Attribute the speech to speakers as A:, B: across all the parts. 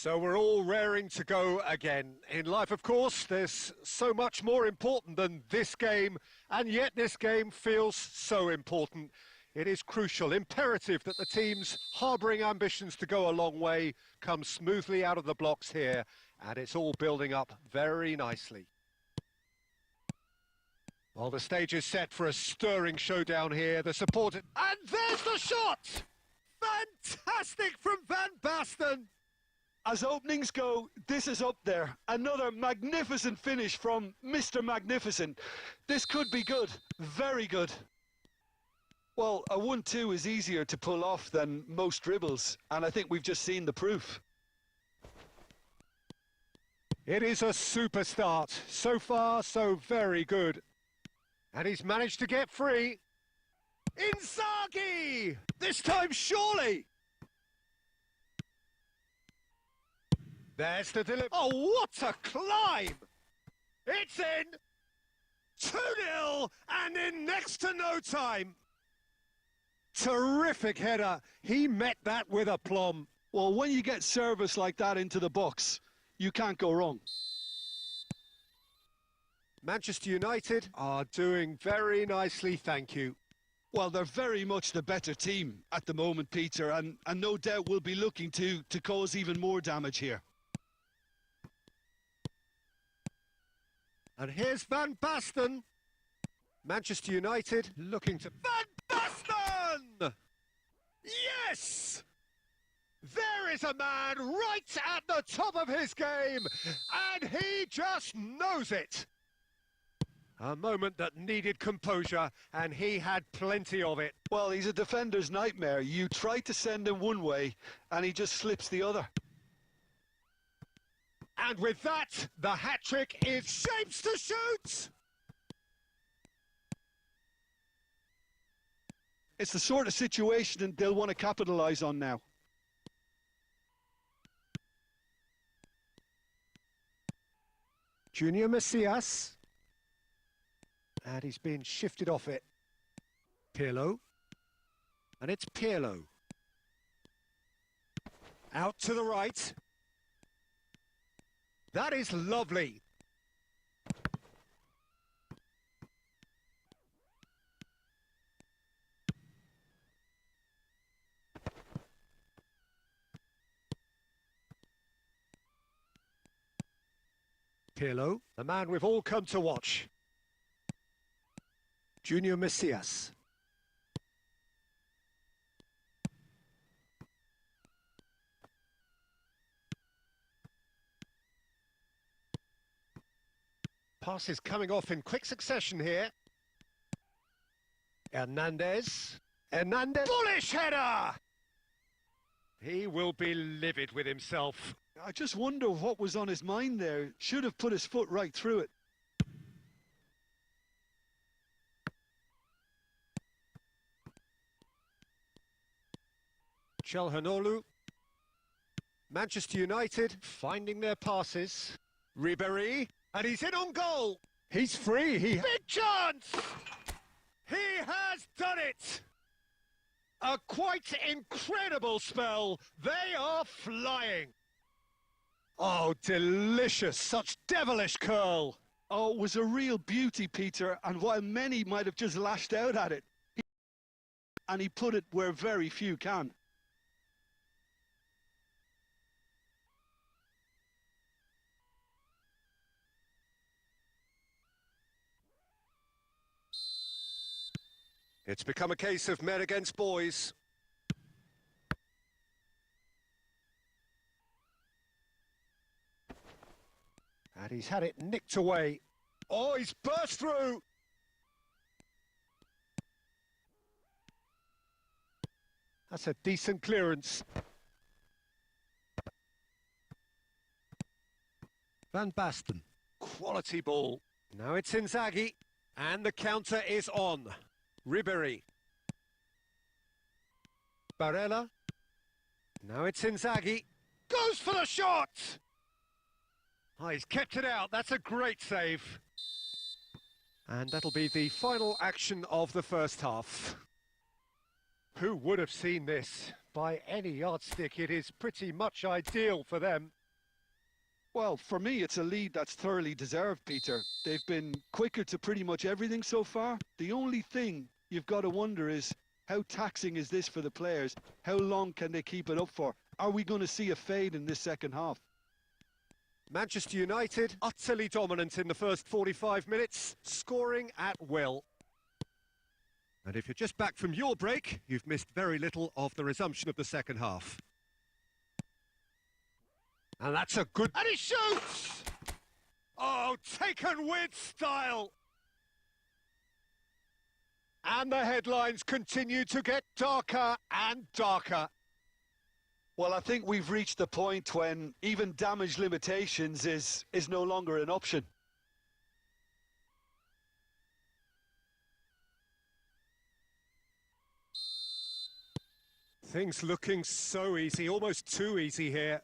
A: So we're all raring to go again. In life, of course, there's so much more important than this game, and yet this game feels so important. It is crucial, imperative that the teams harbouring ambitions to go a long way come smoothly out of the blocks here, and it's all building up very nicely. Well, the stage is set for a stirring showdown here. The support... And there's the shot! Fantastic from Van Basten!
B: As openings go, this is up there. Another magnificent finish from Mr. Magnificent. This could be good, very good. Well, a 1-2 is easier to pull off than most dribbles, and I think we've just seen the proof.
A: It is a super start. So far, so very good. And he's managed to get free. Inzaghi! This time, surely! There's the delivery. Oh, what a climb! It's in! 2-0 and in next to no time. Terrific header. He met that with aplomb.
B: Well, when you get service like that into the box, you can't go wrong.
A: Manchester United are doing very nicely, thank you.
B: Well, they're very much the better team at the moment, Peter, and no doubt will be looking to cause even more damage here.
A: And here's Van Basten. Manchester United looking to... Van Basten! Yes! There is a man right at the top of his game, and he just knows it. A moment that needed composure, and he had plenty of it.
B: Well, he's a defender's nightmare. You try to send him one way, and he just slips the other.
A: And with that, the hat-trick is shapes to shoot!
B: It's the sort of situation they'll want to capitalise on now.
A: Junior Messias. And he's been shifted off it. Pirlo. And it's Pirlo. Out to the right. That is lovely. Pirlo, the man we've all come to watch. Junior Messias. Passes coming off in quick succession here. Hernandez. Bullish header! He will be livid with himself.
B: I just wonder what was on his mind there. Should have put his foot right through it.
A: Çalhanoğlu. Manchester United finding their passes. Ribéry. And he's in on goal. He's free. Big chance! He has done it! A quite incredible spell. They are flying. Oh, delicious. Such devilish curl.
B: Oh, it was a real beauty, Peter, and while many might have just lashed out at it, he put it where very few can.
A: It's become a case of men against boys. And he's had it nicked away. Oh, he's burst through. That's a decent clearance. Van Basten. Quality ball. Now it's Inzaghi. And the counter is on. Ribéry. Barella. Now it's Inzaghi. Goes for the shot! Oh, he's kept it out. That's a great save. And that'll be the final action of the first half. Who would have seen this? By any yardstick, it is pretty much ideal for them.
B: Well, for me, it's a lead that's thoroughly deserved, Peter. They've been quicker to pretty much everything so far. The only thing you've got to wonder is, how taxing is this for the players? How long can they keep it up for? Are we going to see a fade in this second half?
A: Manchester United utterly dominant in the first 45 minutes, scoring at will. And if you're just back from your break, you've missed very little of the resumption of the second half. And that's a good... And he shoots! Oh, taken with style! And the headlines continue to get darker and darker.
B: Well, I think we've reached the point when even damage limitations is no longer an option.
A: Things looking so easy, almost too easy here.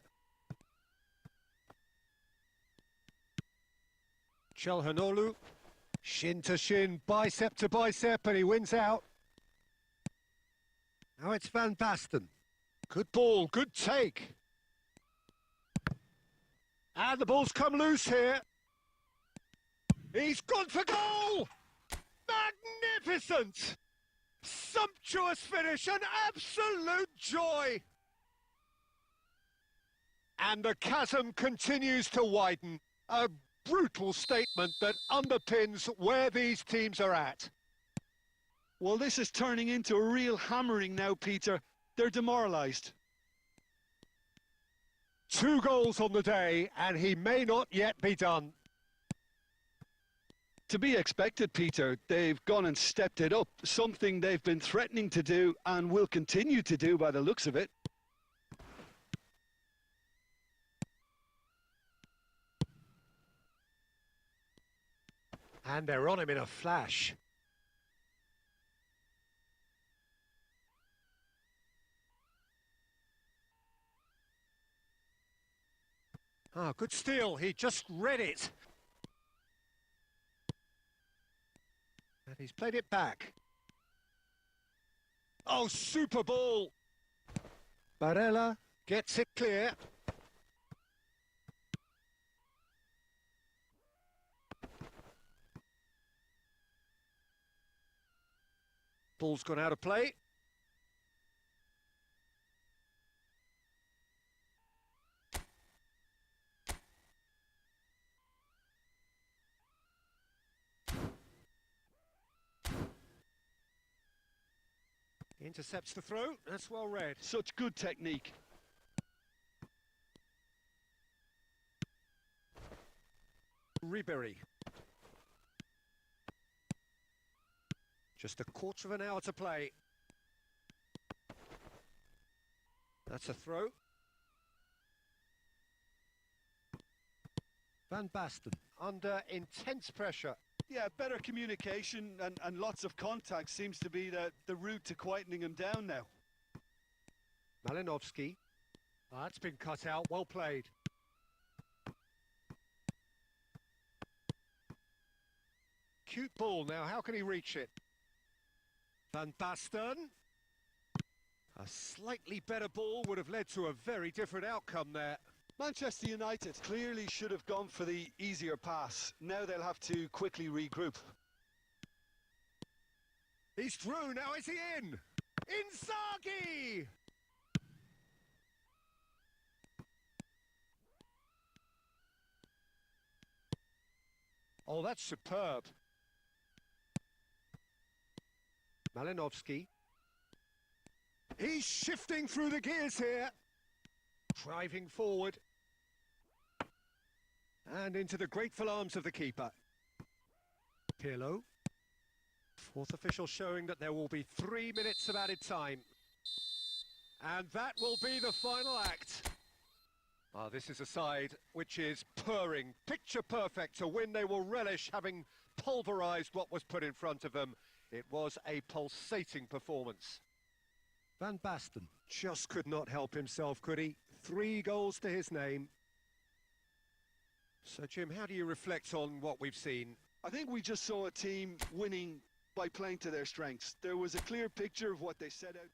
A: Chelhanoglu, shin to shin, bicep to bicep, and he wins out. Now it's Van Basten. Good ball, good take. And the ball's come loose here. He's gone for goal! Magnificent! Sumptuous finish, an absolute joy! And the chasm continues to widen. A brutal statement that underpins where these teams are at.
B: Well, this is turning into a real hammering now, Peter. They're demoralised.
A: 2 goals on the day, and he may not yet be done.
B: To be expected, Peter. They've gone and stepped it up, something they've been threatening to do and will continue to do by the looks of it.
A: And they're on him in a flash. Ah, good steal. He just read it. And he's played it back. Oh, super ball. Barella gets it clear. Ball's gone out of play. Intercepts the throw. That's well read.
B: Such good technique.
A: Ribery. Just a quarter of an hour to play. That's a throw. Van Basten under intense pressure.
B: Yeah, better communication and lots of contact seems to be the route to quietening him down now.
A: Malinovsky. That's been cut out. Well played. Cute ball now. How can he reach it? Van Basten. A slightly better ball would have led to a very different outcome there.
B: Manchester United clearly should have gone for the easier pass. Now they'll have to quickly regroup.
A: He's through. Now is he in? Inzaghi! Oh, that's superb. Malinovsky. He's shifting through the gears here. Driving forward. And into the grateful arms of the keeper. Pirlo. Fourth official showing that there will be 3 minutes of added time. And that will be the final act. This is a side which is purring, picture perfect to win. They will relish having pulverised what was put in front of them. It was a pulsating performance. Van Basten just could not help himself, could he? 3 goals to his name. So, Jim, how do you reflect on what we've seen?
B: I think we just saw a team winning by playing to their strengths. There was a clear picture of what they set out.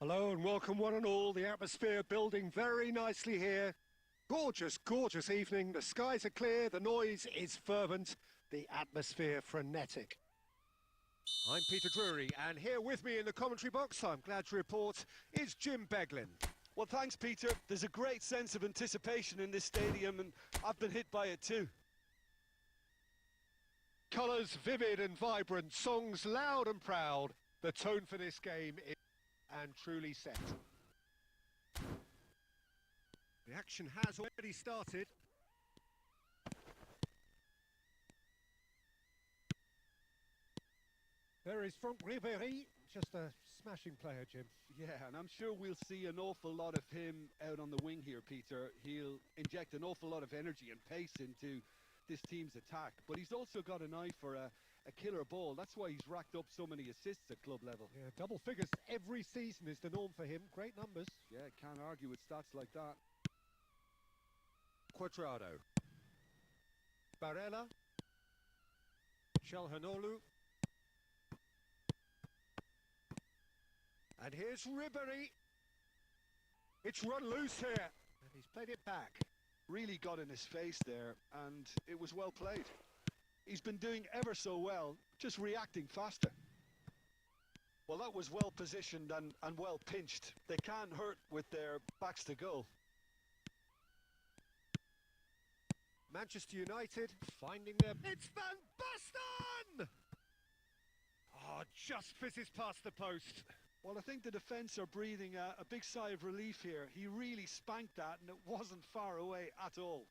A: Hello and welcome one and all. The atmosphere building very nicely here. Gorgeous, gorgeous evening. The skies are clear, the noise is fervent, the atmosphere frenetic. I'm Peter Drury, and here with me in the commentary box, I'm glad to report, is Jim Beglin.
B: Well, thanks, Peter. There's a great sense of anticipation in this stadium, and I've been hit by it too.
A: Colours vivid and vibrant, songs loud and proud. The tone for this game is and truly set. The action has already started. There is Franck Ribéry, just a smashing player, Jim.
B: Yeah, and I'm sure we'll see an awful lot of him out on the wing here, Peter. He'll inject an awful lot of energy and pace into this team's attack, but he's also got an eye for a killer ball. That's why he's racked up so many assists at club level.
A: Yeah, double figures every season is the norm for him. Great numbers.
B: Yeah, can't argue with stats like that.
A: Quadrado. Barella. Chalhanoglu. And here's Ribéry. It's run loose here. And he's played it back.
B: Really got in his face there, and it was well played. He's been doing ever so well, just reacting faster. Well, that was well positioned and well pinched. They can't hurt with their backs to goal.
A: Manchester United finding their... It's Van Basten! Oh, just fizzes past the post.
B: Well, I think the defence are breathing a big sigh of relief here. He really spanked that, and it wasn't far away at all.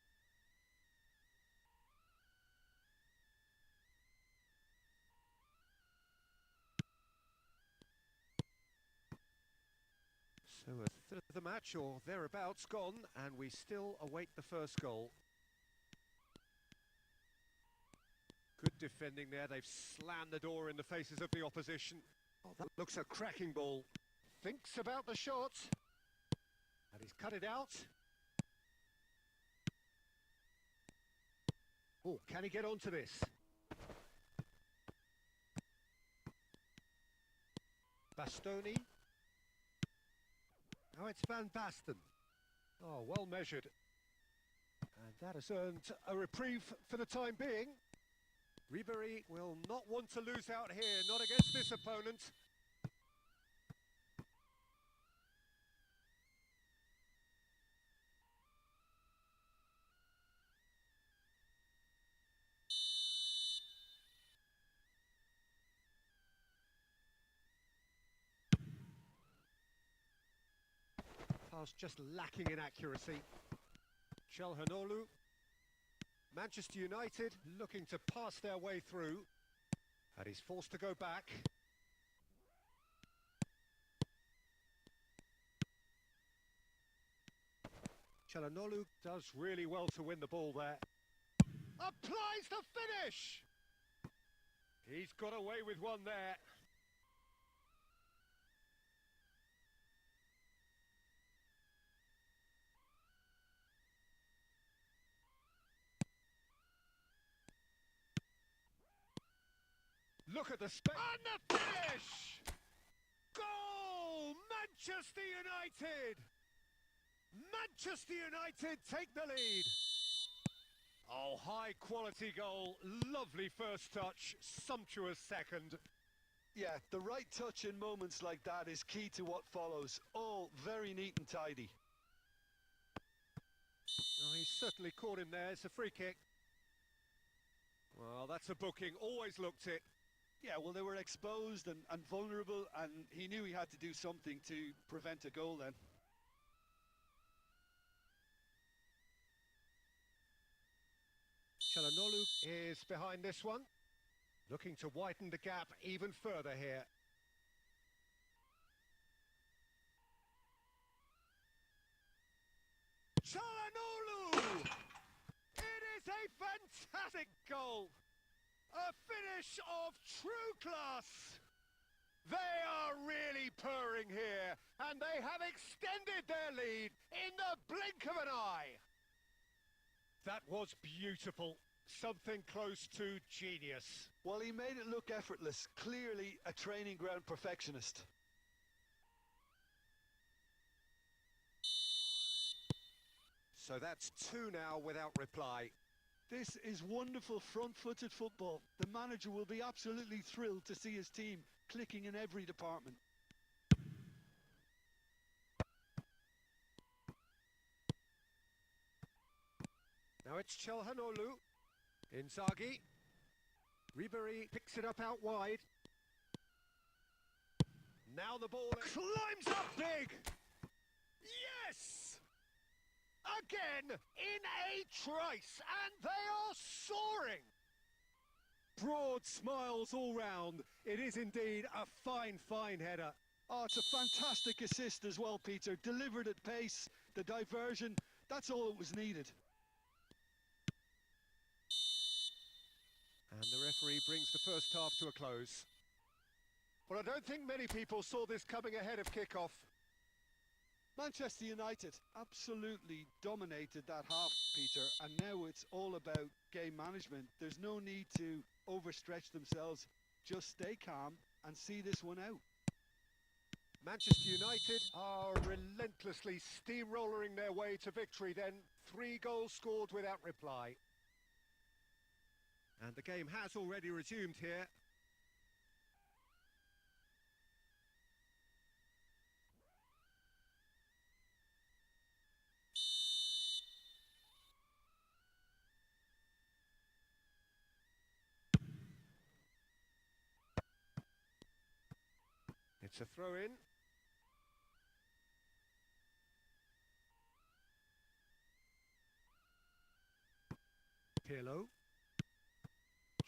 A: So a third of the match, or thereabouts, gone, and we still await the first goal. Good defending there. They've slammed the door in the faces of the opposition. Oh, that looks a cracking ball. Thinks about the shot. And he's cut it out. Oh, can he get onto this? Bastoni. Now it's Van Basten. Oh, well measured. And that has earned a reprieve for the time being. Ribéry will not want to lose out here, not against this opponent. Pass just lacking in accuracy. Chalhanoglu. Manchester United looking to pass their way through. And he's forced to go back. Chalhanoglu does really well to win the ball there. Applies the finish! He's got away with one there. Look at the space. And the finish! Goal! Manchester United! Manchester United take the lead. Oh, high quality goal. Lovely first touch. Sumptuous second.
B: Yeah, the right touch in moments like that is key to what follows. All very neat and tidy.
A: Oh, he's certainly caught him there. It's a free kick. Well, that's a booking. Always looked it.
B: Yeah, well, they were exposed and vulnerable, and he knew he had to do something to prevent a goal then.
A: Chalhanoglu is behind this one, looking to widen the gap even further here. Chalhanoglu! It is a fantastic goal! A finish of true class! They are really purring here, and they have extended their lead in the blink of an eye. That was beautiful. Something close to genius.
B: Well, he made it look effortless. Clearly a training ground perfectionist.
A: So that's two now without reply.
B: This is wonderful front-footed football. The manager will be absolutely thrilled to see his team clicking in every department.
A: Now it's Chelhanoglu. Inzaghi. Ribery picks it up out wide. Now the ball climbs up big. Yes! Again in a trice, and they are soaring. Broad smiles all round. It is indeed a fine, fine header.
B: Oh, it's a fantastic assist as well, Peter. Delivered at pace, the diversion, that's all that was needed.
A: And the referee brings the first half to a close. Well, I don't think many people saw this coming ahead of kick-off.
B: Manchester United absolutely dominated that half, Peter, and now it's all about game management. There's no need to overstretch themselves. Just stay calm and see this one out.
A: Manchester United are relentlessly steamrollering their way to victory then. 3 goals scored without reply. And the game has already resumed here. It's a throw-in. Pirlo.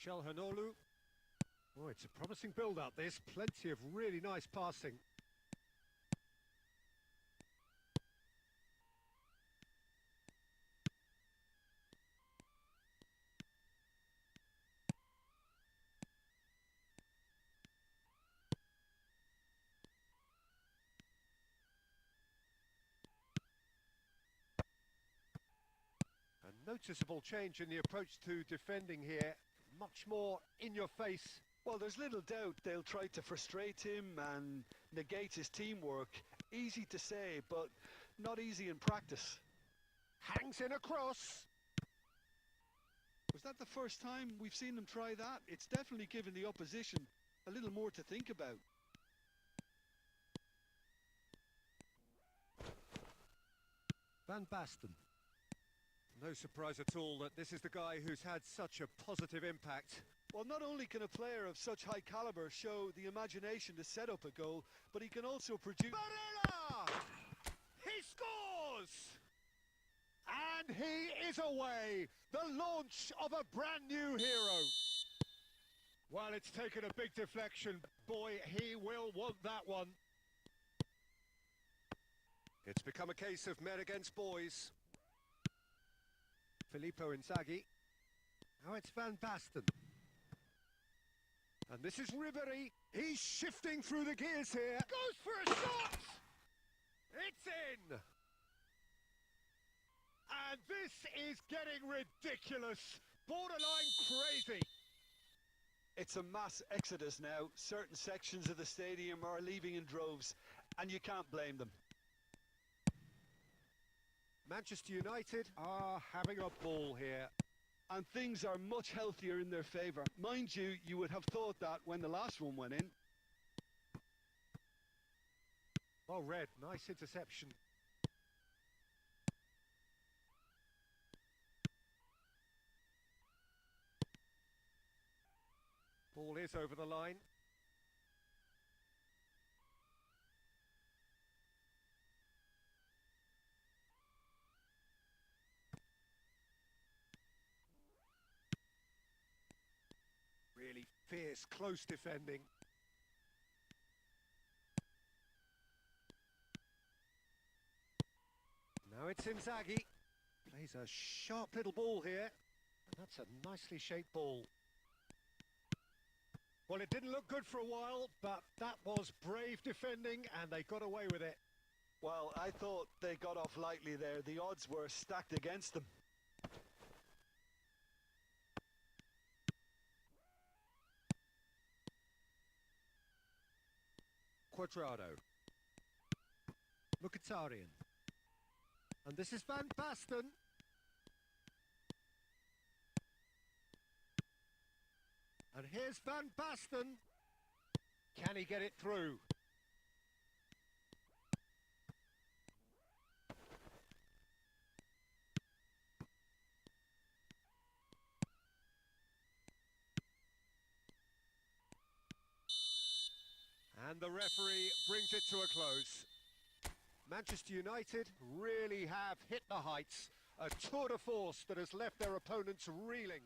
A: Chelhanoglu. Oh, it's a promising build-up this. Plenty of really nice passing. A noticeable change in the approach to defending here. Much more in your face.
B: Well, there's little doubt they'll try to frustrate him and negate his teamwork. Easy to say, but not easy in practice.
A: Hangs in a cross.
B: Was that the first time we've seen them try that? It's definitely given the opposition a little more to think about.
A: Van Basten. No surprise at all that this is the guy who's had such a positive impact.
B: Well, not only can a player of such high caliber show the imagination to set up a goal, but he can also produce...
A: Barella! He scores! And he is away! The launch of a brand new hero. Well, it's taken a big deflection. Boy, he will want that one. It's become a case of men against boys. Filippo Inzaghi. Now it's Van Basten. And this is Ribery. He's shifting through the gears here. Goes for a shot! It's in! And this is getting ridiculous. Borderline crazy.
B: It's a mass exodus now. Certain sections of the stadium are leaving in droves, and you can't blame them.
A: Manchester United are having a ball here.
B: And things are much healthier in their favour. Mind you, you would have thought that when the last one went in.
A: Well read, nice interception. Ball is over the line. Really fierce, close defending. Now it's Inzaghi. Plays a sharp little ball here. And that's a nicely shaped ball. Well, it didn't look good for a while, but that was brave defending and they got away with it.
B: Well, I thought they got off lightly there. The odds were stacked against them.
A: Quadrado. Mkhitaryan. And this is Van Basten. And here's Van Basten. Can he get it through? And the referee brings it to a close. Manchester United really have hit the heights. A tour de force that has left their opponents reeling.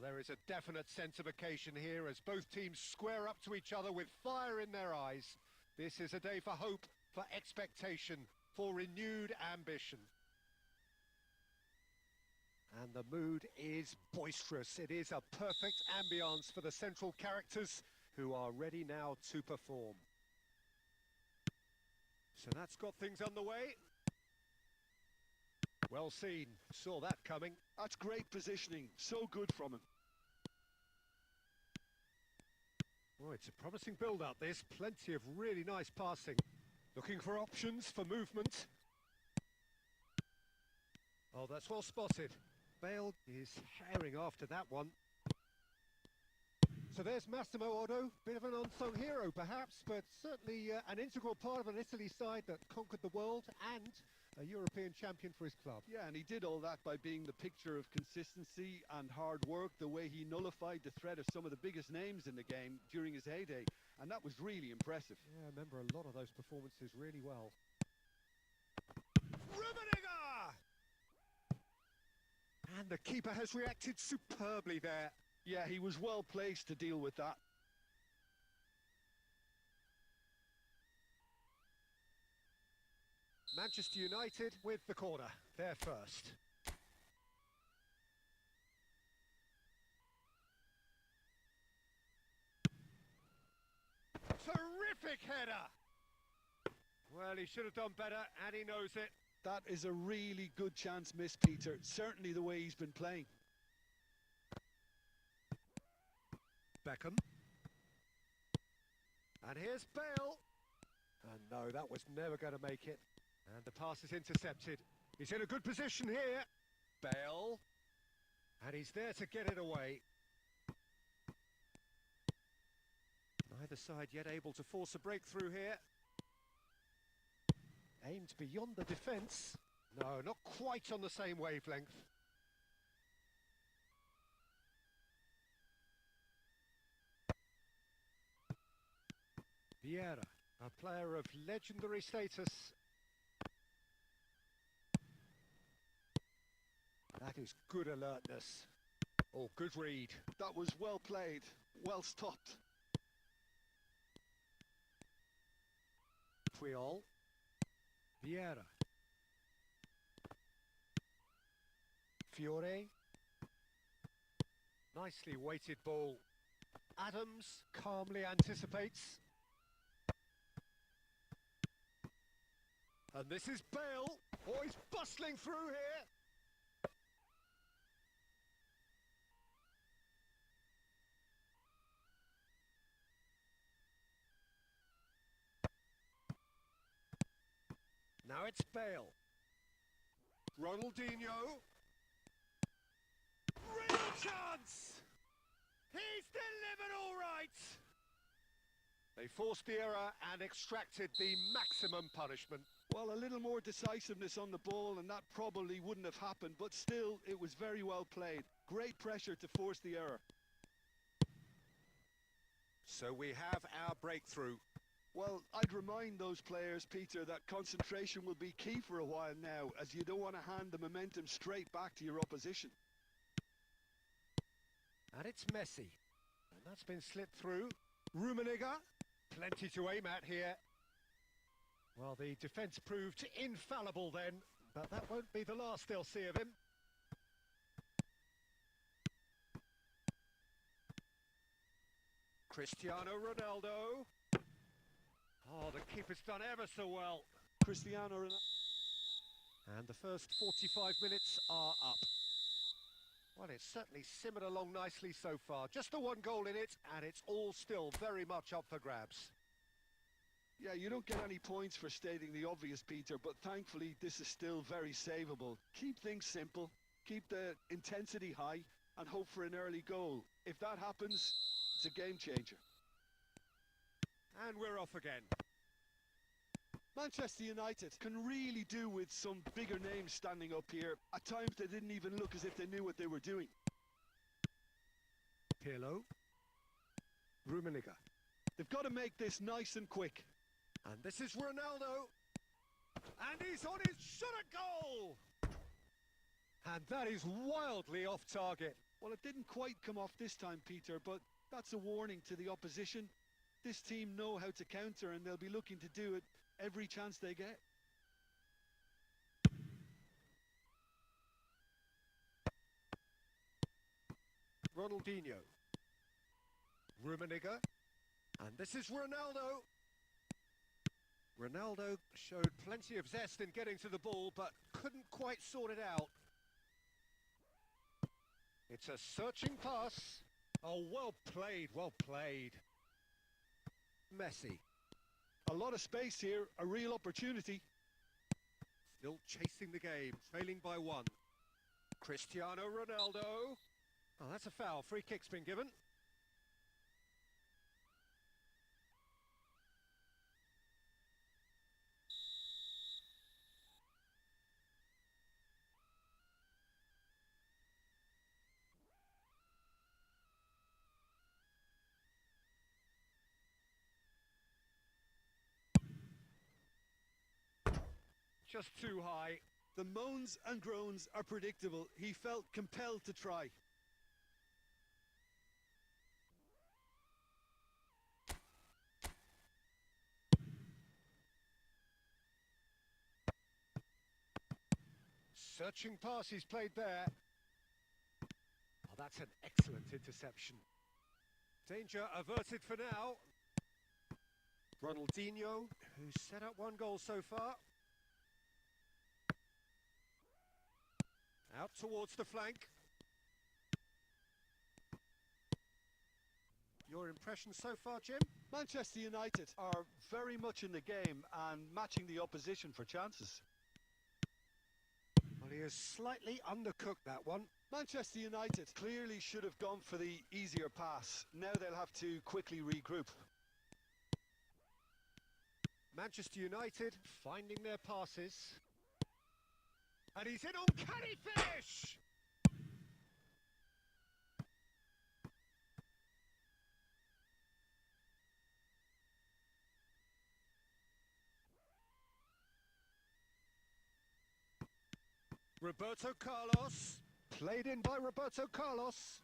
A: Well, there is a definite sense of occasion here as both teams square up to each other with fire in their eyes. This is a day for hope, for expectation, for renewed ambition. And the mood is boisterous. It is a perfect ambience for the central characters who are ready now to perform. So that's got things underway. Well seen. Saw that coming.
B: That's great positioning. So good from him.
A: Oh, it's a promising build-up, this. Plenty of really nice passing. Looking for options for movement. Oh, that's well spotted. Bale is herring after that one. So there's Massimo Otto, bit of an unsung hero perhaps, but certainly an integral part of an Italy side that conquered the world and a European champion for his club.
B: Yeah, and he did all that by being the picture of consistency and hard work, the way he nullified the threat of some of the biggest names in the game during his heyday, and that was really impressive.
A: Yeah, I remember a lot of those performances really well. Rummenigge! And the keeper has reacted superbly there.
B: Yeah, he was well placed to deal with that.
A: Manchester United with the corner. They're first. Terrific header! Well, he should have done better, and he knows it.
B: That is a really good chance missed, Peter. Certainly the way he's been playing.
A: Beckham. And here's Bale. And no, that was never going to make it. And the pass is intercepted. He's in a good position here. Bale. And he's there to get it away. Neither side yet able to force a breakthrough here. Aimed beyond the defence. No, not quite on the same wavelength. Vieira, a player of legendary status. That is good alertness. Oh, good read.
B: That was well played, well stopped.
A: Puyol. Vieira. Fiore. Nicely weighted ball. Adams calmly anticipates. And this is Bale. Oh, he's bustling through here. Now it's Bale. Ronaldinho. Real chance! He's delivered all right! They forced the error and extracted the maximum punishment.
B: Well, a little more decisiveness on the ball and that probably wouldn't have happened, but still, it was very well played. Great pressure to force the error.
A: So we have our breakthrough.
B: Well, I'd remind those players, Peter, that concentration will be key for a while now, as you don't want to hand the momentum straight back to your opposition.
A: And it's Messi. And that's been slipped through. Rummenigge. Plenty to aim at here. Well, the defence proved infallible then, but that won't be the last they'll see of him. Cristiano Ronaldo. Oh, the keeper's done ever so well.
B: Cristiano Ronaldo.
A: And the first 45 minutes are up. Well, it's certainly simmered along nicely so far. Just the one goal in it, and it's all still very much up for grabs.
B: Yeah, you don't get any points for stating the obvious, Peter, but thankfully this is still very savable. Keep things simple, keep the intensity high, and hope for an early goal. If that happens, it's a game changer.
A: And we're off again.
B: Manchester United can really do with some bigger names standing up here. At times they didn't even look as if they knew what they were doing.
A: Pirlo. Rummenigge.
B: They've got to make this nice and quick.
A: And this is Ronaldo. And he's on his shot at goal. And that is wildly off target.
B: Well, it didn't quite come off this time, Peter, but that's a warning to the opposition. This team know how to counter and they'll be looking to do it every chance they get.
A: Ronaldinho. Rummenigge. And this is Ronaldo. Ronaldo showed plenty of zest in getting to the ball, but couldn't quite sort it out. It's a searching pass. Oh, well played, well played. Messi.
B: A lot of space here, a real opportunity.
A: Still chasing the game, trailing by 1. Cristiano Ronaldo. Oh, that's a foul. Free kick's been given. Just too high.
B: The moans and groans are predictable. He felt compelled to try.
A: Searching pass he's played there. Oh, that's an excellent interception. Danger averted for now. Ronaldinho, who's set up 1 goal so far. Out towards the flank. Your impression so far, Jim?
B: Manchester United are very much in the game and matching the opposition for chances.
A: Well, he has slightly undercooked that one.
B: Manchester United clearly should have gone for the easier pass. Now they'll have to quickly regroup.
A: Manchester United finding their passes. And he's in uncanny finish! Roberto Carlos. Played in by Roberto Carlos.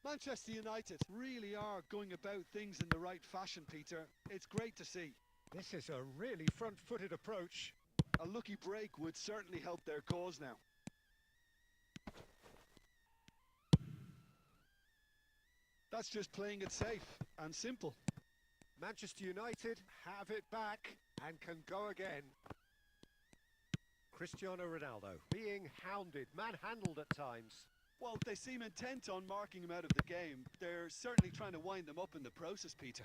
B: Manchester United really are going about things in the right fashion, Peter. It's great to see.
A: This is a really front-footed approach.
B: A lucky break would certainly help their cause now. That's just playing it safe and simple.
A: Manchester United have it back and can go again. Cristiano Ronaldo being hounded, manhandled at times.
B: Well, they seem intent on marking him out of the game. They're certainly trying to wind them up in the process, Peter.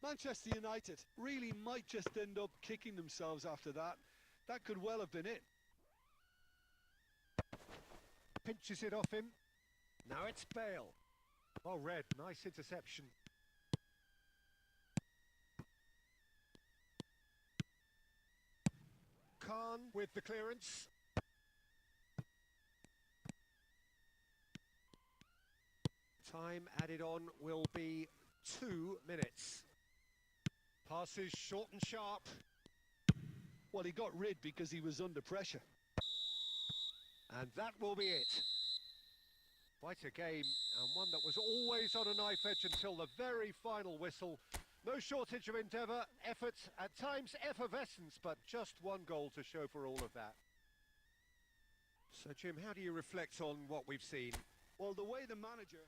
B: Manchester United really might just end up kicking themselves after that. That could well have been it.
A: Pinches it off him. Now it's Bale. Oh, Red, nice interception. Khan with the clearance. Time added on will be 2 minutes. Passes short and sharp.
B: Well, he got rid because he was under pressure.
A: And that will be it. Quite a game, and one that was always on a knife edge until the very final whistle. No shortage of endeavour, effort, at times effervescence, but just 1 goal to show for all of that. So, Jim, how do you reflect on what we've seen?
B: Well, the way the manager...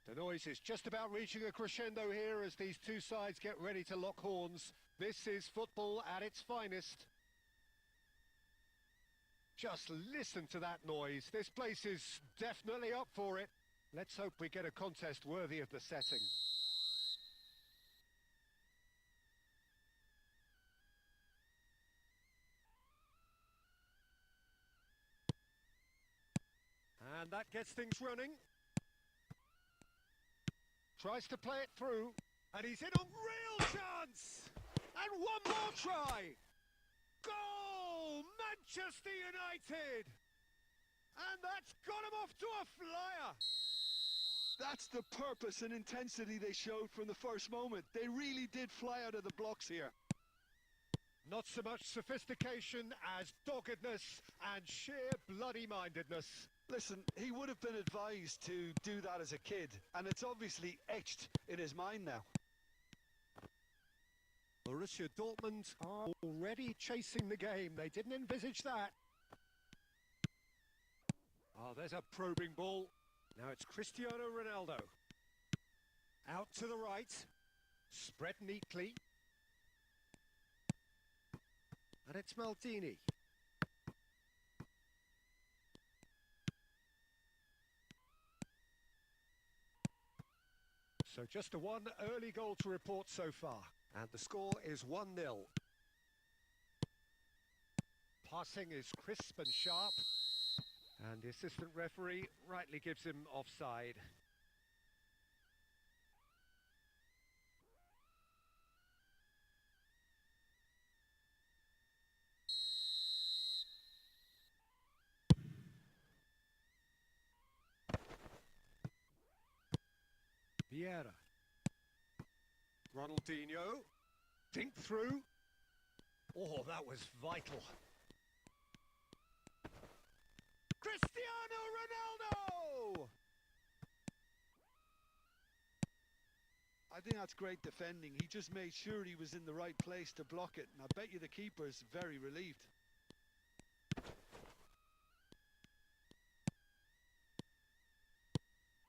A: The noise is just about reaching a crescendo here as these two sides get ready to lock horns. This is football at its finest. Just listen to that noise. This place is definitely up for it. Let's hope we get a contest worthy of the setting. And that gets things running. Tries to play it through, and he's in a real chance! And one more try! Goal! Manchester United! And that's got him off to a flyer!
B: That's the purpose and intensity they showed from the first moment. They really did fly out of the blocks here.
A: Not so much sophistication as doggedness and sheer bloody-mindedness.
B: Listen, he would have been advised to do that as a kid, and it's obviously etched in his mind now.
A: Borussia Dortmund are already chasing the game. They didn't envisage that. Oh, there's a probing ball. Now it's Cristiano Ronaldo. Out to the right. Spread neatly. And it's Maldini. So just a one early goal to report so far. And the score is 1-0. Passing is crisp and sharp. And the assistant referee rightly gives him offside. Vieira. Ronaldinho. Dink through. Oh, that was vital. Cristiano Ronaldo!
B: I think that's great defending. He just made sure he was in the right place to block it, and I bet you the keeper's very relieved.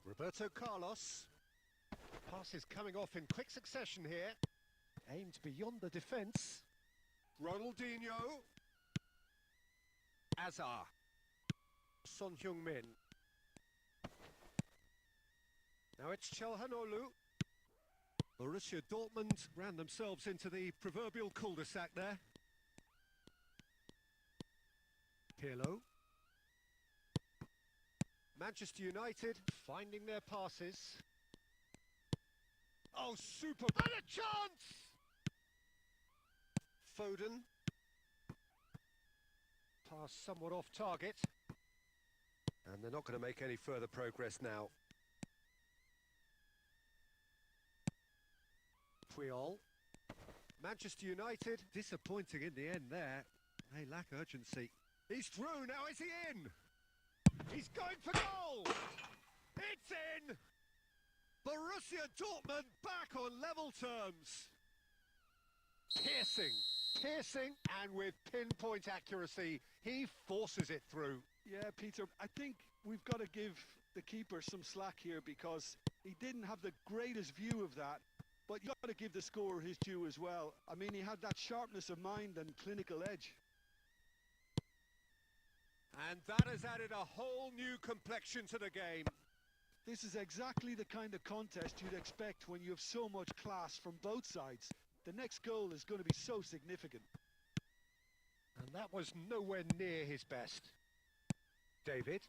A: Roberto Carlos. Pass is coming off in quick succession here. Aimed beyond the defence. Ronaldinho. Azar. Son Heung-min. Now it's Çalhanoğlu. Borussia Dortmund ran themselves into the proverbial cul-de-sac there. Pirlo. Manchester United finding their passes. Oh, super! And a chance! Foden. Pass somewhat off target. And they're not going to make any further progress now. Puyol. Manchester United disappointing in the end there. They lack urgency. He's through, now is he in? He's going for goal! It's in! Borussia Dortmund back on level terms. Piercing, and with pinpoint accuracy, he forces it through.
B: Yeah, Peter, I think we've got to give the keeper some slack here because he didn't have the greatest view of that, but you've got to give the scorer his due as well. I mean, he had that sharpness of mind and clinical edge.
A: And that has added a whole new complexion to the game.
B: This is exactly the kind of contest you'd expect when you have so much class from both sides. The next goal is going to be so significant.
A: And that was nowhere near his best. David.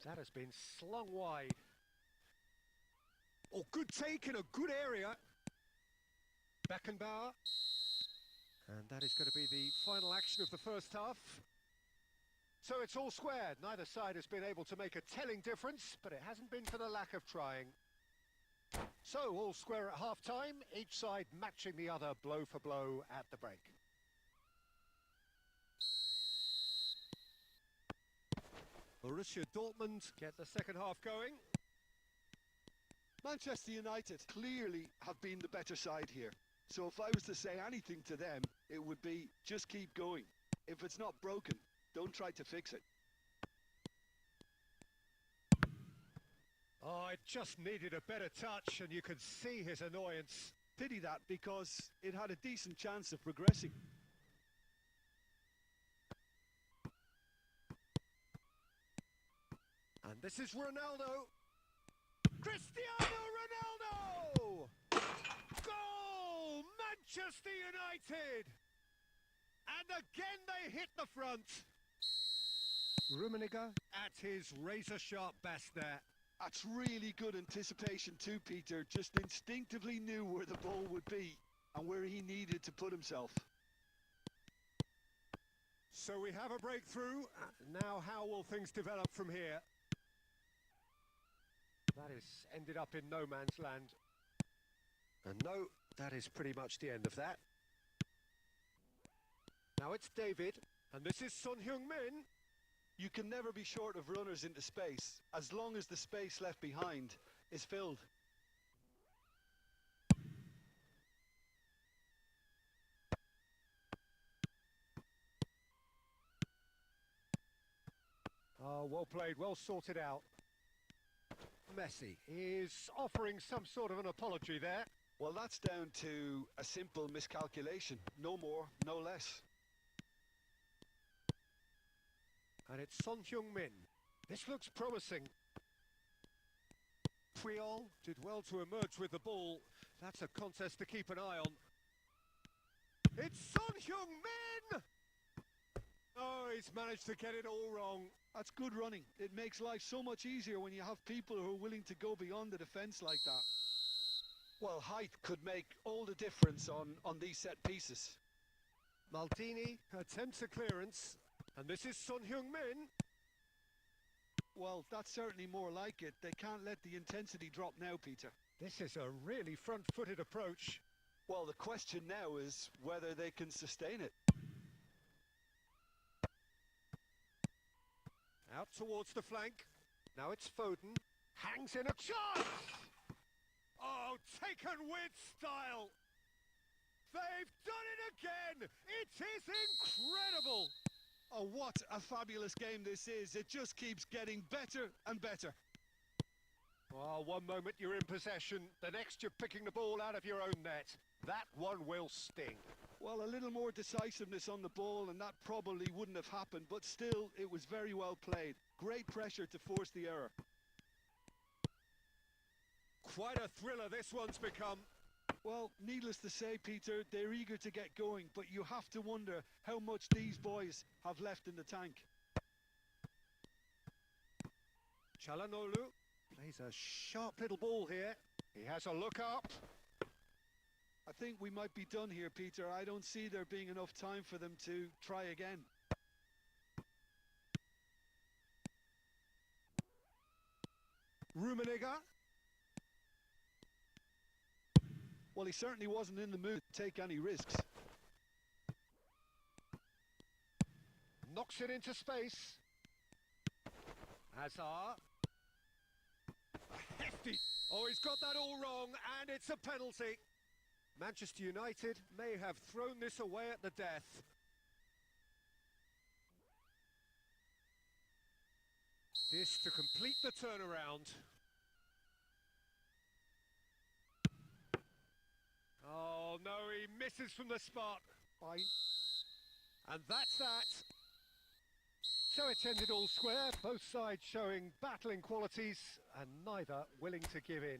A: That has been slung wide. Oh, good take in a good area. Beckenbauer. And that is going to be the final action of the first half. So it's all squared. Neither side has been able to make a telling difference, but it hasn't been for the lack of trying. So all square at half-time, each side matching the other blow for blow at the break. Borussia Dortmund get the second half going.
B: Manchester United clearly have been the better side here. So if I was to say anything to them, it would be just keep going. If it's not broken, don't try to fix it.
A: Oh, it just needed a better touch, and you could see his annoyance.
B: Pity that, because it had a decent chance of progressing.
A: And this is Ronaldo. Cristiano Ronaldo! Goal! Manchester United! And again they hit the front. Rummenigge at his razor-sharp best there.
B: That's really good anticipation too, Peter. Just instinctively knew where the ball would be and where he needed to put himself.
A: So we have a breakthrough. Now how will things develop from here? That is ended up in no man's land. And no, that is pretty much the end of that. Now it's David, and this is Son Heung-min.
B: You can never be short of runners into space, as long as the space left behind is filled.
A: Oh, well played, well sorted out. Messi is offering some sort of an apology there.
B: Well, that's down to a simple miscalculation. No more, no less.
A: And it's Son Heung-min. This looks promising. Puyol did well to emerge with the ball. That's a contest to keep an eye on. It's Son Heung-min! Oh, he's managed to get it all wrong.
B: That's good running. It makes life so much easier when you have people who are willing to go beyond the defence like that. Well, height could make all the difference on these set pieces.
A: Maldini attempts a clearance. And this is Son Heung-min.
B: Well, that's certainly more like it. They can't let the intensity drop now, Peter.
A: This is a really front-footed approach.
B: Well, the question now is whether they can sustain it.
A: Out towards the flank. Now it's Foden. Hangs in a chance! Oh, taken with style! They've done it again! It is incredible!
B: Oh, what a fabulous game this is. It just keeps getting better and better.
A: Well, one moment you're in possession, the next you're picking the ball out of your own net. That one will sting.
B: Well, a little more decisiveness on the ball and that probably wouldn't have happened, but still, it was very well played. Great pressure to force the error.
A: Quite a thriller this one's become.
B: Well, needless to say, Peter, they're eager to get going, but you have to wonder how much these boys have left in the tank.
A: Çalhanoğlu plays a sharp little ball here. He has a look up.
B: I think we might be done here, Peter. I don't see there being enough time for them to try again.
A: Rummenigge.
B: Well, he certainly wasn't in the mood to take any risks.
A: Knocks it into space. Hazard. A hefty... Oh, he's got that all wrong, and it's a penalty. Manchester United may have thrown this away at the death. This to complete the turnaround. Oh no, he misses from the spot.
B: Fine.
A: And that's that. So it's ended all square, both sides showing battling qualities and neither willing to give in.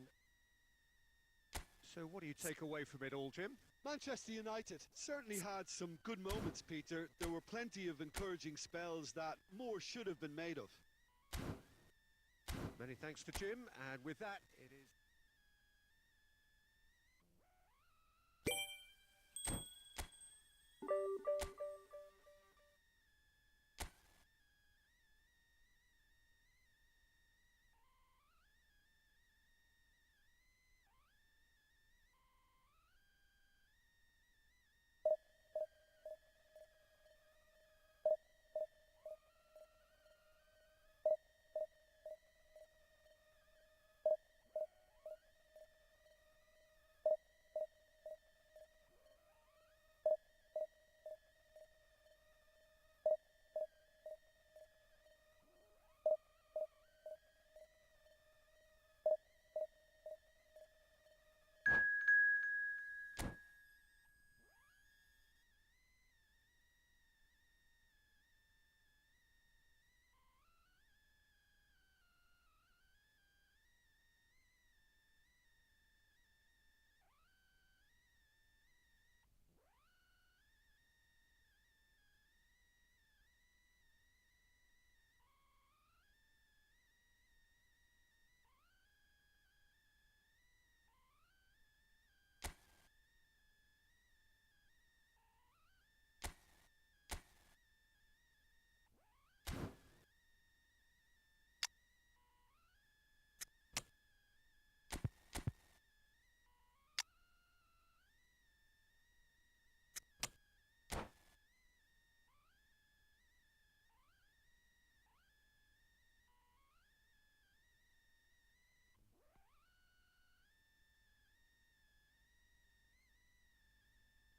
A: So what do you take away from it all, Jim?
B: Manchester United certainly had some good moments, Peter. There were plenty of encouraging spells that more should have been made of.
A: Many thanks to Jim, and with that, it is...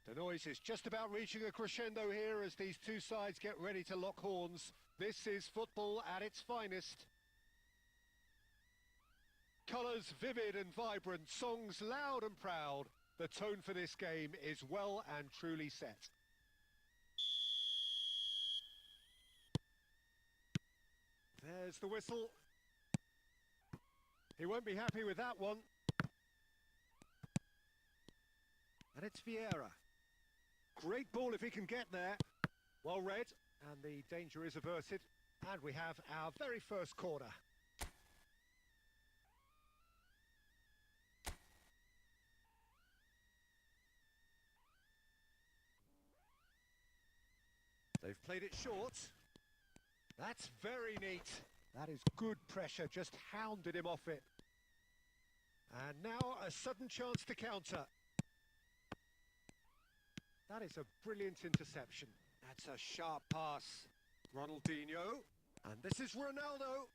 A: The noise is just about reaching a crescendo here as these two sides get ready to lock horns. This is football at its finest. Colours vivid and vibrant, songs loud and proud. The tone for this game is well and truly set. There's the whistle. He won't be happy with that one. And it's Vieira. Great ball if he can get there. Well read, and the danger is averted. And we have our very first corner. They've played it short. That's very neat. That is good pressure, just hounded him off it. And now a sudden chance to counter. That is a brilliant interception. That's a sharp pass. Ronaldinho. And this is Ronaldo.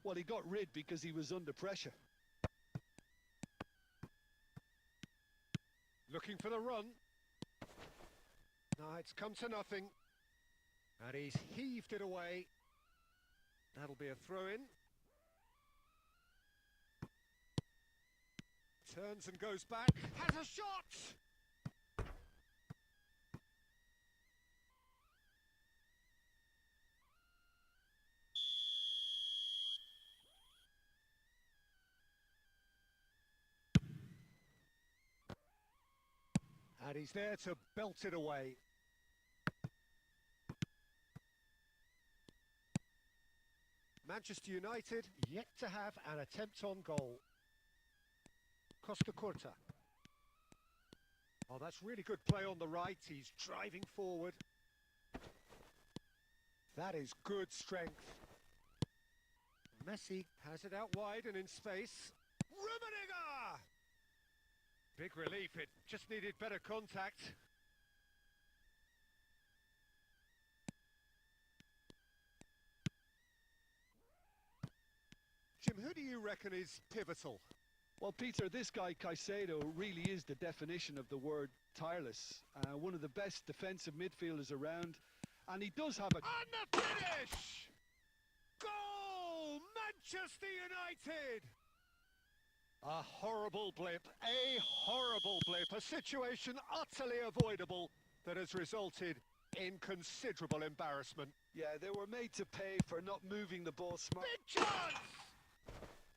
B: Well, he got rid because he was under pressure.
A: Looking for the run. No, it's come to nothing. And he's heaved it away. That'll be a throw-in. Turns and goes back. Has a shot! And he's there to belt it away. Manchester United yet to have an attempt on goal. Costa Curta. Oh, that's really good play on the right. He's driving forward. That is good strength. Messi has it out wide and in space. Rummenigge! Big relief, it just needed better contact. Jim, who do you reckon is pivotal?
B: Well, Peter, this guy Caicedo really is the definition of the word tireless. One of the best defensive midfielders around, and he does have a...
A: And the finish! Goal! Manchester United! A horrible blip, a situation utterly avoidable that has resulted in considerable embarrassment.
B: Yeah, they were made to pay for not moving the ball smart.
A: Big chance!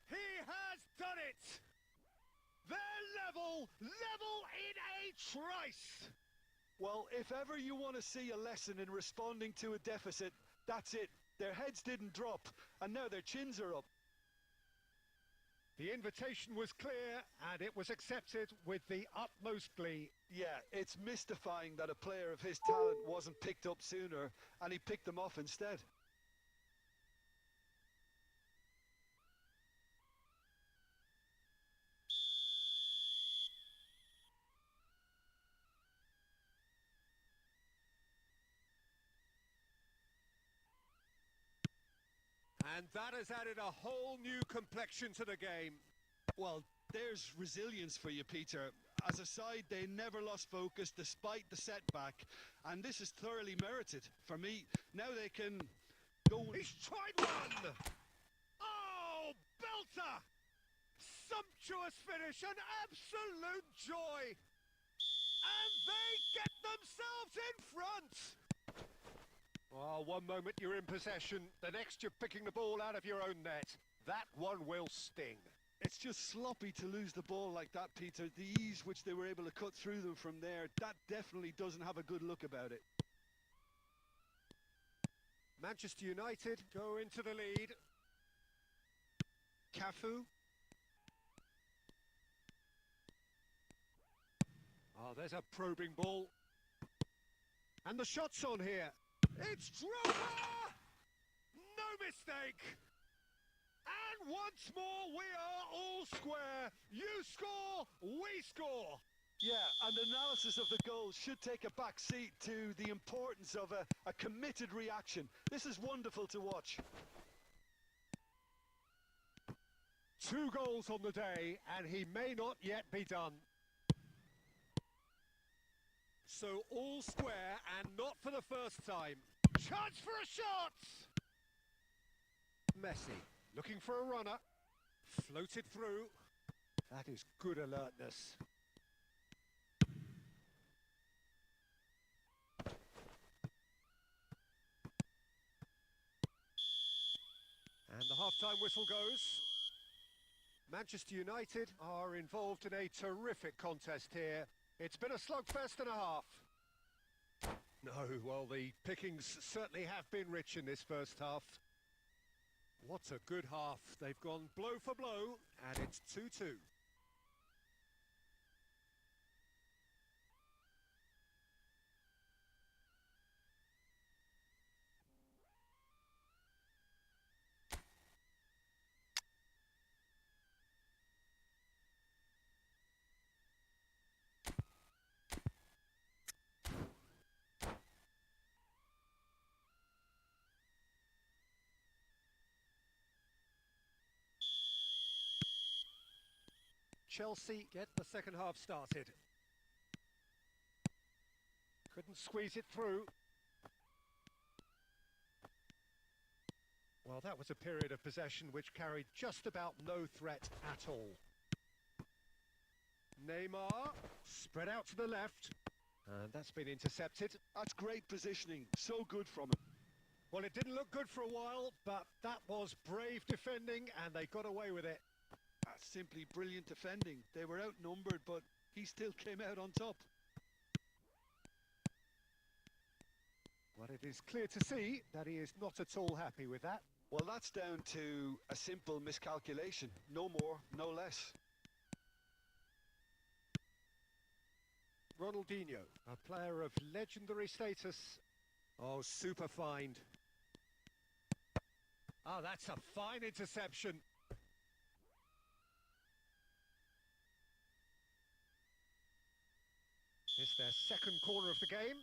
A: He has done it! They're level in a trice!
B: Well, if ever you want to see a lesson in responding to a deficit, that's it. Their heads didn't drop, and now their chins are up.
A: The invitation was clear, and it was accepted with the utmost glee.
B: Yeah, it's mystifying that a player of his talent wasn't picked up sooner, and he picked them off instead.
A: And that has added a whole new complexion to the game.
B: Well, there's resilience for you, Peter. As a side, they never lost focus despite the setback, and this is thoroughly merited. For me, now they can go...
A: He's tried one! Oh, belter! Sumptuous finish, an absolute joy! And they get themselves in front! Oh, one moment you're in possession, the next you're picking the ball out of your own net. That one will sting.
B: It's just sloppy to lose the ball like that, Peter. The ease which they were able to cut through them from there, that definitely doesn't have a good look about it.
A: Manchester United go into the lead. Cafu. Oh, there's a probing ball. And the shot's on here. It's Drogba! No mistake! And once more, we are all square. You score, we score.
B: Yeah, and analysis of the goal should take a back seat to the importance of a committed reaction. This is wonderful to watch.
A: 2 goals on the day, and he may not yet be done. So all square and not for the first time. Chance for a shot! Messi looking for a runner. Floated through. That is good alertness. And the half-time whistle goes. Manchester United are involved in a terrific contest here. It's been a slugfest and a half. No, well, the pickings certainly have been rich in this first half. What a good half. They've gone blow for blow, and it's 2-2. Chelsea get the second half started. Couldn't squeeze it through. Well, that was a period of possession which carried just about no threat at all. Neymar, spread out to the left, and that's been intercepted.
B: That's great positioning, so good from him.
A: Well, it didn't look good for a while, but that was brave defending, and they got away with it.
B: That's simply brilliant defending. They were outnumbered, but he still came out on top.
A: Well, it is clear to see that he is not at all happy with that.
B: Well, that's down to a simple miscalculation. No more, no less.
A: Ronaldinho, a player of legendary status. Oh, super find. Oh, that's a fine interception. It's their second corner of the game.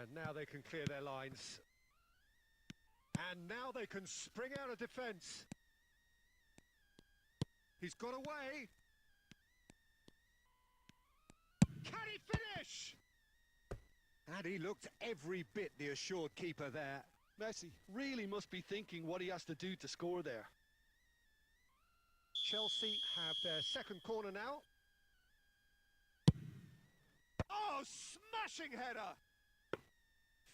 A: And now they can clear their lines. And now they can spring out of defence. He's got away. Can he finish? And he looked every bit the assured keeper there.
B: Messi really must be thinking what he has to do to score there.
A: Chelsea have their second corner now. Oh, smashing header!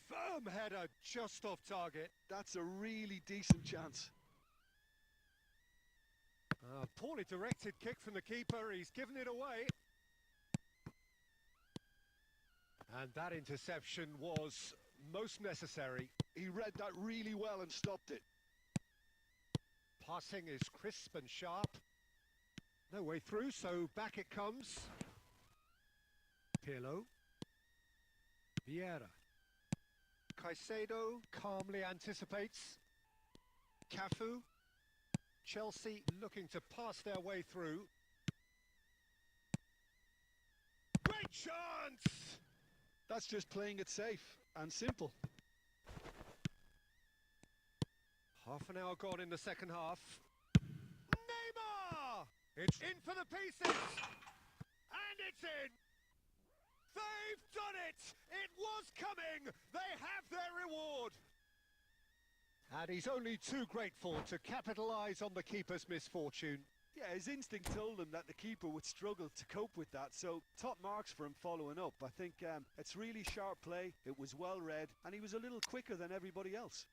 A: Firm header just off target.
B: That's a really decent chance.
A: Poorly directed kick from the keeper. He's given it away. And that interception was most necessary.
B: He read that really well and stopped it.
A: Passing is crisp and sharp. No way through, so back it comes. Pirlo. Vieira. Caicedo calmly anticipates. Cafu. Chelsea looking to pass their way through. Great chance!
B: That's just playing it safe and simple.
A: Half an hour gone in the second half. Neymar! It's in for the pieces! And it's in! They've done it! It was coming! They have their reward! And he's only too grateful to capitalise on the keeper's misfortune.
B: Yeah, his instinct told him that the keeper would struggle to cope with that, so top marks for him following up. I think it's really sharp play, it was well read, and he was a little quicker than everybody else.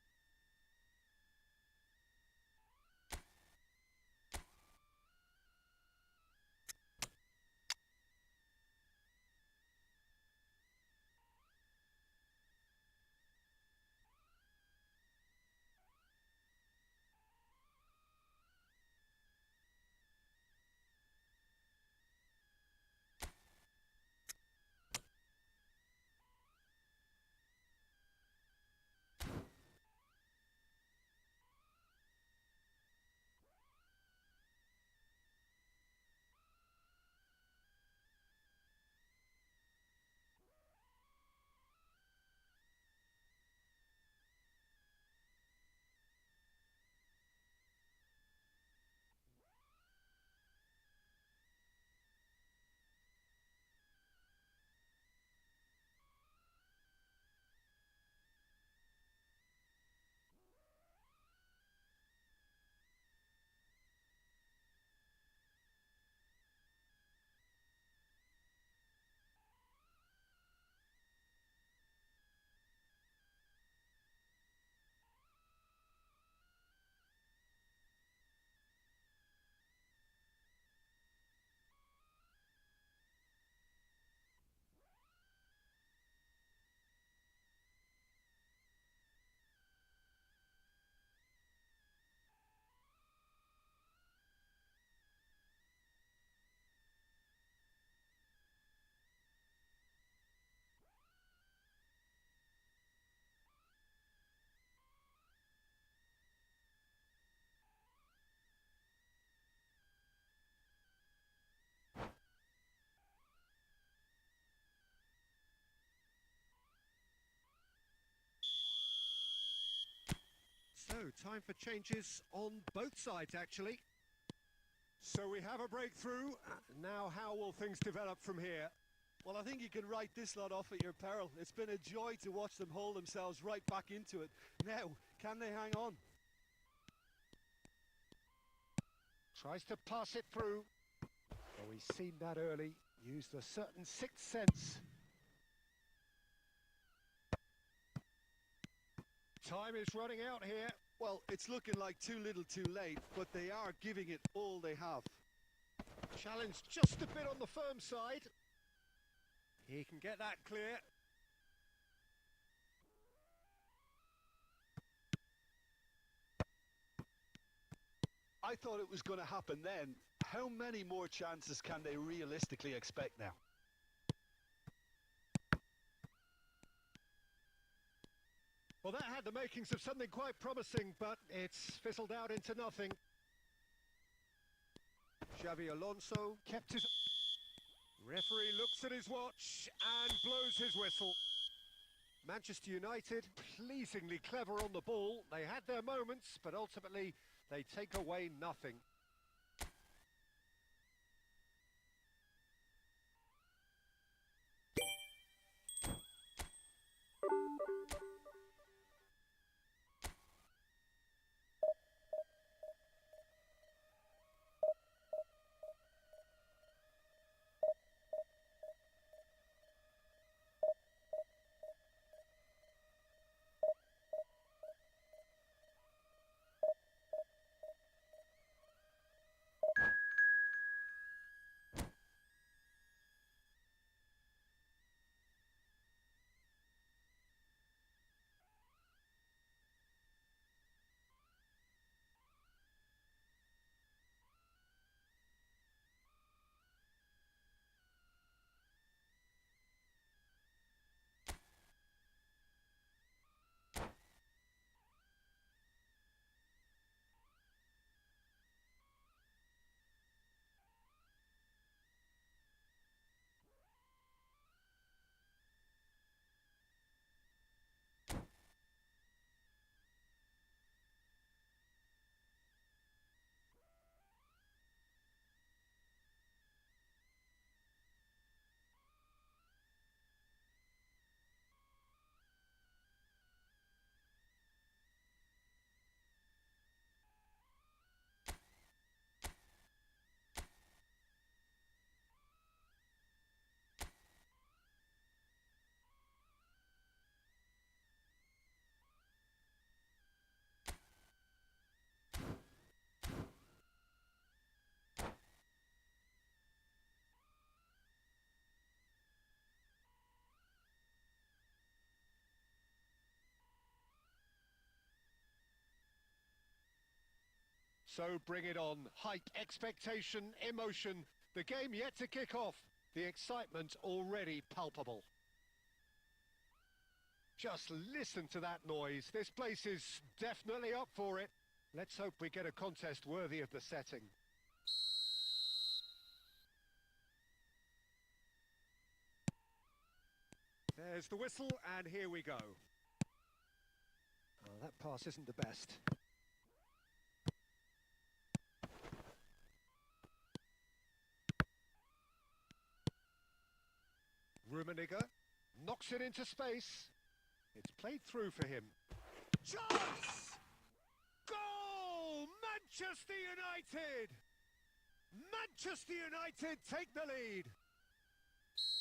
A: So, time for changes on both sides, actually. So we have a breakthrough. Now, how will things develop from here?
B: Well, I think you can write this lot off at your peril. It's been a joy to watch them hold themselves right back into it. Now, can they hang on?
A: Tries to pass it through. Oh, he's seen that early. Used a certain sixth sense. Time is running out here.
B: Well, it's looking like too little too late, but they are giving it all they have.
A: Challenge just a bit on the firm side. He can get that clear.
B: I thought it was going to happen then. How many more chances can they realistically expect now?
A: Well, that had the makings of something quite promising, but it's fizzled out into nothing. Xavi Alonso kept his... Referee looks at his watch and blows his whistle. Manchester United, pleasingly clever on the ball. They had their moments, but ultimately they take away nothing. So bring it on. Hype, expectation, emotion. The game yet to kick off. The excitement already palpable. Just listen to that noise. This place is definitely up for it. Let's hope we get a contest worthy of the setting. There's the whistle, and here we go. Oh, that pass isn't the best. Rummenigge knocks it into space. It's played through for him. Chance! Goal! Manchester United! Manchester United take the lead.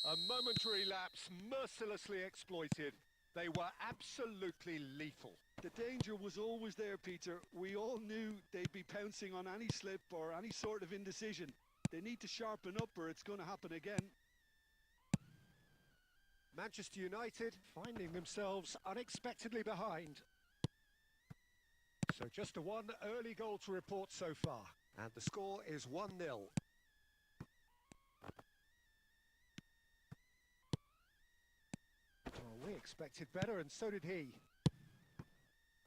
A: A momentary lapse mercilessly exploited. They were absolutely lethal.
B: The danger was always there, Peter. We all knew they'd be pouncing on any slip or any sort of indecision. They need to sharpen up or it's going to happen again.
A: Manchester United finding themselves unexpectedly behind. So just a one early goal to report so far. And the score is 1-0. Oh, we expected better, and so did he.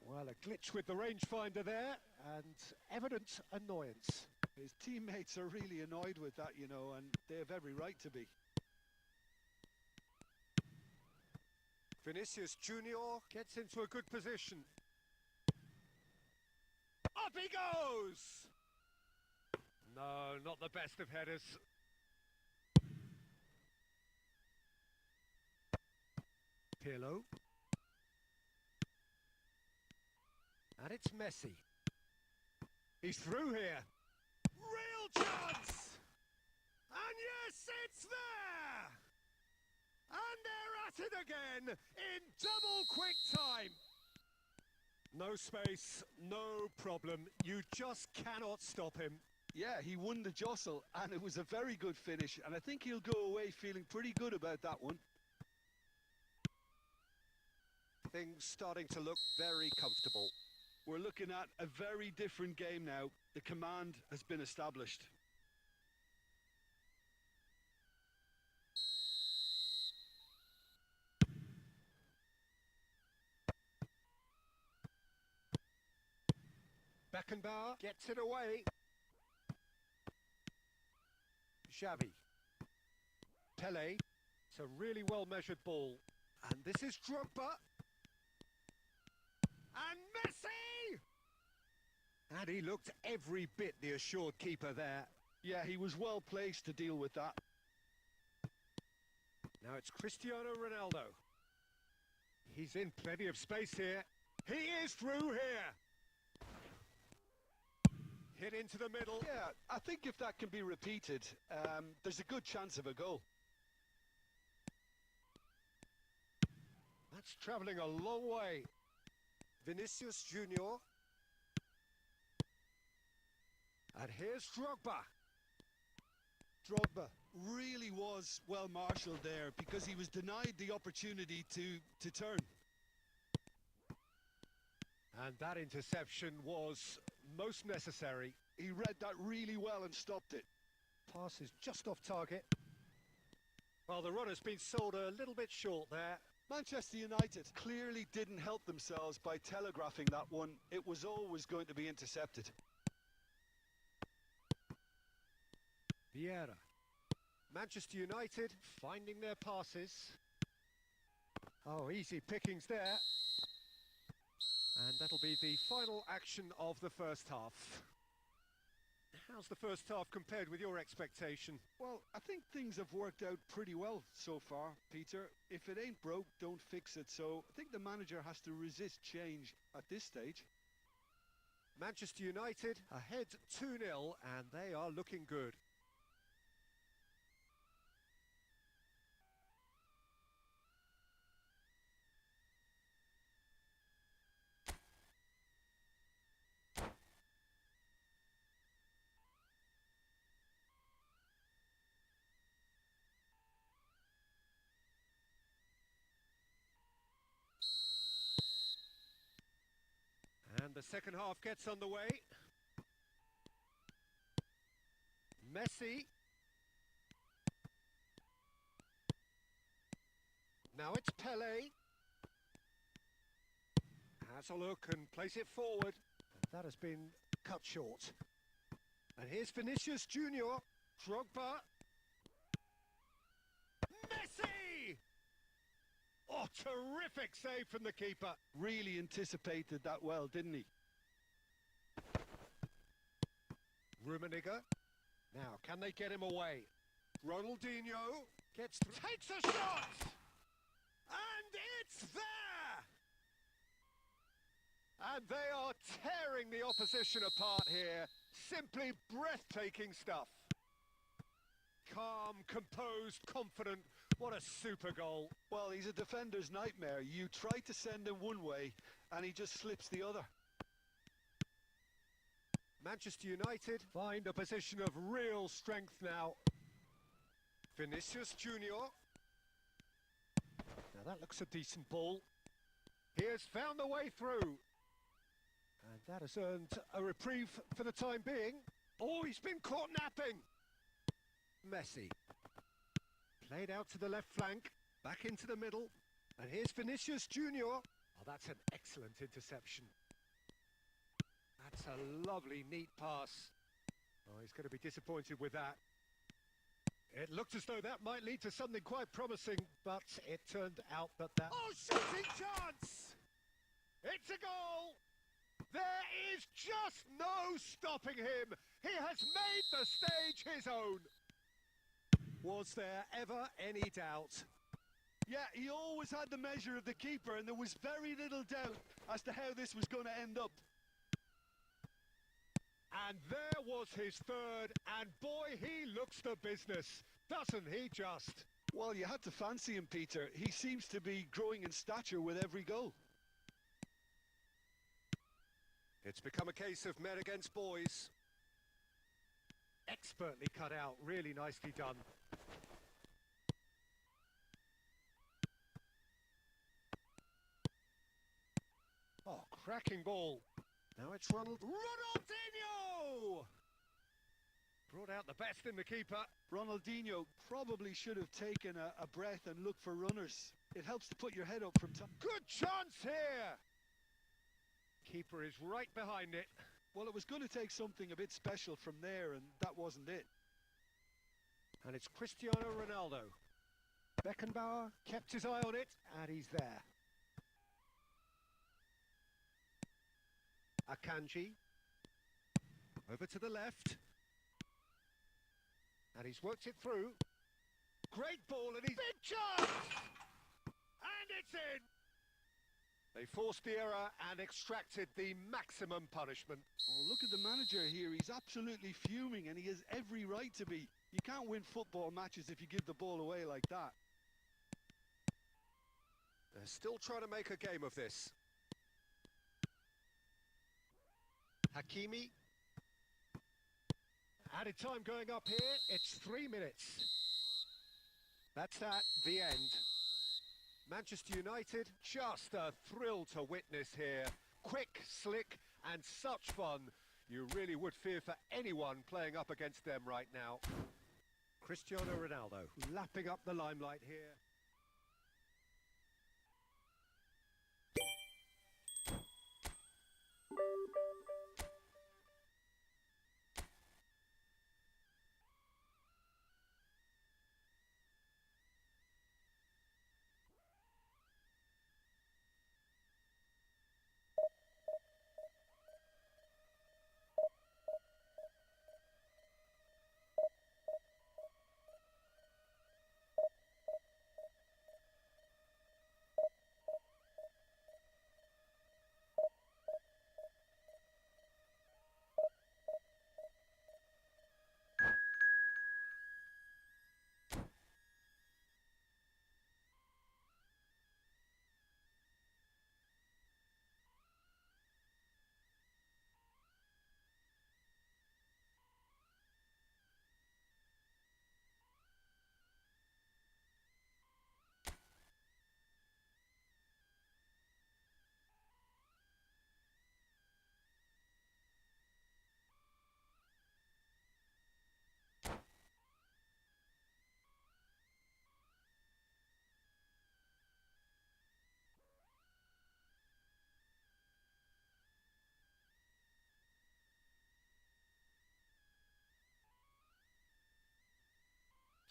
A: Well, a glitch with the rangefinder there, and evident annoyance.
B: His teammates are really annoyed with that, you know, and they have every right to be.
A: Vinicius Junior gets into a good position. Up he goes! No, not the best of headers. Pirlo. And it's Messi. He's through here. Real chance! And yes, it's there! And they're at it again in double quick time. No space, no problem. You just cannot stop him.
B: Yeah, he won the jostle, and it was a very good finish, and I think he'll go away feeling pretty good about that one.
A: Things starting to look very comfortable.
B: We're looking at a very different game now. The command has been established.
A: Beckenbauer gets it away. Xavi. Pele. It's a really well-measured ball. And this is Drogba. And Messi! And he looked every bit the assured keeper there.
B: Yeah, he was well placed to deal with that.
A: Now it's Cristiano Ronaldo. He's in plenty of space here. He is through here. Hit into the middle.
B: Yeah, I think if that can be repeated, there's a good chance of a goal.
A: That's travelling a long way. Vinicius Junior. And here's Drogba.
B: Drogba really was well marshalled there because he was denied the opportunity to turn.
A: And that interception was most necessary.
B: He read that really well and stopped it.
A: Pass is just off target. Well, the run has been sold a little bit short there.
B: Manchester United clearly didn't help themselves by telegraphing that one. It was always going to be intercepted.
A: Vieira. Manchester United finding their passes. Oh, easy pickings there. And that'll be the final action of the first half. How's the first half compared with your expectation?
B: Well, I think things have worked out pretty well so far, Peter. If it ain't broke, don't fix it. So I think the manager has to resist change at this stage.
A: Manchester United ahead 2-0 and they are looking good. And the second half gets underway. Messi. Now it's Pele. Has a look and plays it forward. And that has been cut short. And here's Vinicius Junior. Drogba. Messi! Oh, terrific save from the keeper.
B: Really anticipated that well, didn't he?
A: Rummenigge. Now, can they get him away? Ronaldinho takes a shot! And it's there! And they are tearing the opposition apart here. Simply breathtaking stuff. Calm, composed, confident. What a super goal.
B: Well, he's a defender's nightmare. You try to send him one way, and he just slips the other.
A: Manchester United find a position of real strength now. Vinicius Junior. Now that looks a decent ball. He has found the way through. And that has earned a reprieve for the time being. Oh, he's been caught napping. Messi. Played out to the left flank, back into the middle. And here's Vinicius Junior. Oh, that's an excellent interception. That's a lovely, neat pass. Oh, he's going to be disappointed with that. It looked as though that might lead to something quite promising, but it turned out that Oh, shooting chance! It's a goal! There is just no stopping him. He has made the stage his own. Was there ever any doubt?
B: Yeah, he always had the measure of the keeper, and there was very little doubt as to how this was going to end up.
A: And there was his third, and boy, he looks the business, doesn't he just?
B: Well, you had to fancy him, Peter. He seems to be growing in stature with every goal.
A: It's become a case of men against boys. Expertly cut out, really nicely done. Oh, cracking ball. Now it's Ronaldinho! Brought out the best in the keeper.
B: Ronaldinho probably should have taken a breath and looked for runners. It helps to put your head up from time.
A: Good chance here! Keeper is right behind it.
B: Well, it was going to take something a bit special from there, and that wasn't it.
A: And it's Cristiano Ronaldo. Beckenbauer kept his eye on it, and he's there. Akanji. Over to the left. And he's worked it through. Great ball, and he's... Big chance! And it's in! They forced the error and extracted the maximum punishment.
B: Oh, look at the manager here. He's absolutely fuming, and he has every right to be. You can't win football matches if you give the ball away like that.
A: They're still trying to make a game of this. Hakimi. Added time going up here. It's 3 minutes. That's that, the end. Manchester United, just a thrill to witness here. Quick, slick, and such fun. You really would fear for anyone playing up against them right now. Cristiano Ronaldo lapping up the limelight here.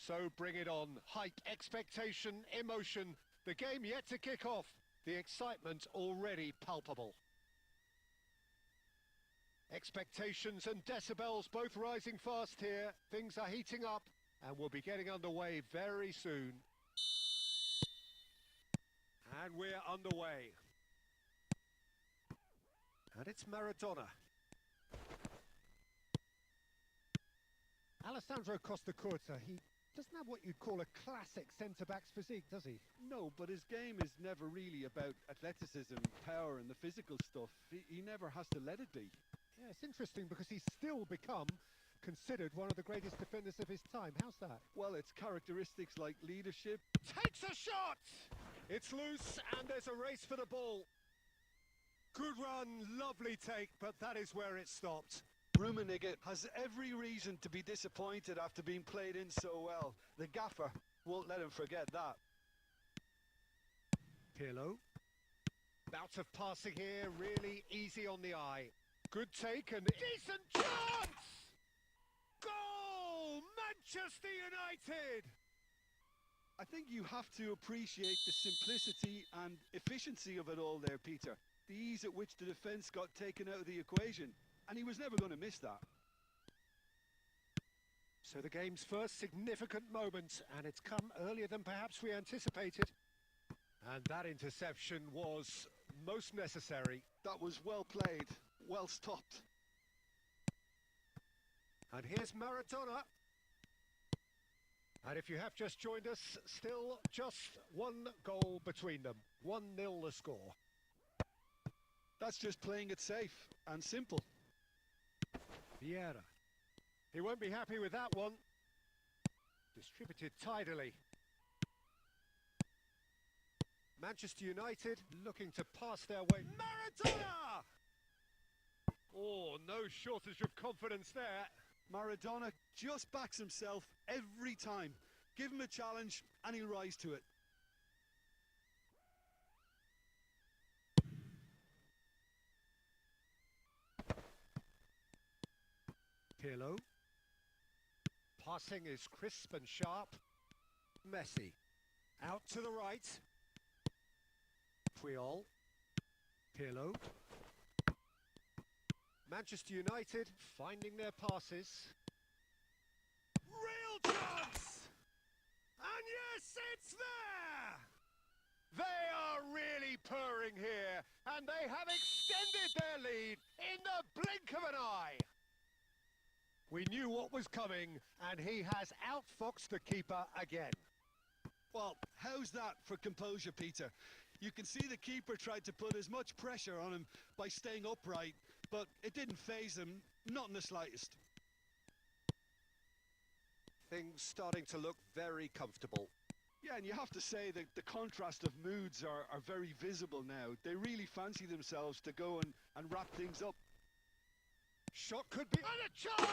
A: So bring it on. Hype, expectation, emotion. The game yet to kick off. The excitement already palpable. Expectations and decibels both rising fast here. Things are heating up and we'll be getting underway very soon. And we're underway. And it's Maradona. Alessandro Costa Curta, he doesn't have what you'd call a classic centre-back's physique, does he?
B: No, but his game is never really about athleticism, power and the physical stuff. He never has to let it be.
A: Yeah, it's interesting because he's still become considered one of the greatest defenders of his time. How's that?
B: Well, it's characteristics like leadership.
A: Takes a shot! It's loose and there's a race for the ball. Good run, lovely take, but that is where it stopped.
B: Rummenigge has every reason to be disappointed after being played in so well. The gaffer won't let him forget that.
A: Pirlo. Bout of passing here, really easy on the eye. Good take and decent chance! Goal! Manchester United!
B: I think you have to appreciate the simplicity and efficiency of it all there, Peter. the ease at which the defence got taken out of the equation, and he was never going to miss that.
A: So the game's first significant moment, and it's come earlier than perhaps we anticipated. And that interception was most necessary.
B: That was well played, well stopped.
A: And here's Maradona. And if you have just joined us, still just one goal between them. 1-0 the score.
B: That's just playing it safe and simple.
A: Vieira. He won't be happy with that one. Distributed tidily. Manchester United looking to pass their way. Maradona! Oh, no shortage of confidence there.
B: Maradona just backs himself every time. Give him a challenge and he'll rise to it.
A: Pirlo. Passing is crisp and sharp. Messi. Out to the right. Puyol. Pirlo. Manchester United finding their passes. Real chance! And yes, it's there! They are really purring here, and they have extended their lead in the blink of an eye. We knew what was coming, and he has outfoxed the keeper again.
B: Well, how's that for composure, Peter? You can see the keeper tried to put as much pressure on him by staying upright, but it didn't faze him, not in the slightest.
A: Things starting to look very comfortable.
B: Yeah, and you have to say that the contrast of moods are very visible now. They really fancy themselves to go and wrap things up.
A: Shot could be... And a chance!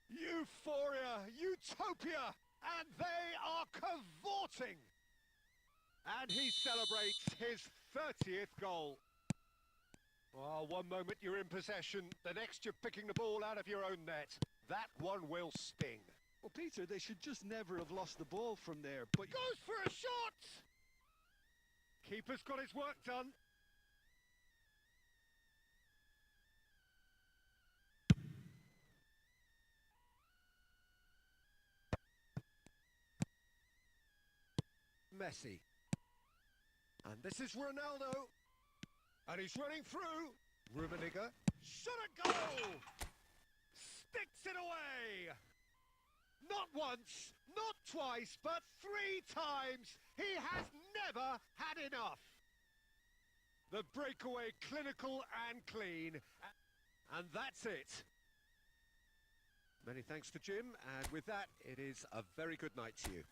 A: Euphoria, utopia, and they are cavorting. And he celebrates his 30th goal. Well, one moment you're in possession, the next you're picking the ball out of your own net. That one will sting.
B: Well, Peter, they should just never have lost the ball from there, but...
A: Goes for a shot! Keeper's got his work done. Messi. And this is Ronaldo. And he's running through. Rummenigge. Shot a goal! Sticks it away! Not once, not twice, but 3 times. He has never had enough. The breakaway clinical and clean. And that's it. Many thanks to Jim, and with that, it is a very good night to you.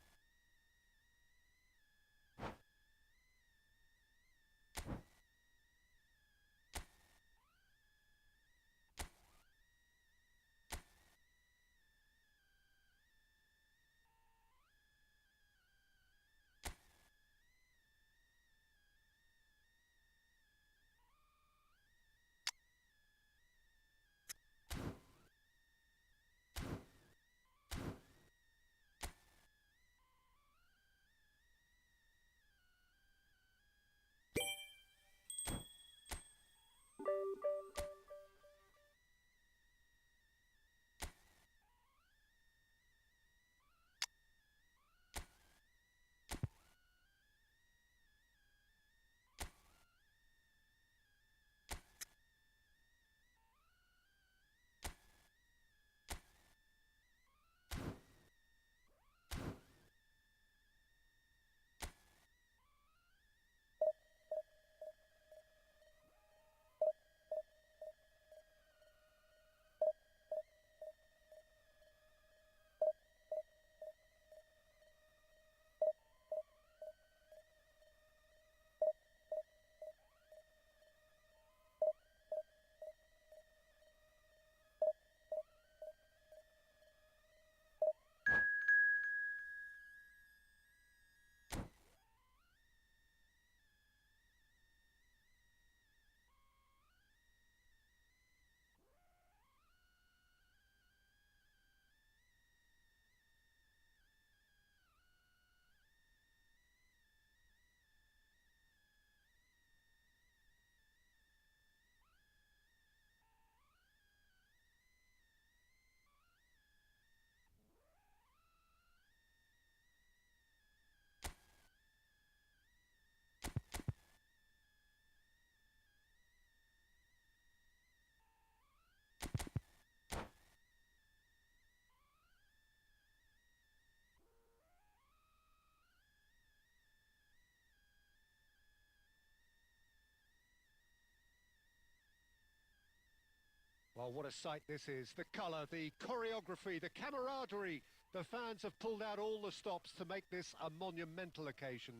A: Oh, what a sight this is. The colour, the choreography, the camaraderie. The fans have pulled out all the stops to make this a monumental occasion.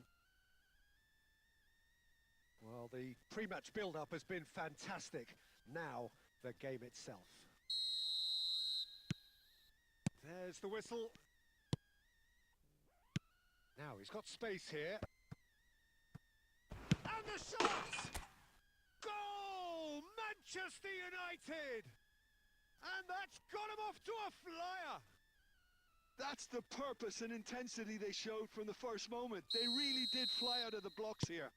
A: Well, the pre-match build-up has been fantastic. Now, the game itself. There's the whistle. Now he's got space here. And the shot! Goal! Manchester United! And that's got him off to a flyer!
B: That's the purpose and intensity they showed from the first moment. They really did fly out of the blocks here.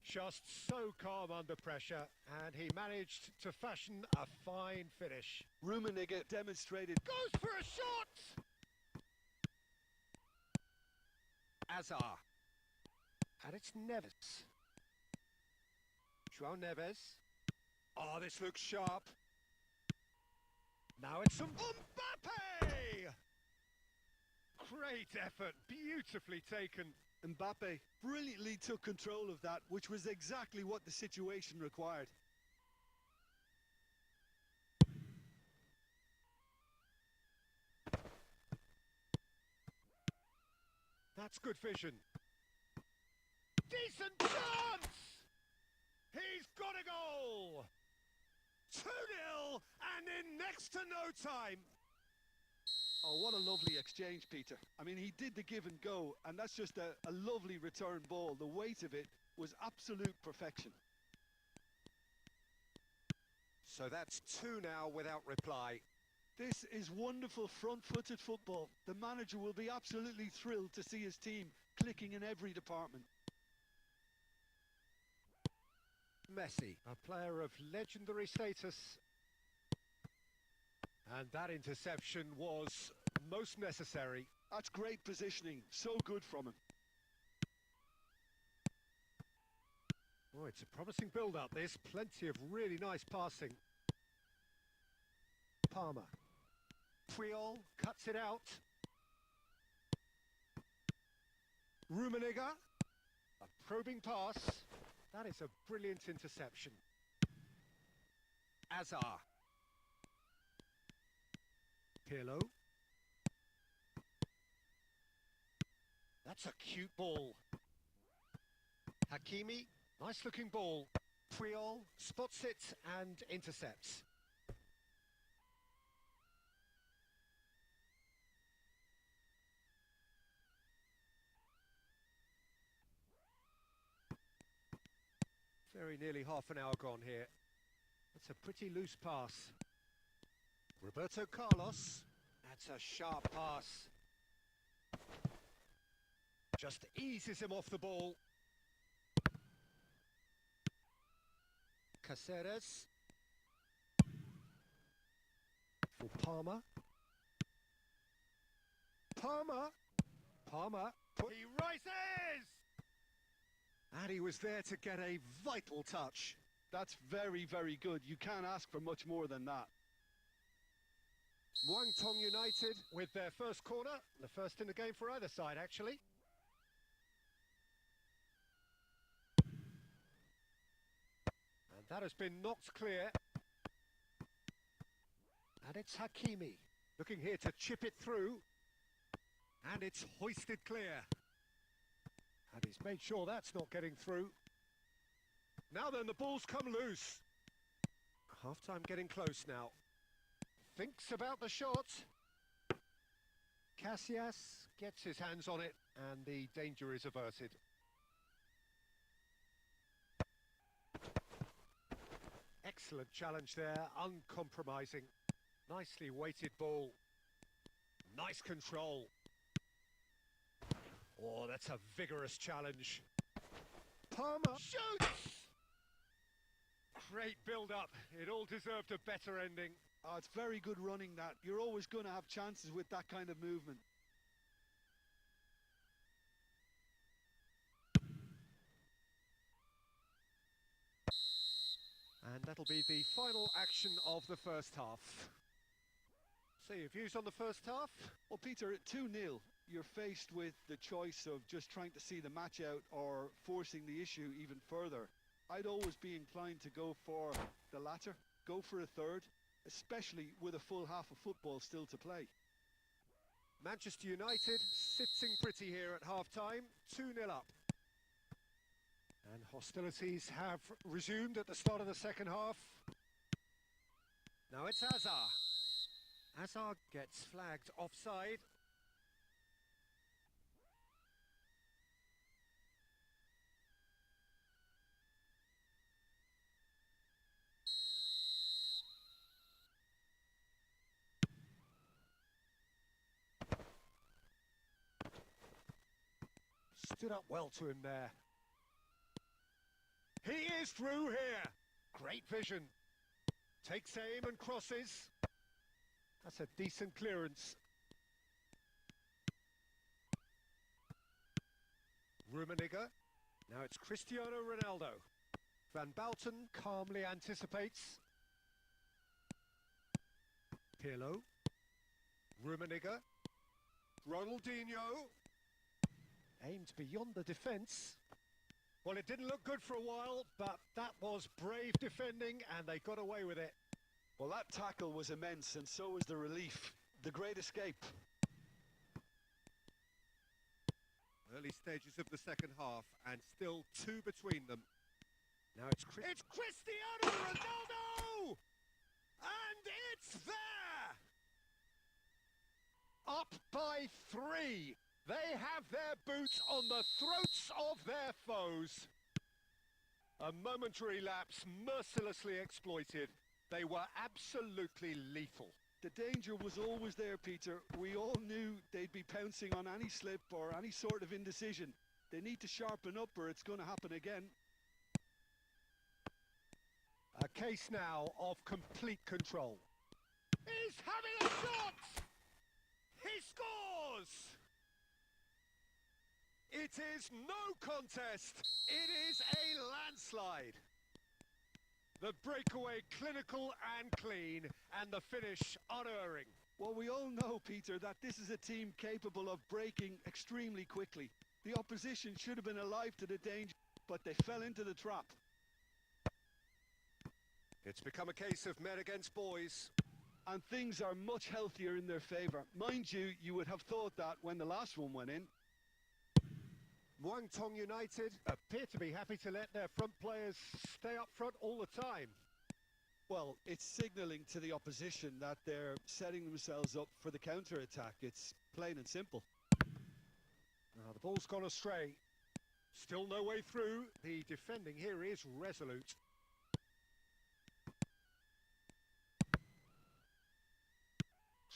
A: Just so calm under pressure, and he managed to fashion a fine finish.
B: Rummenigge demonstrated.
A: Goes for a shot! Azar. And it's Neves. João Neves. Oh, this looks sharp. Now it's some Mbappe! Great effort, beautifully taken.
B: Mbappe brilliantly took control of that, which was exactly what the situation required.
A: That's good vision. Decent chance! He's got a goal! 2-0 and in next to no time.
B: Oh, what a lovely exchange, Peter. I mean, he did the give and go, and that's just a lovely return ball. The weight of it was absolute perfection.
A: So that's 2 now without reply.
B: This is wonderful front-footed football. The manager will be absolutely thrilled to see his team clicking in every department.
A: Messi, a player of legendary status. And that interception was most necessary.
B: That's great positioning. So good from him.
A: Oh, it's a promising build-up, this. Plenty of really nice passing. Palmer. Puyol cuts it out. Rummenigge. A probing pass. That is a brilliant interception. Azar. Pirlo. That's a cute ball. Hakimi, nice looking ball. Puyol spots it and intercepts. Very nearly half an hour gone here. That's a pretty loose pass. Roberto Carlos. That's a sharp pass. Just eases him off the ball. Caceres. For Palmer. Palmer. He rises! And he was there to get a vital touch.
B: That's very, very good. You can't ask for much more than that.
A: Muangthong United with their first corner. The first in the game for either side, actually. And that has been knocked clear. And it's Hakimi looking here to chip it through. And it's hoisted clear. And he's made sure that's not getting through. Now then, the ball's come loose. Half-time getting close now. Thinks about the shot. Casillas gets his hands on it, and the danger is averted. Excellent challenge there, uncompromising. Nicely weighted ball. Nice control. Oh, that's a vigorous challenge. Palmer shoots! Great build-up. It all deserved a better ending.
B: Oh, it's very good running, that. You're always going to have chances with that kind of movement.
A: And that'll be the final action of the first half. So your views on the first half?
B: Well, Peter, at 2-0, you're faced with the choice of just trying to see the match out or forcing the issue even further. I'd always be inclined to go for the latter. go for a third, especially with a full half of football still to play.
A: Manchester United sitting pretty here at half-time, 2-0 up. And hostilities have resumed at the start of the second half. Now it's Hazard. Hazard gets flagged offside. Stood up well to him there. He is through here. Great vision. Takes aim and crosses. That's a decent clearance. Rummenigge. Now it's Cristiano Ronaldo. Van Bouten calmly anticipates. Pirlo. Rummenigge. Ronaldinho. Aimed beyond the defence. Well, it didn't look good for a while, but that was brave defending and they got away with it.
B: Well, that tackle was immense, and so was the relief. The great escape.
A: Early stages of the second half and still 2 between them. Now it's Cristiano Ronaldo! And it's there! Up by 3. They have their boots on the throats of their foes. A momentary lapse mercilessly exploited. They were absolutely lethal.
B: The danger was always there, Peter. We all knew they'd be pouncing on any slip or any sort of indecision. They need to sharpen up or it's going to happen again.
A: A case now of complete control. He's having a shot! He scores! It is no contest. It is a landslide. The breakaway clinical and clean, and the finish unerring.
B: Well, we all know, Peter, that this is a team capable of breaking extremely quickly. The opposition should have been alive to the danger, but they fell into the trap.
A: It's become a case of men against boys.
B: And things are much healthier in their favour. Mind you, you would have thought that when the last one went in.
A: Muangthong United appear to be happy to let their front players stay up front all the time.
B: Well, it's signalling to the opposition that they're setting themselves up for the counter-attack. It's plain and simple.
A: Now the ball's gone astray. Still no way through. The defending here is resolute.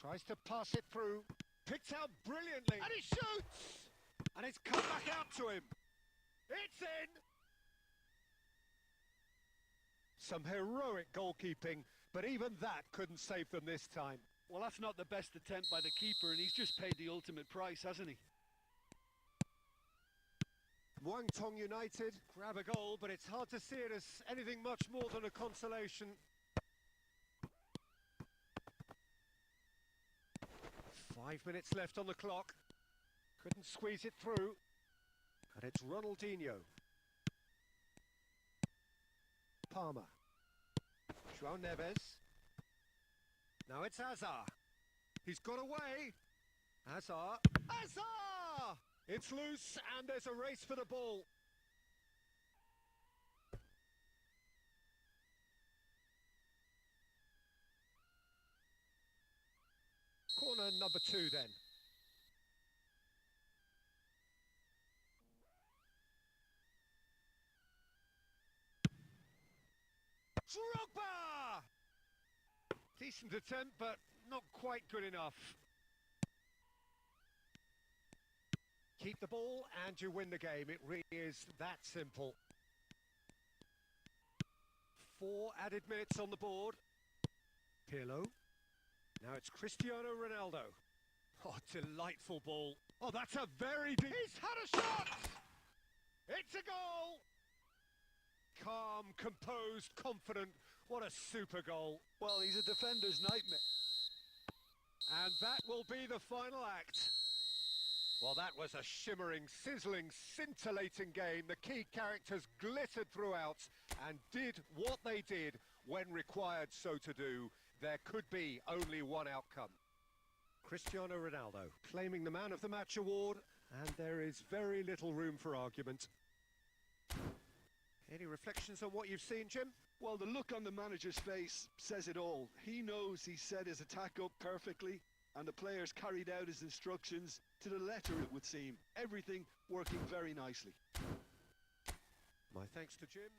A: Tries to pass it through. Picked out brilliantly. And he shoots! And it's come back out to him. It's in! Some heroic goalkeeping, but even that couldn't save them this time.
B: Well, that's not the best attempt by the keeper, and he's just paid the ultimate price, hasn't he?
A: Muangthong United grab a goal, but it's hard to see it as anything much more than a consolation. 5 minutes left on the clock. Couldn't squeeze it through. And it's Ronaldinho. Palmer. João Neves. Now it's Hazard. He's got away. Hazard. Hazard! It's loose and there's a race for the ball. Corner number 2 then. Drogba! Decent attempt, but not quite good enough. Keep the ball and you win the game. It really is that simple. 4 added minutes on the board. Pirlo. Now it's Cristiano Ronaldo. Oh, delightful ball. Oh, that's a very deep... He's had a shot! It's a goal! Calm, composed, confident. What a super goal.
B: Well, he's a defender's nightmare.
A: And that will be the final act. Well, that was a shimmering, sizzling, scintillating game. The key characters glittered throughout and did what they did when required so to do. There could be only one outcome. Cristiano Ronaldo claiming the Man of the Match award, and there is very little room for argument. Any reflections on what you've seen, Jim?
B: Well, the look on the manager's face says it all. He knows he set his attack up perfectly, and the players carried out his instructions to the letter, it would seem. Everything working very nicely.
A: My thanks to Jim.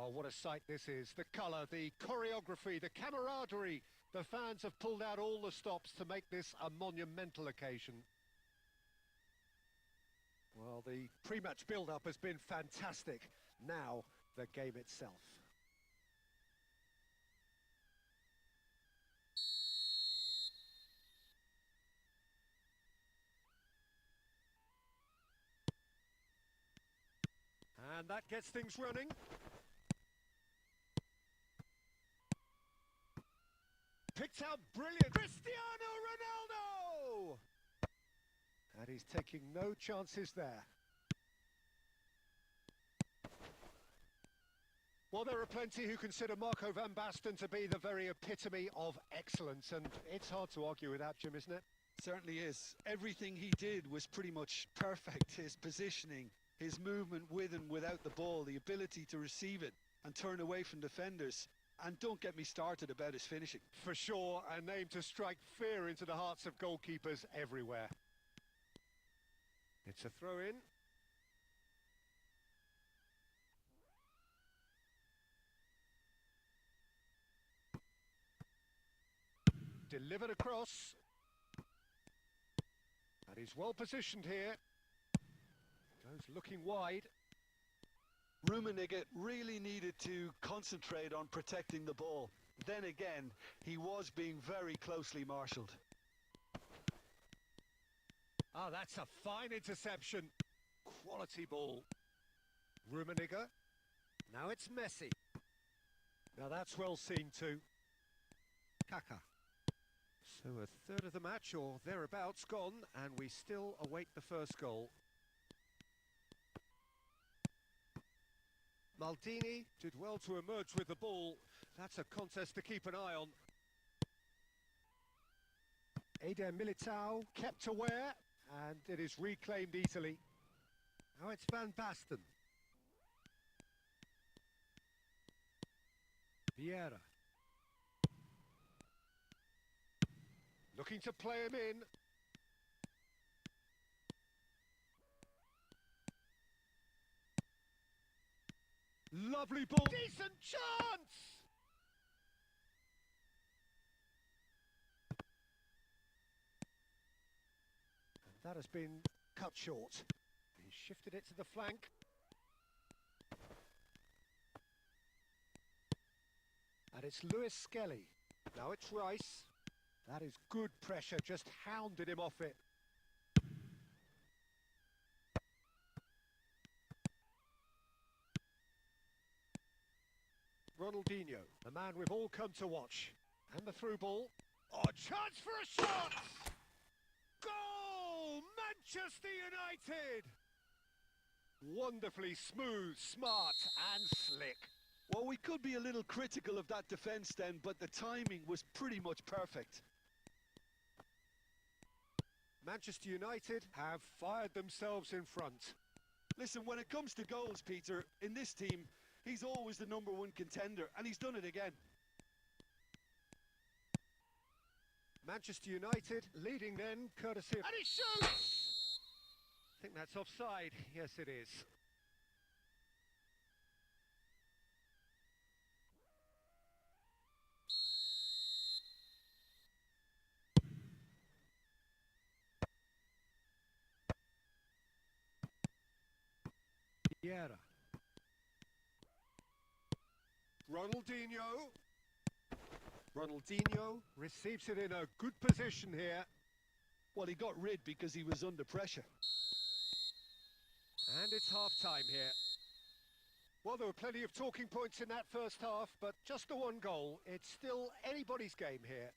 A: Oh, what a sight this is. The colour, the choreography, the camaraderie. The fans have pulled out all the stops to make this a monumental occasion. Well, the pre-match build-up has been fantastic. Now, the game itself. And that gets things running. Picked out brilliant. Cristiano Ronaldo! And he's taking no chances there. Well, there are plenty who consider Marco van Basten to be the very epitome of excellence, and it's hard to argue with that, Jim, isn't it?
B: Certainly is. Everything he did was pretty much perfect. His positioning, his movement with and without the ball, the ability to receive it and turn away from defenders. And don't get me started about his finishing.
A: For sure, a name to strike fear into the hearts of goalkeepers everywhere. It's a throw-in. Delivered across. And he's well positioned here. Goes looking wide.
B: Rummenigge really needed to concentrate on protecting the ball. Then again, he was being very closely marshalled.
A: Ah, that's a fine interception. Quality ball. Rummenigge. Now it's Messi. Now that's well seen too. Kaka. So a third of the match or thereabouts gone, and we still await the first goal. Maldini did well to emerge with the ball. That's a contest to keep an eye on. Eder Militao kept aware, and it is reclaimed easily. Now it's Van Basten. Vieira. Looking to play him in. Lovely ball. Decent chance! And that has been cut short. He shifted it to the flank. And it's Lewis Skelly. Now it's Rice. That is good pressure, just hounded him off it. Ronaldinho, the man we've all come to watch. And the through ball. Oh, chance for a shot! Goal! Manchester United! Wonderfully smooth, smart and slick.
B: Well, we could be a little critical of that defence then, but the timing was pretty much perfect.
A: Manchester United have fired themselves in front.
B: Listen, when it comes to goals, Peter, in this team, he's always the #1 contender, and he's done it again.
A: Manchester United leading then, courtesy of... And he shoots! I think that's offside. Yes, it is. Vieira. Ronaldinho. Ronaldinho receives it in a good position here.
B: Well, he got rid because he was under pressure.
A: And it's half-time here. Well, there were plenty of talking points in that first half, but just the one goal. It's still anybody's game here.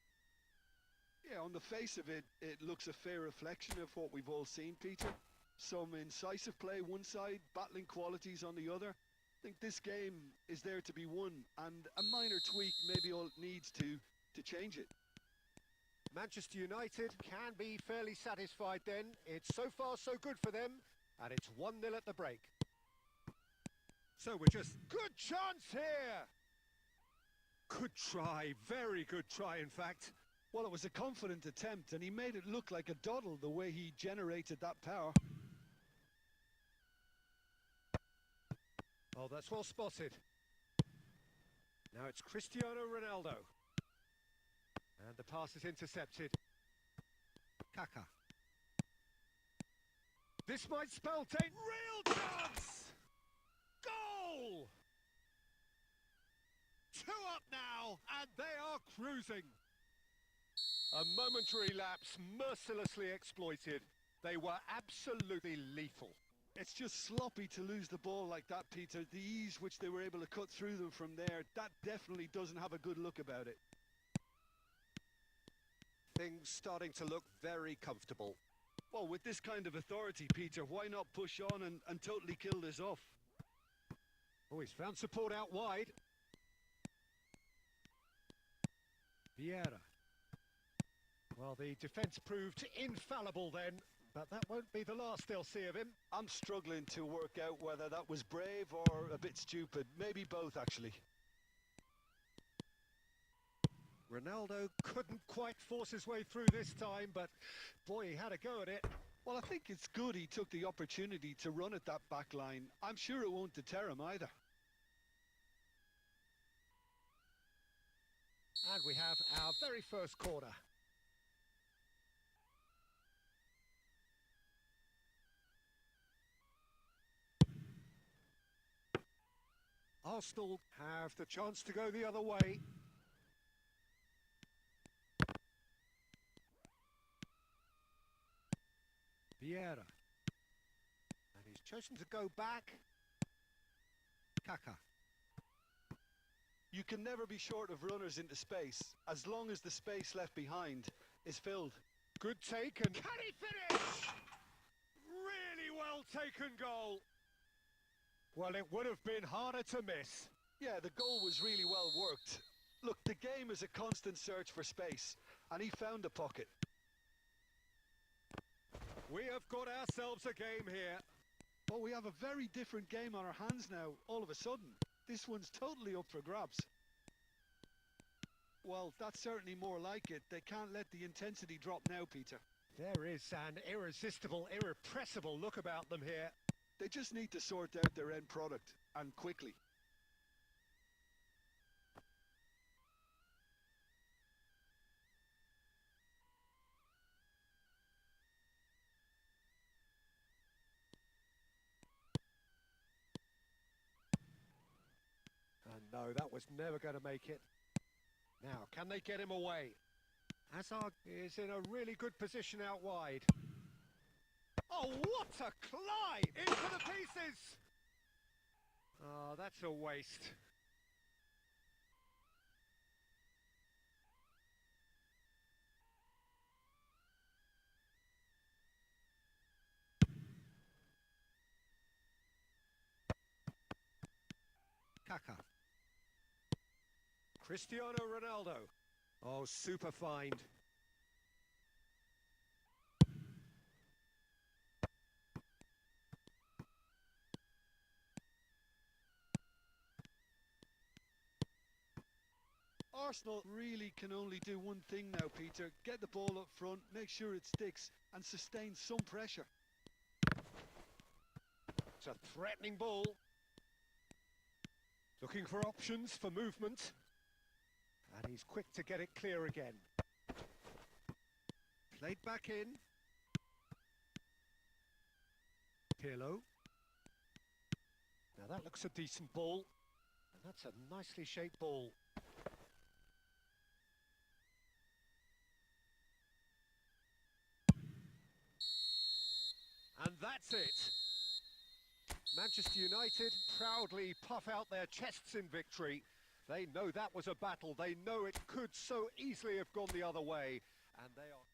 B: Yeah, on the face of it, it looks a fair reflection of what we've all seen, Peter. Some incisive play one side, battling qualities on the other. I think this game is there to be won, and a minor tweak maybe all it needs to change it.
A: Manchester United can be fairly satisfied then. It's so far so good for them, and it's 1-0 at the break. So we're just... Good chance here! Good try, very good try in fact.
B: Well, it was a confident attempt, and he made it look like a doddle the way he generated that power.
A: Oh, that's well spotted. Now it's Cristiano Ronaldo. And the pass is intercepted. Kaka. This might spell take real chance! Goal! 2 up now, and they are cruising. A momentary lapse mercilessly exploited. They were absolutely lethal.
B: It's just sloppy to lose the ball like that, Peter. The ease which they were able to cut through them from there, that definitely doesn't have a good look about it.
A: Things starting to look very comfortable.
B: Well, with this kind of authority, Peter, why not push on and totally kill this off?
A: Oh, he's found support out wide. Vieira. Well, the defence proved infallible then, but that won't be the last they'll see of him.
B: I'm struggling to work out whether that was brave or a bit stupid. Maybe both, actually.
A: Ronaldo couldn't quite force his way through this time, but boy, he had a go at it.
B: Well, I think it's good he took the opportunity to run at that back line. I'm sure it won't deter him either.
A: And we have our very first corner. Arsenal have the chance to go the other way. Vieira. And he's chosen to go back. Kaka.
B: You can never be short of runners into space, as long as the space left behind is filled.
A: Good take, and can he finish? Really well taken goal. Well, it would have been harder to miss.
B: Yeah, the goal was really well worked. Look, the game is a constant search for space, and he found the pocket.
A: We have got ourselves a game here.
B: But we have a very different game on our hands now, all of a sudden. This one's totally up for grabs. Well, that's certainly more like it. They can't let the intensity drop now, Peter.
A: There is an irresistible, irrepressible look about them here.
B: They just need to sort out their end product, and quickly.
A: And no, that was never going to make it. Now, can they get him away? Hazard is in a really good position out wide. Oh, what a climb! Into the pieces! Oh, that's a waste. Kaka. Cristiano Ronaldo. Oh, super find.
B: Arsenal really can only do one thing now, Peter. Get the ball up front, make sure it sticks, and sustain some pressure.
A: It's a threatening ball. Looking for options for movement. And he's quick to get it clear again. Played back in. Pirlo. Now that looks a decent ball. And that's a nicely shaped ball. And that's it. Manchester United proudly puff out their chests in victory. They know that was a battle. They know it could so easily have gone the other way. And they are...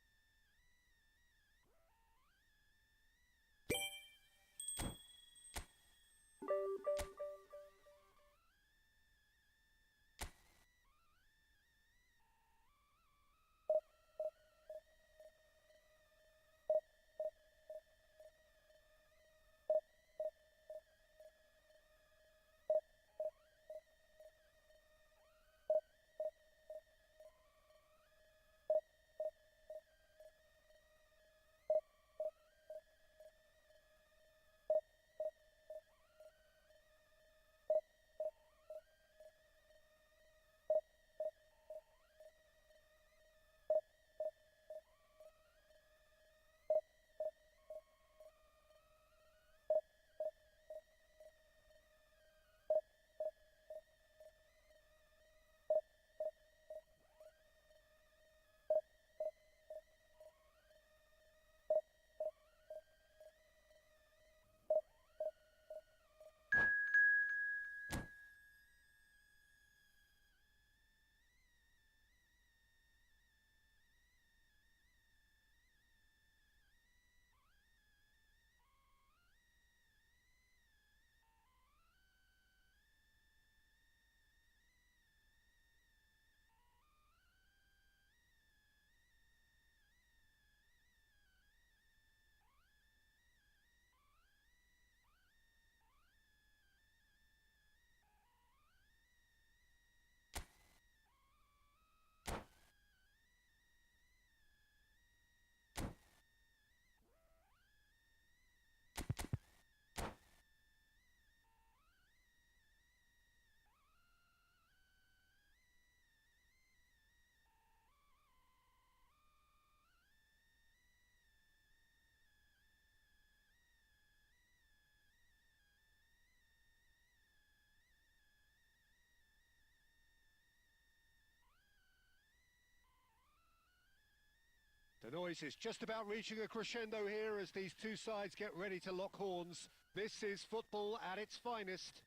A: The noise is just about reaching a crescendo here as these two sides get ready to lock horns. This is football at its finest.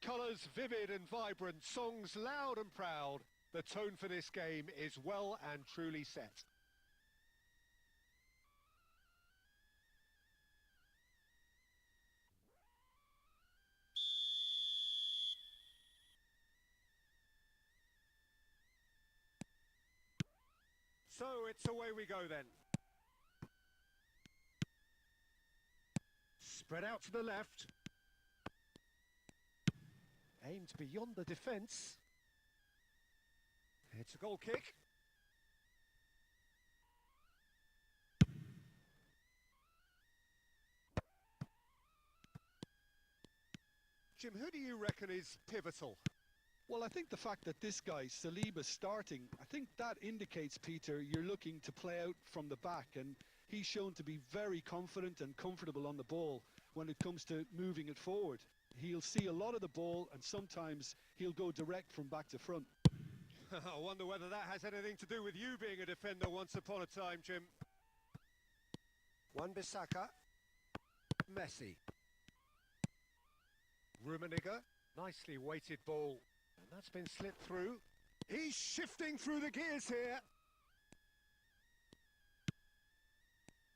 A: Colours vivid and vibrant, songs loud and proud. The tone for this game is well and truly set. So it's away we go then. Spread out to the left. Aimed beyond the defence. It's a goal kick. Jim, who do you reckon is pivotal?
B: Well, I think the fact that this guy, Saliba's starting, I think that indicates, Peter, you're looking to play out from the back, and he's shown to be very confident and comfortable on the ball when it comes to moving it forward. He'll see a lot of the ball, and sometimes he'll go direct from back to front.
A: I wonder whether that has anything to do with you being a defender once upon a time, Jim. Wan-Bissaka. Messi. Rummenigge. Nicely weighted ball. And that's been slipped through. He's shifting through the gears here.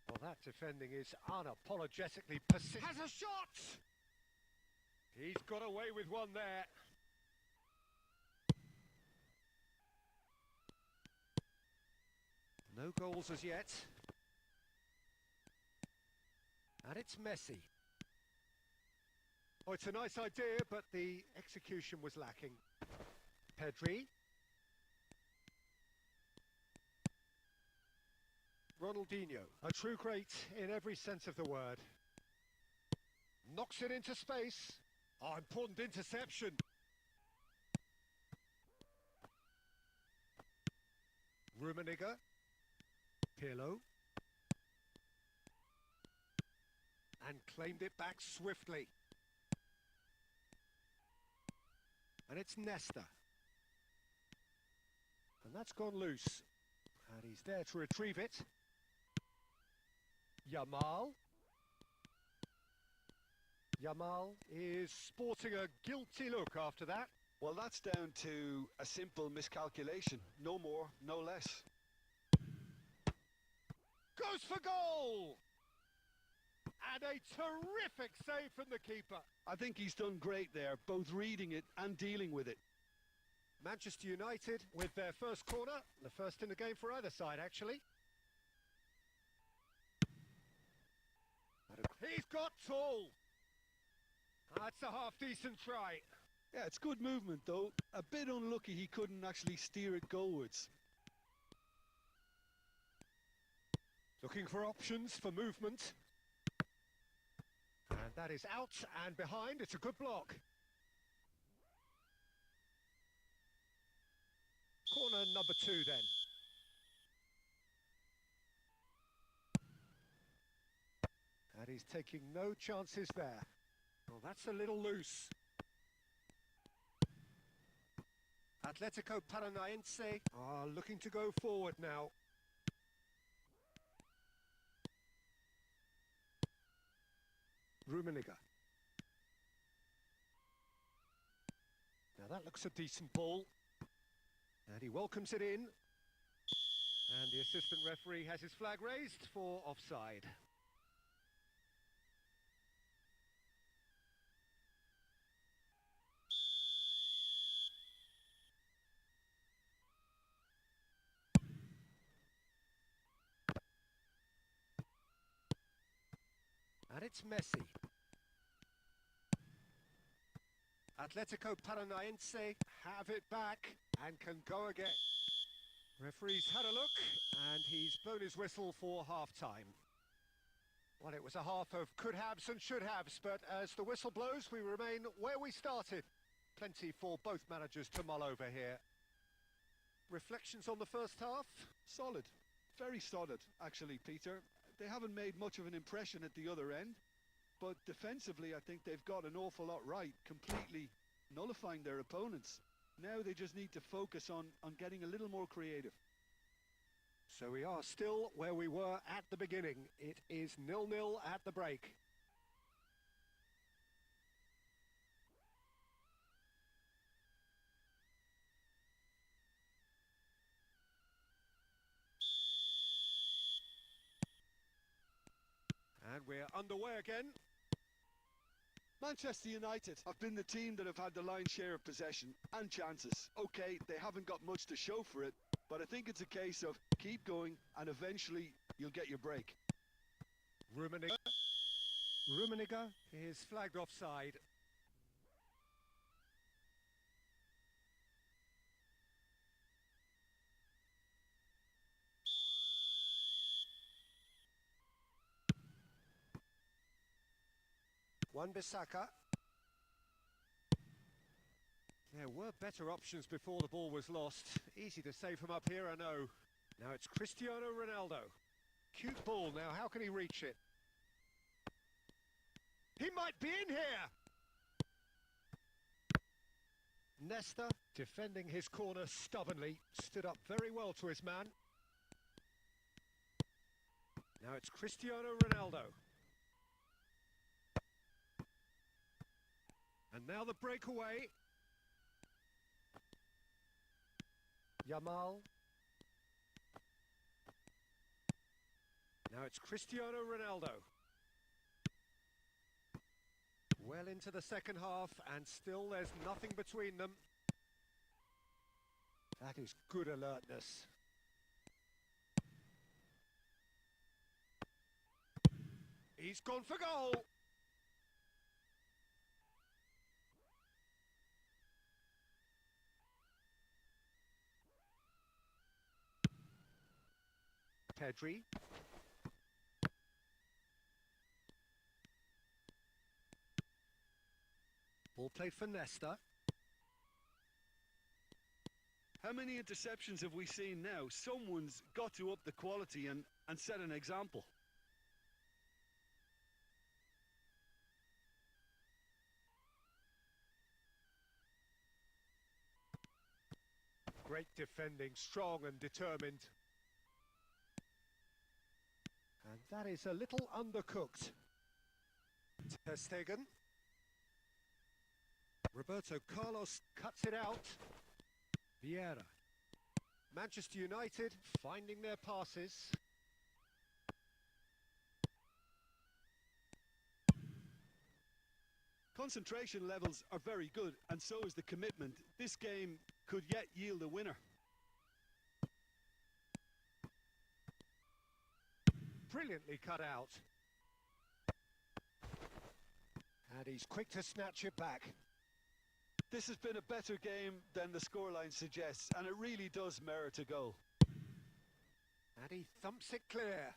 A: Well, that defending is unapologetically persistent. Has a shot! He's got away with one there. No goals as yet. And it's Messi. Oh, it's a nice idea, but the execution was lacking. Pedri. Ronaldinho. A true great in every sense of the word. Knocks it into space. Oh, important interception. Rummenigge. Pirlo. And claimed it back swiftly. And it's Nesta. And that's gone loose. And he's there to retrieve it. Yamal. Yamal is sporting a guilty look after that.
B: Well, that's down to a simple miscalculation. No more, no less.
A: Goes for goal! And a terrific save from the keeper.
B: I think he's done great there, both reading it and dealing with it.
A: Manchester United with their first corner, the first in the game for either side, actually. He's got tall. That's a half-decent try.
B: Yeah, it's good movement, though. A bit unlucky he couldn't actually steer it goalwards.
A: Looking for options for movement. And that is out and behind. It's a good block. Corner number 2 then. And he's taking no chances there. Well, that's a little loose. Atletico Paranaense are looking to go forward now. Rummenigge. Now that looks a decent ball. And he welcomes it in. And the assistant referee has his flag raised for offside. And it's Messi. Atletico Paranaense have it back and can go again. Referee's had a look and he's blown his whistle for half-time. Well, it was a half of could-haves and should-haves, but as the whistle blows, we remain where we started. Plenty for both managers to mull over here. Reflections on the first half?
B: Solid. Very solid, actually, Peter. They haven't made much of an impression at the other end, but defensively I think they've got an awful lot right, completely nullifying their opponents. Now they just need to focus on getting a little more creative.
A: So we are still where we were at the beginning. It is 0-0 at the break. And we're underway again.
B: Manchester United have been the team that have had the lion's share of possession and chances. Okay, they haven't got much to show for it, but I think it's a case of keep going and eventually you'll get your break.
A: Rummenigge is flagged offside. Wan-Bissaka. There were better options before the ball was lost. Easy to save from up here, I know. Now it's Cristiano Ronaldo. Cute ball now, how can he reach it? He might be in here! Nesta, defending his corner stubbornly, stood up very well to his man. Now it's Cristiano Ronaldo. And now the breakaway. Yamal. Now it's Cristiano Ronaldo. Well into the second half, and still there's nothing between them. That is good alertness. He's gone for goal. Pedri. Ball played for Nesta.
B: How many interceptions have we seen now? Someone's got to up the quality and set an example.
A: Great defending, strong and determined. And that is a little undercooked. Ter Stegen. Roberto Carlos cuts it out. Vieira. Manchester United finding their passes.
B: Concentration levels are very good, and so is the commitment. This game could yet yield a winner.
A: Brilliantly cut out. And he's quick to snatch it back.
B: This has been a better game than the scoreline suggests, and it really does merit a goal.
A: And he thumps it clear.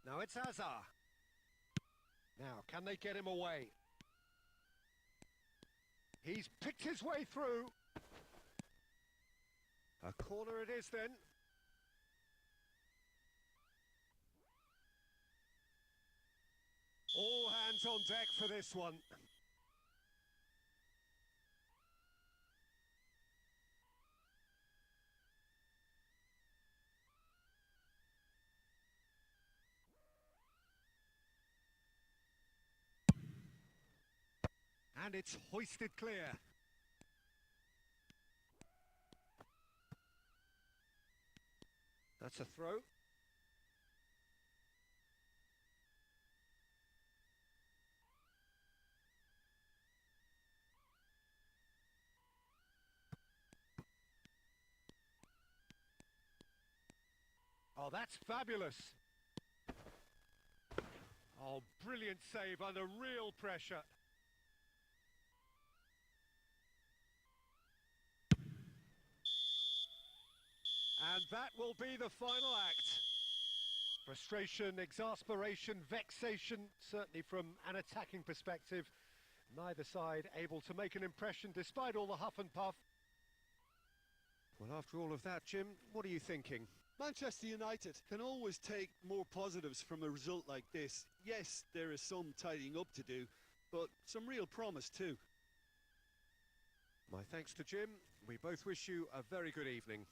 A: Now it's Hazard. Now, can they get him away? He's picked his way through. A corner it is then. All hands on deck for this one. And it's hoisted clear. That's a throw. Oh, that's fabulous. Oh, brilliant save under real pressure. And that will be the final act. Frustration, exasperation, vexation, certainly from an attacking perspective. Neither side able to make an impression despite all the huff and puff. Well, after all of that, Jim, what are you thinking?
B: Manchester United can always take more positives from a result like this. Yes, there is some tidying up to do, but some real promise too.
A: My thanks to Jim. We both wish you a very good evening.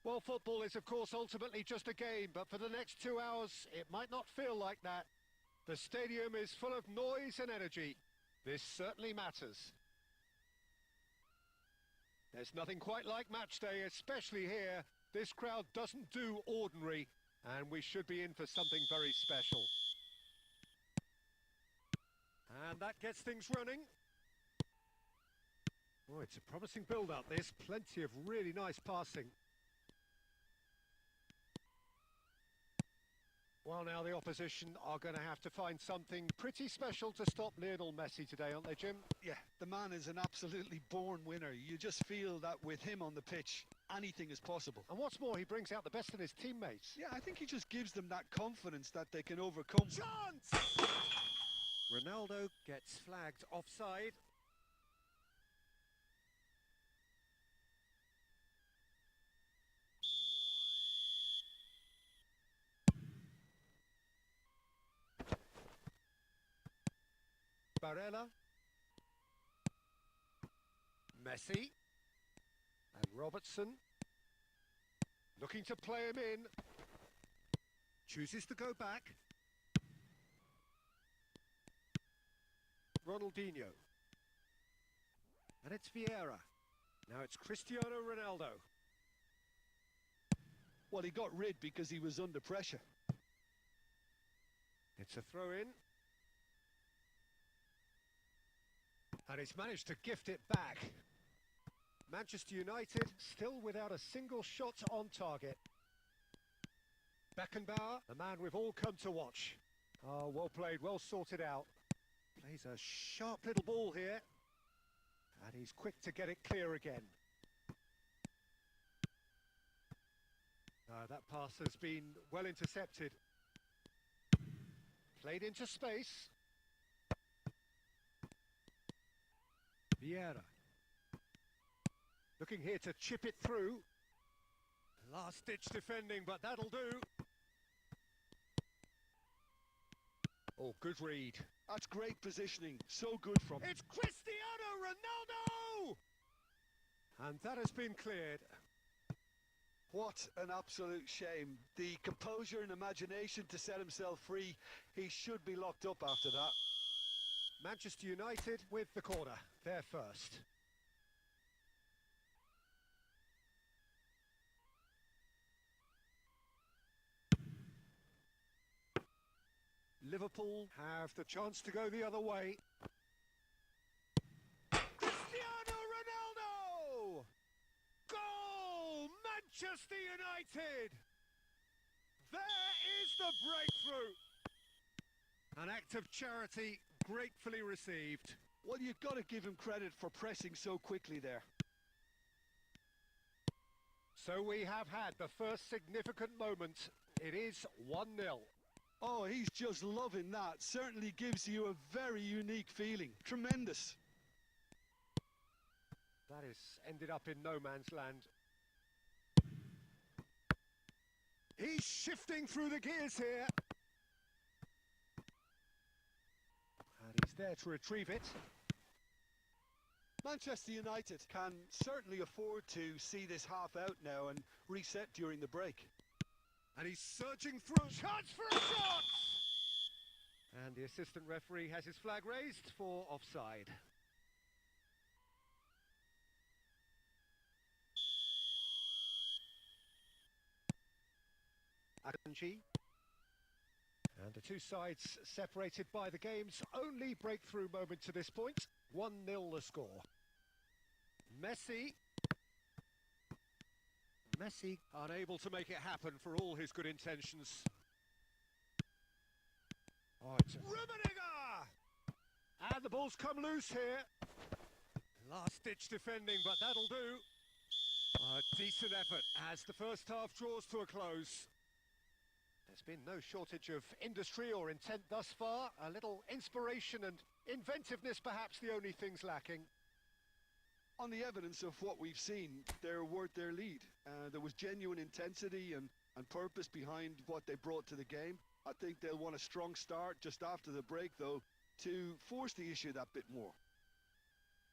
A: Well, football is, of course, ultimately just a game, but for the next 2 hours, it might not feel like that. The stadium is full of noise and energy. This certainly matters. There's nothing quite like match day, especially here. This crowd doesn't do ordinary, and we should be in for something very special. And that gets things running. Oh, it's a promising build-up, this. Plenty of really nice passing. Well, now the opposition are going to have to find something pretty special to stop Lionel Messi today, aren't they, Jim?
B: Yeah, the man is an absolutely born winner. You just feel that with him on the pitch, anything is possible.
A: And what's more, he brings out the best in his teammates.
B: Yeah, I think he just gives them that confidence that they can overcome.
A: Chance! Ronaldo gets flagged offside. Barella. Messi. And Robertson. Looking to play him in. Chooses to go back. Ronaldinho. And it's Vieira. Now it's Cristiano Ronaldo.
B: Well, he got rid because he was under pressure.
A: It's a throw-in. And he's managed to gift it back. Manchester United still without a single shot on target. Beckenbauer, the man we've all come to watch. Oh, well played, well sorted out. Plays a sharp little ball here. And he's quick to get it clear again. That pass has been well intercepted. Played into space. Vieira. Looking here to chip it through. Last-ditch defending, but that'll do. Oh, good read.
B: That's great positioning. So good from him.
A: It's Cristiano Ronaldo! And that has been cleared.
B: What an absolute shame. The composure and imagination to set himself free. He should be locked up after that.
A: Manchester United with the corner. They're first. Liverpool have the chance to go the other way. Cristiano Ronaldo! Goal! Manchester United! There is the breakthrough! An act of charity gratefully received.
B: Well, you've got to give him credit for pressing so quickly there.
A: So we have had the first significant moment. It is 1-0.
B: Oh, he's just loving that. Certainly gives you a very unique feeling. Tremendous.
A: That has ended up in no man's land. He's shifting through the gears here. And he's there to retrieve it.
B: Manchester United can certainly afford to see this half out now and reset during the break.
A: And he's surging through. Chance for a shot! And the assistant referee has his flag raised for offside. Akanji. And the two sides separated by the game's only breakthrough moment to this point. 1-0 the score. Messi. Messi unable to make it happen for all his good intentions. Oh, it's Rummenigge! And the ball's come loose here. Last-ditch defending, but that'll do. A decent effort as the first half draws to a close. There's been no shortage of industry or intent thus far. A little inspiration and inventiveness, perhaps the only things lacking.
B: On the evidence of what we've seen, they're worth their lead. There was genuine intensity and purpose behind what they brought to the game. I think they'll want a strong start just after the break, though, to force the issue that bit more.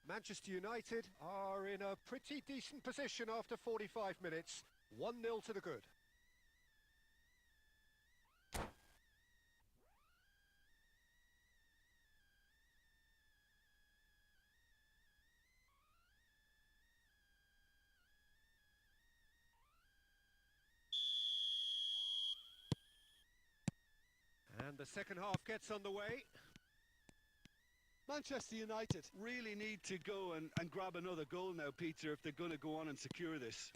A: Manchester United are in a pretty decent position after 45 minutes. 1-0 to the good. And the second half gets underway.
B: Manchester United really need to go and grab another goal now, Peter, if they're going to go on and secure this.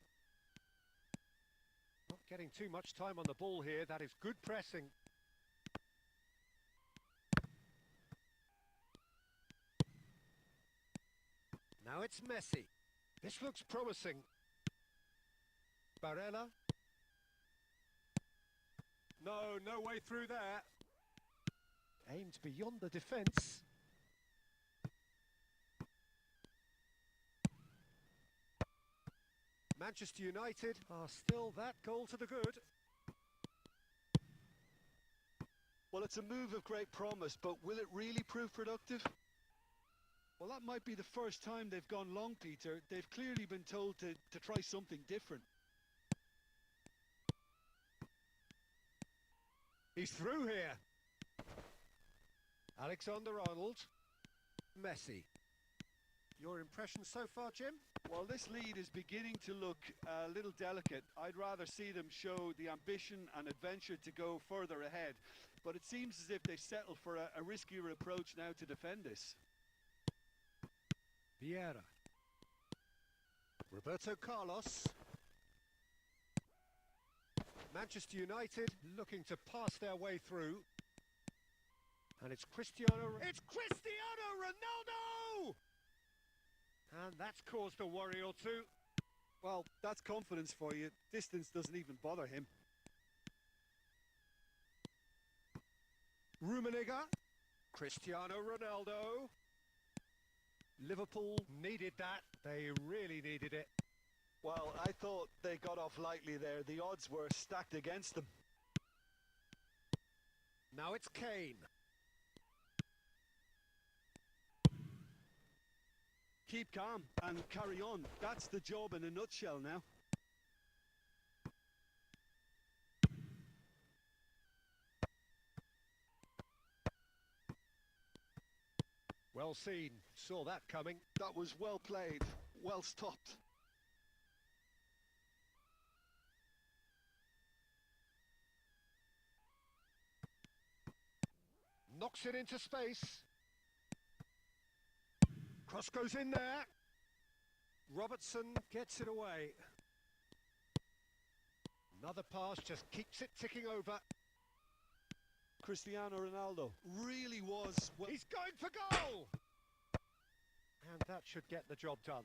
A: Not getting too much time on the ball here. That is good pressing. Now it's Messi. This looks promising. Barella. No way through there. Aimed beyond the defence. Manchester United are still that goal to the good.
B: Well, it's a move of great promise, but will it really prove productive? Well, that might be the first time they've gone long, Peter. They've clearly been told to try something different.
A: He's through here. Alexander-Arnold. Messi. Your impression so far, Jim?
B: Well, this lead is beginning to look a little delicate. I'd rather see them show the ambition and adventure to go further ahead. But it seems as if they settle for a riskier approach now to defend this.
A: Vieira. Roberto Carlos. Manchester United looking to pass their way through. And it's Cristiano Ronaldo! And that's caused a worry or two.
B: Well, that's confidence for you. Distance doesn't even bother him.
A: Rummenigge. Cristiano Ronaldo. Liverpool needed that. They really needed it.
B: Well, I thought they got off lightly there. The odds were stacked against them.
A: Now it's Kane.
B: Keep calm and carry on. That's the job in a nutshell now.
A: Well seen. Saw that coming.
B: That was well played. Well stopped.
A: Knocks it into space. Cross goes in there. Robertson gets it away. Another pass just keeps it ticking over.
B: Cristiano Ronaldo really was... Well,
A: he's going for goal! And that should get the job done.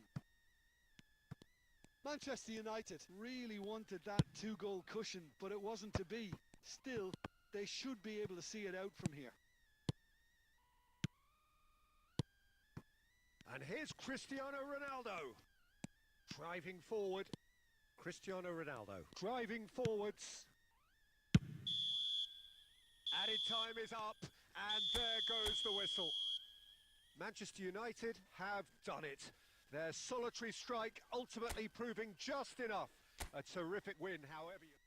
B: Manchester United really wanted that 2-goal cushion, but it wasn't to be. Still, they should be able to see it out from here.
A: And here's Cristiano Ronaldo. Driving forward. Cristiano Ronaldo. Driving forwards. Added time is up. And there goes the whistle. Manchester United have done it. Their solitary strike ultimately proving just enough. A terrific win, however you...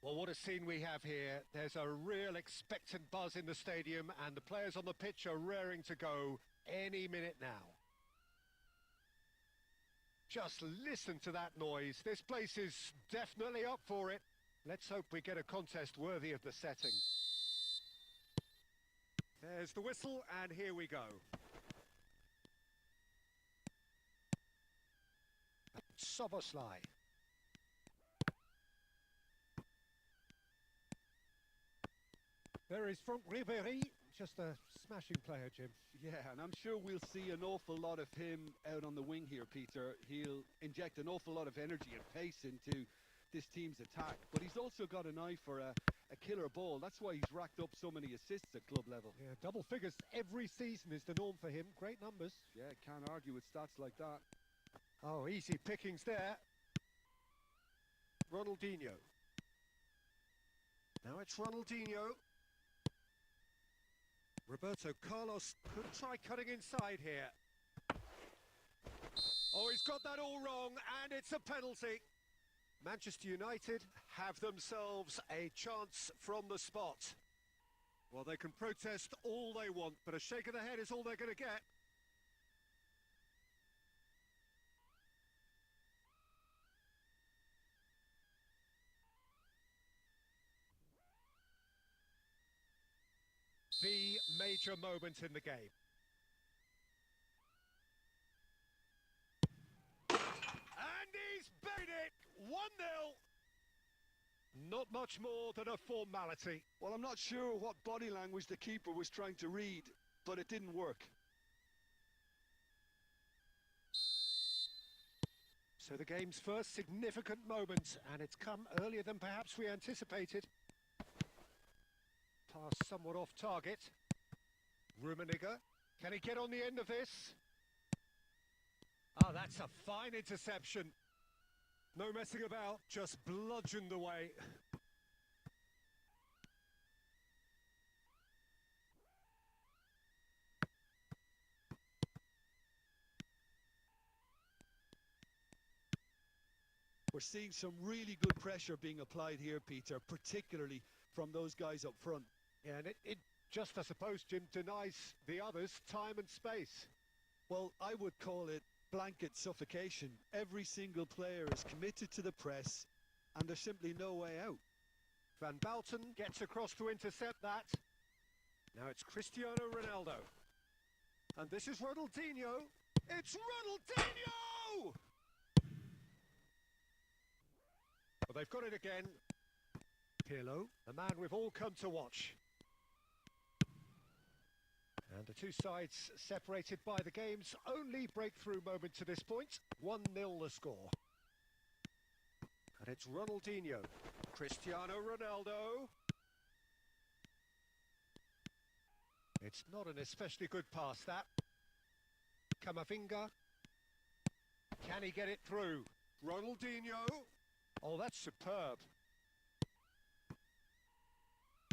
A: Well, what a scene we have here. There's a real expectant buzz in the stadium, and the players on the pitch are raring to go any minute now. Just listen to that noise. This place is definitely up for it. Let's hope we get a contest worthy of the setting. There's the whistle, and here we go. Soboslai. There is Franck Ribéry, just a smashing player, Jim.
B: Yeah, and I'm sure we'll see an awful lot of him out on the wing here, Peter. He'll inject an awful lot of energy and pace into this team's attack, but he's also got an eye for a killer ball. That's why he's racked up so many assists at club level.
A: Yeah, double figures every season is the norm for him. Great numbers.
B: Yeah, can't argue with stats like that.
A: Oh, easy pickings there. Ronaldinho. Now it's Ronaldinho. Roberto Carlos could try cutting inside here. Oh, he's got that all wrong, and it's a penalty. Manchester United have themselves a chance from the spot. Well, they can protest all they want, but a shake of the head is all they're going to get. The major moment in the game. And he's buried it! 1-0. Not much more than a formality.
B: Well, I'm not sure what body language the keeper was trying to read, but it didn't work.
A: So the game's first significant moment, and it's come earlier than perhaps we anticipated. Pass somewhat off target. Rummenigge, can he get on the end of this? Oh, that's a fine interception. No messing about, just bludgeoned away.
B: We're seeing some really good pressure being applied here, Peter, particularly from those guys up front.
A: Yeah, and it just, I suppose, Jim, denies the others time and space.
B: Well, I would call it blanket suffocation. Every single player is committed to the press, and there's simply no way out.
A: Van Balten gets across to intercept that. Now it's Cristiano Ronaldo. And this is Ronaldinho. It's Ronaldinho! Well, they've got it again. Pirlo, the man we've all come to watch. And the two sides separated by the game's only breakthrough moment to this point. 1-0 the score. And it's Ronaldinho. Cristiano Ronaldo. It's not an especially good pass, that. Camavinga. Can he get it through? Ronaldinho. Oh, that's superb.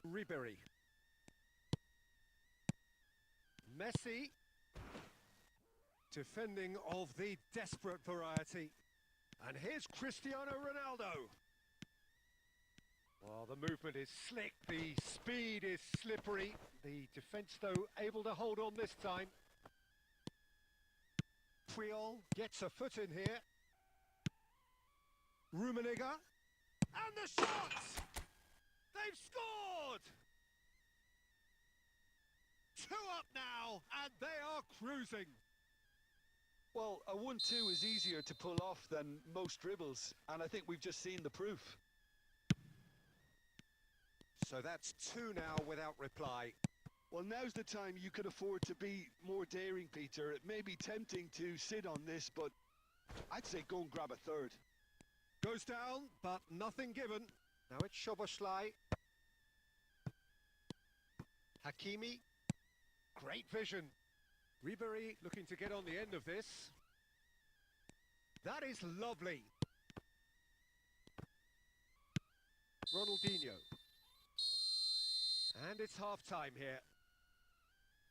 A: Ribéry. Messi. Defending of the desperate variety. And here's Cristiano Ronaldo. Well, the movement is slick, the speed is slippery. The defence, though, able to hold on this time. Puyol gets a foot in here. Rummenigge. And the shot! They've scored! 2 up now, and they are cruising.
B: Well, a 1-2 is easier to pull off than most dribbles, and I think we've just seen the proof.
A: So that's 2 now without reply.
B: Well, now's the time you can afford to be more daring, Peter. It may be tempting to sit on this, but I'd say go and grab a third.
A: Goes down, but nothing given. Now it's Szoboszlai. Hakimi. Great vision. Ribéry looking to get on the end of this. That is lovely. Ronaldinho. And it's half-time here.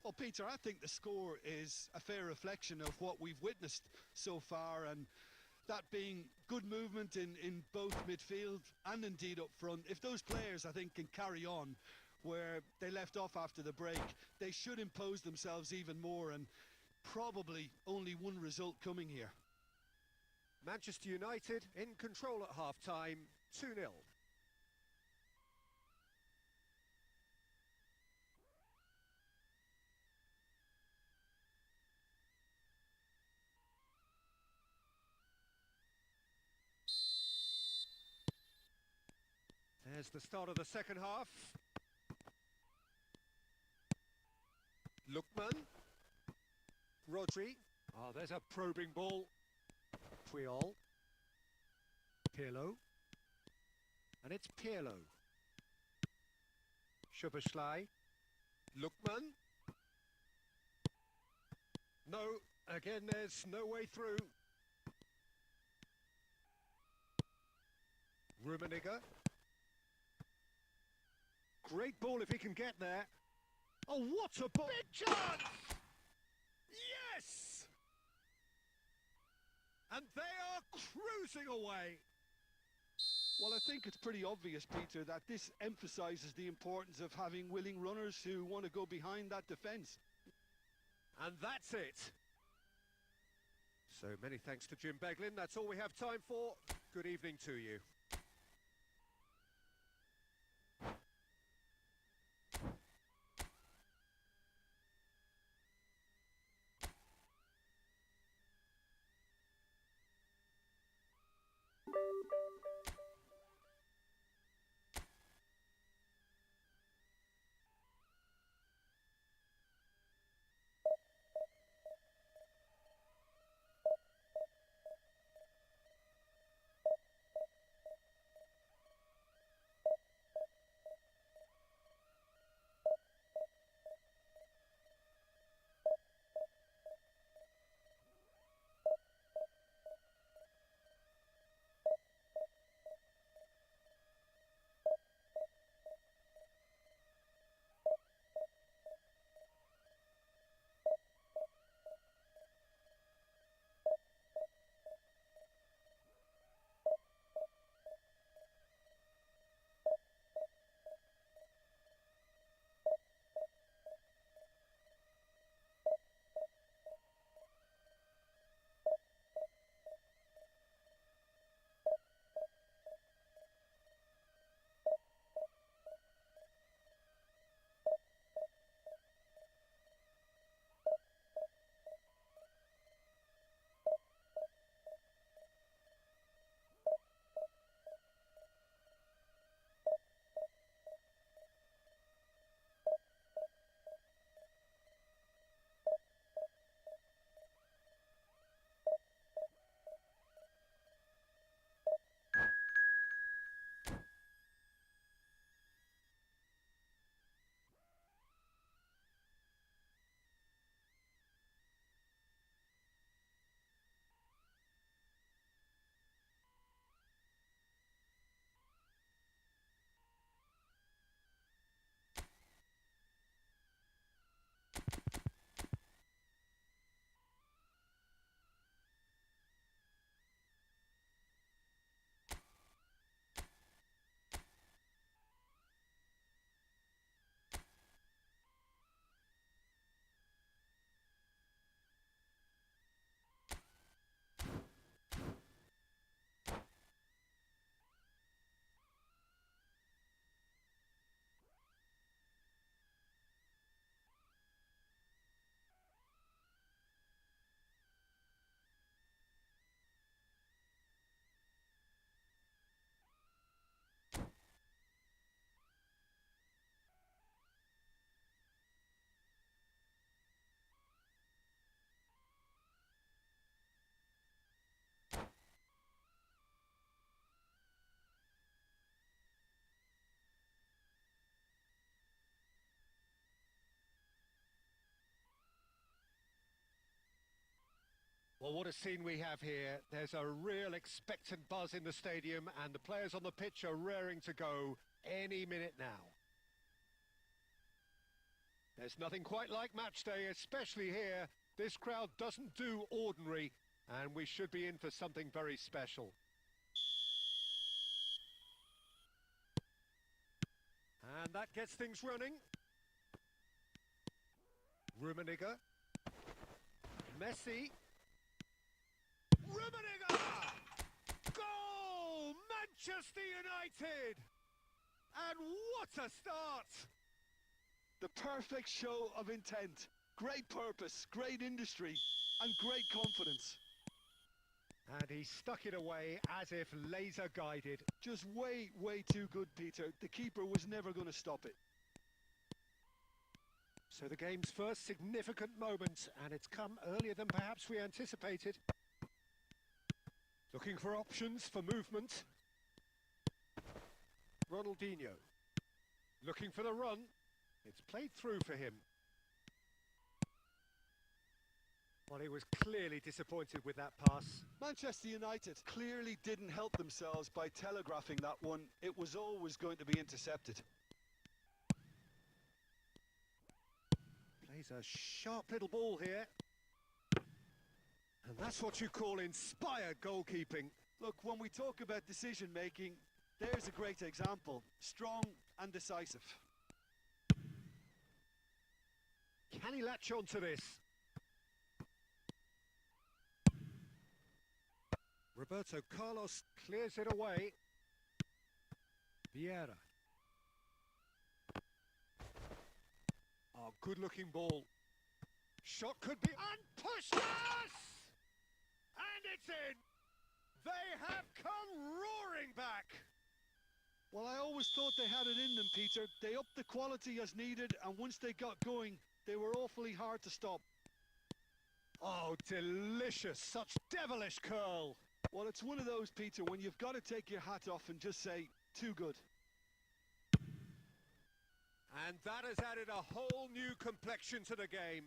B: Well, Peter, I think the score is a fair reflection of what we've witnessed so far, and that being good movement in both midfield and indeed up front. If those players, I think, can carry on where they left off after the break, they should impose themselves even more, and probably only one result coming here.
A: Manchester United in control at half-time, 2-0. There's the start of the second half. Lookman. Rodri. Oh, there's a probing ball. Puyol. Pirlo. And it's Pirlo. Szoboszlai. Lookman. No, again there's no way through. Rummenigge. Great ball if he can get there. Oh, what a ball! Big chance! Yes! And they are cruising away.
B: Well, I think it's pretty obvious, Peter, that this emphasises the importance of having willing runners who want to go behind that defence.
A: And that's it. So many thanks to Jim Beglin. That's all we have time for. Good evening to you. Well, what a scene we have here. There's a real expectant buzz in the stadium, and the players on the pitch are raring to go any minute now. There's nothing quite like match day, especially here. This crowd doesn't do ordinary, And we should be in for something very special. And that gets things running. Rummenigge. Messi. Rummenigge! Goal! Manchester United! And what a start!
B: The perfect show of intent. Great purpose, great industry, and great confidence.
A: And he stuck it away as if laser guided.
B: Just way, way too good, Peter. The keeper was never going to stop it.
A: So the game's first significant moment, and it's come earlier than perhaps we anticipated. Looking for options for movement. Ronaldinho. Looking for the run. It's played through for him. Well, he was clearly disappointed with that pass.
B: Manchester United clearly didn't help themselves by telegraphing that one. It was always going to be intercepted.
A: Plays a sharp little ball here. And that's what you call inspired goalkeeping.
B: Look, when we talk about decision making, there's a great example. Strong and decisive.
A: Can he latch on to this? Roberto Carlos clears it away. Vieira. Oh, good-looking ball. Shot could be... And pushes! And it's in! They have come roaring back!
B: Well, I always thought they had it in them, Peter. They upped the quality as needed, and once they got going, they were awfully hard to stop.
A: Oh, delicious. Such devilish curl.
B: Well, it's one of those, Peter, when you've got to take your hat off and just say, too good.
A: And that has added a whole new complexion to the game.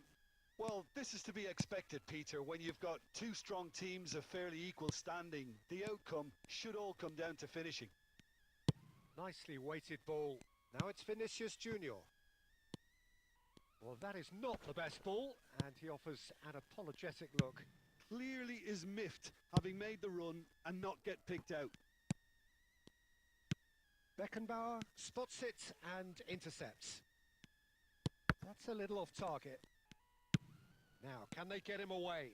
B: Well, this is to be expected, Peter, when you've got two strong teams of fairly equal standing. The outcome should all come down to finishing.
A: Nicely weighted ball. Now it's Vinicius Junior. Well, that is not the best ball, and he offers an apologetic look.
B: Clearly is miffed, having made the run and not get picked out.
A: Beckenbauer spots it and intercepts. That's a little off target. Now, can they get him away?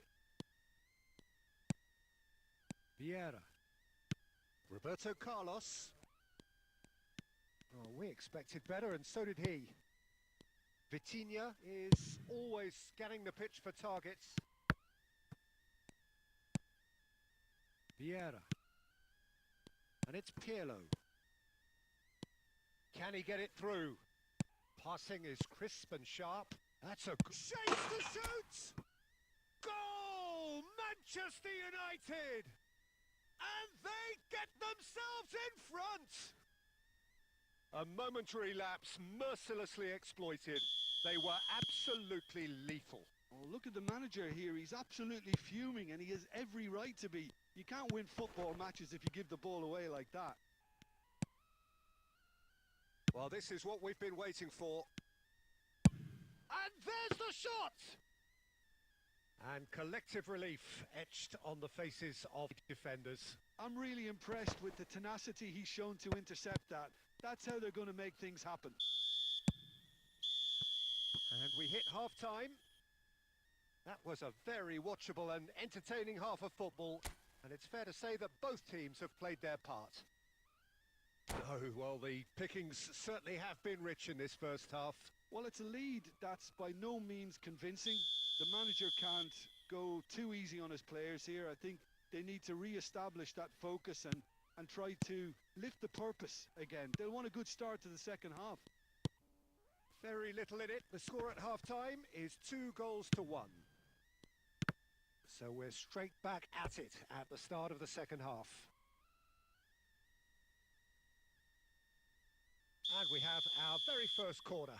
A: Vieira. Roberto Carlos. Oh, we expected better, and so did he. Vitinha is always scanning the pitch for targets. Vieira. And it's Pirlo. Can he get it through? Passing is crisp and sharp. That's a good... Shapes to shoot! Goal! Manchester United! And they get themselves in front! A momentary lapse mercilessly exploited. They were absolutely lethal.
B: Oh, look at the manager here. He's absolutely fuming, and he has every right to be. You can't win football matches if you give the ball away like that.
A: Well, this is what we've been waiting for. And there's the shot! And collective relief etched on the faces of defenders.
B: I'm really impressed with the tenacity he's shown to intercept that. That's how they're going to make things happen.
A: And we hit half-time. That was a very watchable and entertaining half of football, and it's fair to say that both teams have played their part. Oh, well, the pickings certainly have been rich in this first half.
B: Well, it's a lead that's by no means convincing. The manager can't go too easy on his players here. I think they need to re-establish that focus and try to lift the purpose again. They'll want a good start to the second half.
A: Very little in it. The score at half-time is 2-1. So we're straight back at it at the start of the second half. And we have our very first corner.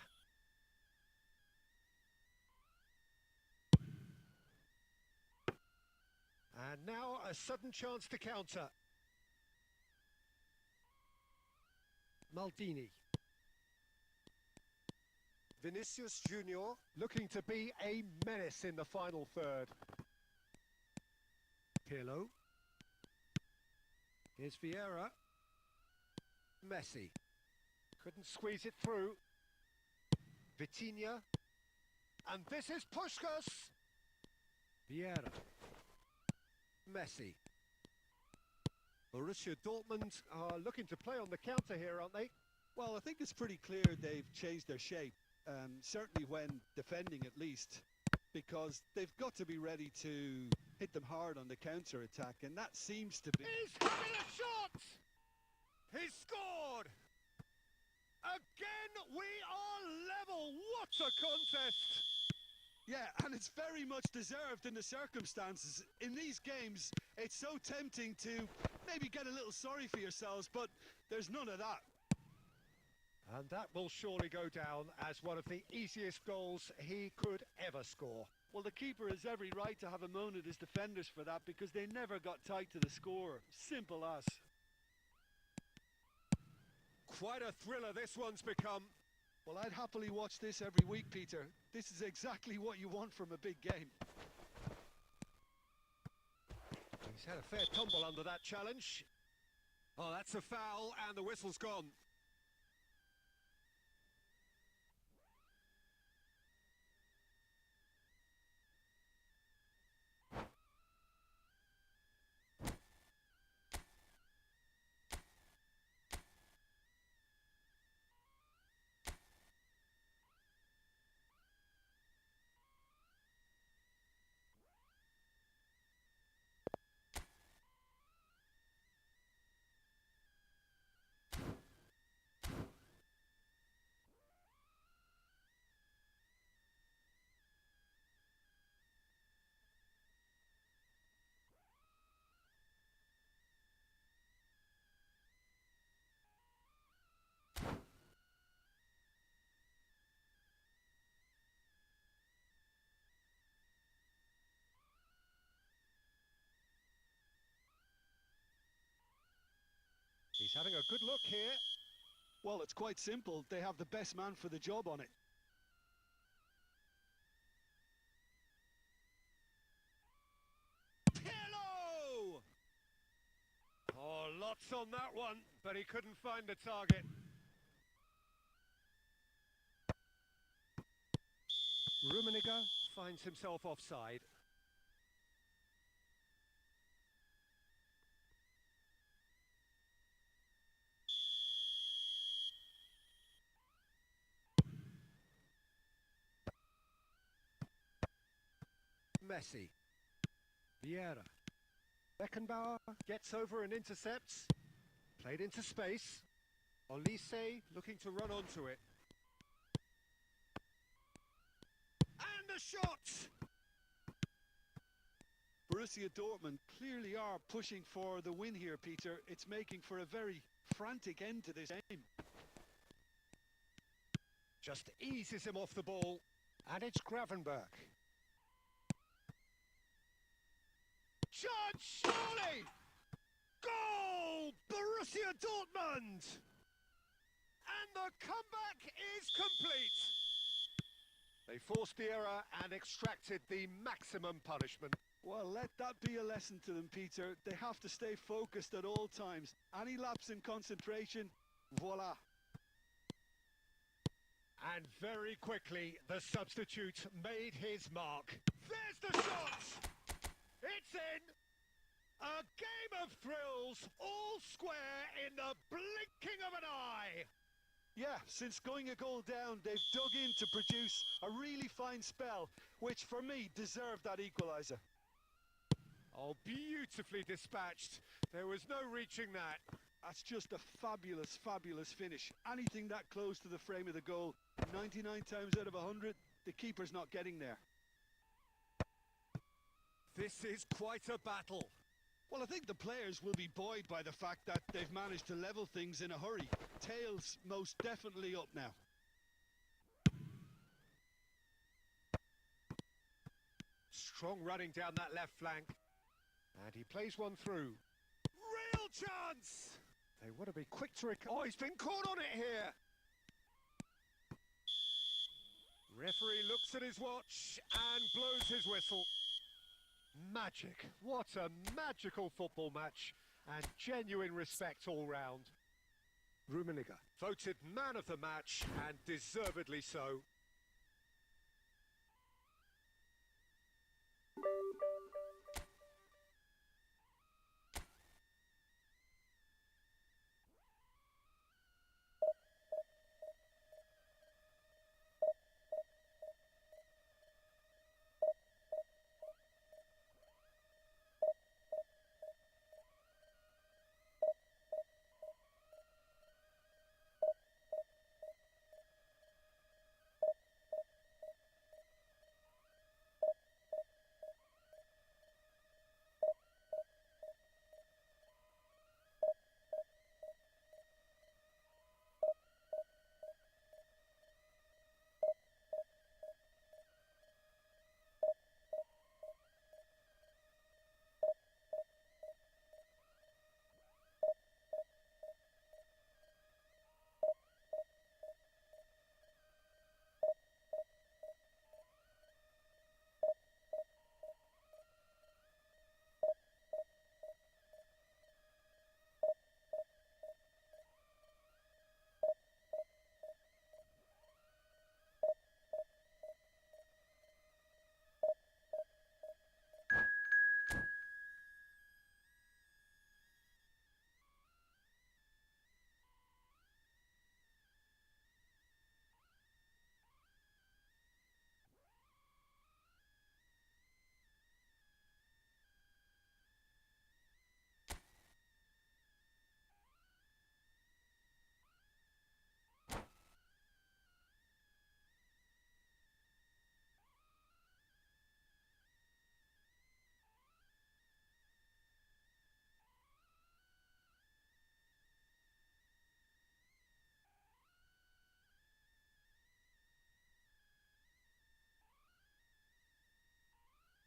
A: And now a sudden chance to counter. Maldini. Vinicius Junior looking to be a menace in the final third. Pirlo. Here's Vieira. Messi. Couldn't squeeze it through. Vitinha. And this is Puskás. Vieira. Messi. Borussia Dortmund are looking to play on the counter here, aren't they?
B: Well, I think it's pretty clear they've changed their shape, certainly when defending at least, because they've got to be ready to hit them hard on the counter-attack, and that seems to be...
A: He's having a shot! He's scored! Again, we are level! What a contest!
B: Yeah, and it's very much deserved in the circumstances. In these games, it's so tempting to maybe get a little sorry for yourselves, but there's none of that.
A: And that will surely go down as one of the easiest goals he could ever score.
B: Well, the keeper has every right to have a moan at his defenders for that, because they never got tight to the score. Simple as.
A: Quite a thriller this one's become.
B: Well, I'd happily watch this every week, Peter. This is exactly what you want from a big game.
A: He's had a fair tumble under that challenge. Oh, that's a foul, and the whistle's gone. He's having a good look here.
B: Well, it's quite simple. They have the best man for the job on it.
A: Pirlo! Oh, lots on that one, but he couldn't find the target. Rummenigge finds himself offside. Messi. Vieira. Beckenbauer gets over and intercepts. Played into space. Olise looking to run onto it. And a shot!
B: Borussia Dortmund clearly are pushing for the win here, Peter. It's making for a very frantic end to this game.
A: Just eases him off the ball. And it's Gravenberg. Chance, surely! Goal! Borussia Dortmund! And the comeback is complete. They forced the error and extracted the maximum punishment.
B: Well, let that be a lesson to them, Peter. They have to stay focused at all times. Any lapse in concentration, voila.
A: And very quickly, the substitute made his mark. There's the shot! It's in! A game of thrills, all square in the blinking of an eye!
B: Yeah, since going a goal down, they've dug in to produce a really fine spell, which for me deserved that equaliser.
A: Oh, beautifully dispatched. There was no reaching that.
B: That's just a fabulous, fabulous finish. Anything that close to the frame of the goal, 99 times out of 100, the keeper's not getting there.
A: This is quite a battle.
B: Well, I think the players will be buoyed by the fact that they've managed to level things in a hurry. Tails most definitely up now.
A: Strong running down that left flank. And he plays one through. Real chance! They want to be quick to recover. Oh, he's been caught on it here. Referee looks at his watch and blows his whistle. Magic. What a magical football match. And genuine respect all round. Rummenigge voted man of the match, and deservedly so.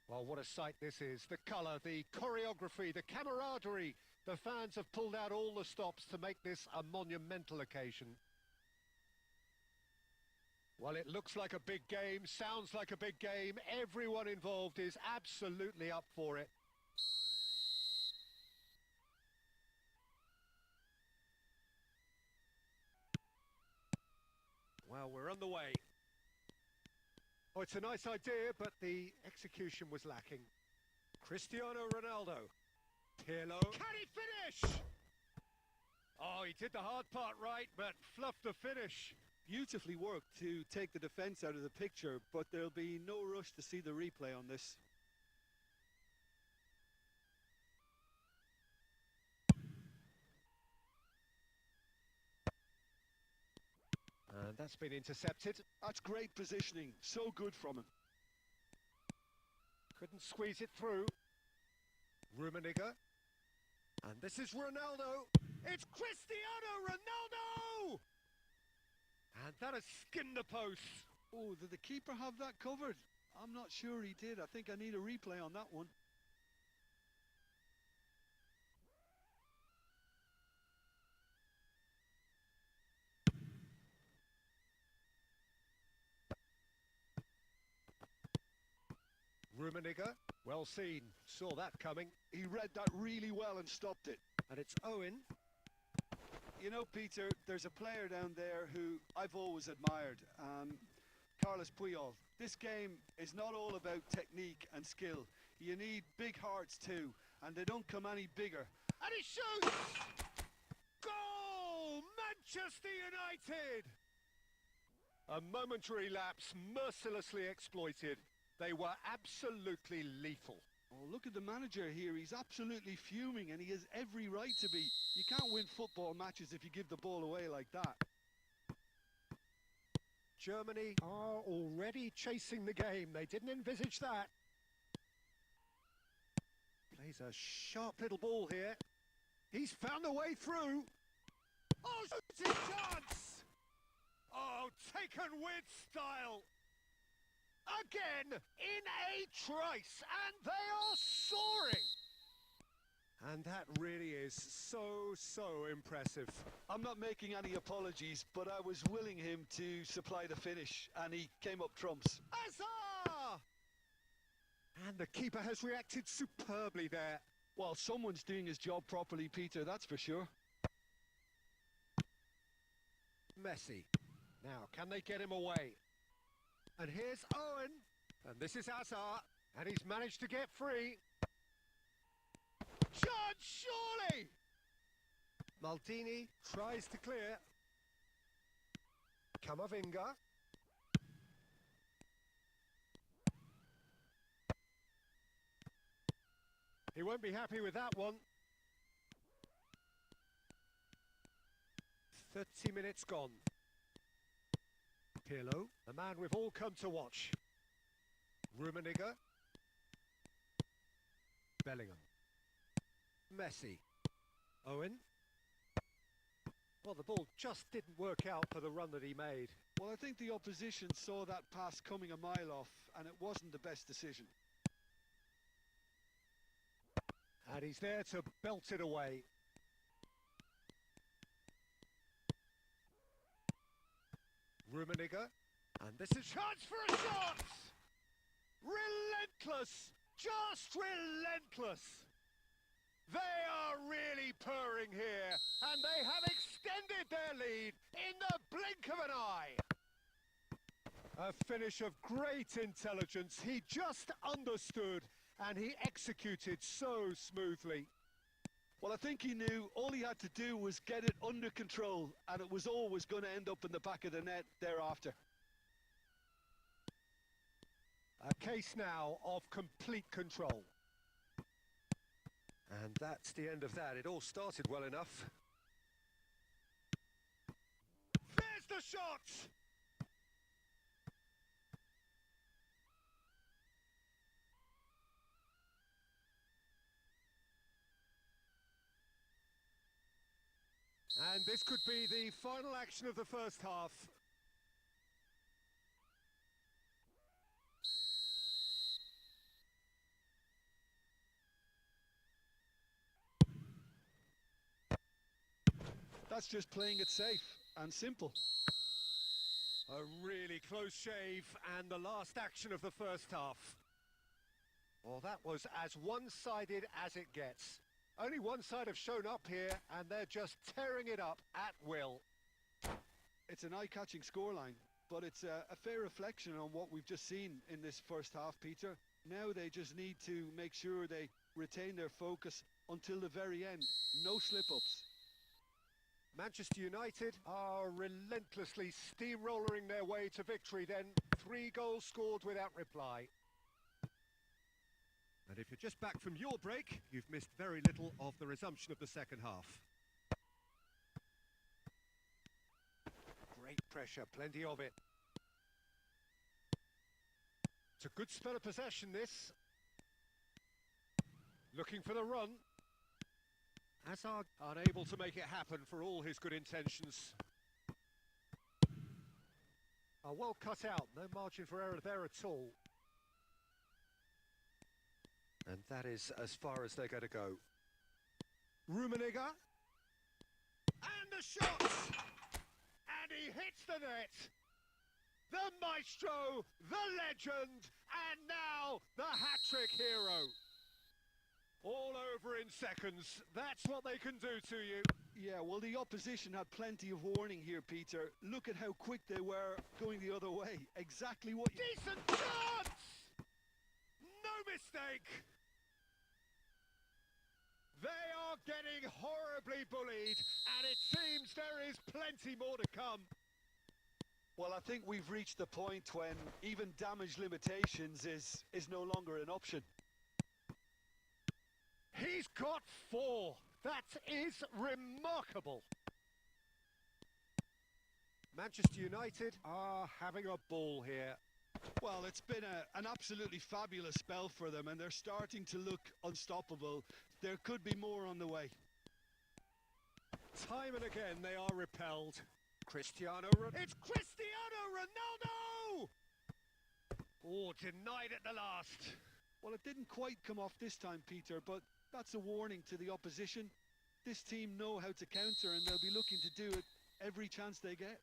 A: Well, what a sight this is. The colour, the choreography, the camaraderie. The fans have pulled out all the stops to make this a monumental occasion. Well, it looks like a big game, sounds like a big game. Everyone involved is absolutely up for it. Well, we're on the way. Oh, it's a nice idea, but the execution was lacking. Cristiano Ronaldo. Pirlo. Can he finish? Oh, he did the hard part right, but fluffed the finish.
B: Beautifully worked to take the defence out of the picture, but there'll be no rush to see the replay on this.
A: And that's been intercepted.
B: That's great positioning. So good from him.
A: Couldn't squeeze it through. Rummenigge. And this is Ronaldo. It's Cristiano Ronaldo! And that has skinned the post.
B: Oh, did the keeper have that covered? I'm not sure he did. I think I need a replay on that one.
A: Rummenigge, well seen, saw that coming.
B: He read that really well and stopped it.
A: And it's Owen.
B: You know, Peter, there's a player down there who I've always admired, Carlos Puyol. This game is not all about technique and skill. You need big hearts too, and they don't come any bigger.
A: And he shoots! Goal! Manchester United! A momentary lapse mercilessly exploited. They were absolutely lethal.
B: Oh, look at the manager here. He's absolutely fuming, and he has every right to be. You can't win football matches if you give the ball away like that.
A: Germany are already chasing the game. They didn't envisage that. Plays a sharp little ball here. He's found a way through. Oh, shooting chance! Oh, taken with style. Again, in a trice, and they are soaring. And that really is so impressive.
B: I'm not making any apologies, but I was willing him to supply the finish, and he came up trumps.
A: Huzzah! And the keeper has reacted superbly there.
B: Well, someone's doing his job properly, Peter, that's for sure.
A: Messi. Now, can they get him away? And here's Owen. And this is Hazard. And he's managed to get free. Chance, surely! Maldini tries to clear. Camavinga. He won't be happy with that one. 30 minutes gone. Pirlo, the man we've all come to watch. Rummenigge. Bellingham. Messi. Owen. Well, the ball just didn't work out for the run that he made.
B: Well, I think the opposition saw that pass coming a mile off, and it wasn't the best decision.
A: And he's there to belt it away. Rummenigge. And this is chance for a shot! Relentless! Just relentless! They are really purring here, and they have extended their lead in the blink of an eye. A finish of great intelligence. He just understood, and he executed so smoothly.
B: Well, I think he knew all he had to do was get it under control, and it was always going to end up in the back of the net thereafter.
A: A case now of complete control. And that's the end of that. It all started well enough. There's the shot! And this could be the final action of the first half.
B: That's just playing it safe and simple.
A: A really close shave, and the last action of the first half. Well, that was as one-sided as it gets. Only one side have shown up here, and they're just tearing it up at will.
B: It's an eye-catching scoreline, but it's a fair reflection on what we've just seen in this first half, Peter. Now they just need to make sure they retain their focus until the very end. No slip-ups.
A: Manchester United are relentlessly steamrolling their way to victory then. 3 goals scored without reply. And if you're just back from your break, you've missed very little of the resumption of the second half. Great pressure, plenty of it. It's a good spell of possession, this. Looking for the run. Hazard unable to make it happen for all his good intentions. Well cut out, no margin for error there at all. And that is as far as they're going to go. Rummenigge. And the shot! And he hits the net. The maestro, the legend, and now the hat-trick hero. All over in seconds. That's what they can do to you.
B: Yeah, well, the opposition had plenty of warning here, Peter. Look at how quick they were going the other way. Exactly what...
A: Decent chance! No mistake! They are getting horribly bullied, and it seems there is plenty more to come.
B: Well, I think we've reached the point when even damage limitations is no longer an option.
A: He's got 4. That is remarkable. Manchester United are having a ball here.
B: Well, it's been an absolutely fabulous spell for them, and they're starting to look unstoppable. There could be more on the way.
A: Time and again they are repelled. It's Cristiano Ronaldo! Oh, denied at the last.
B: Well, it didn't quite come off this time, Peter, but that's a warning to the opposition. This team know how to counter, and they'll be looking to do it every chance they get.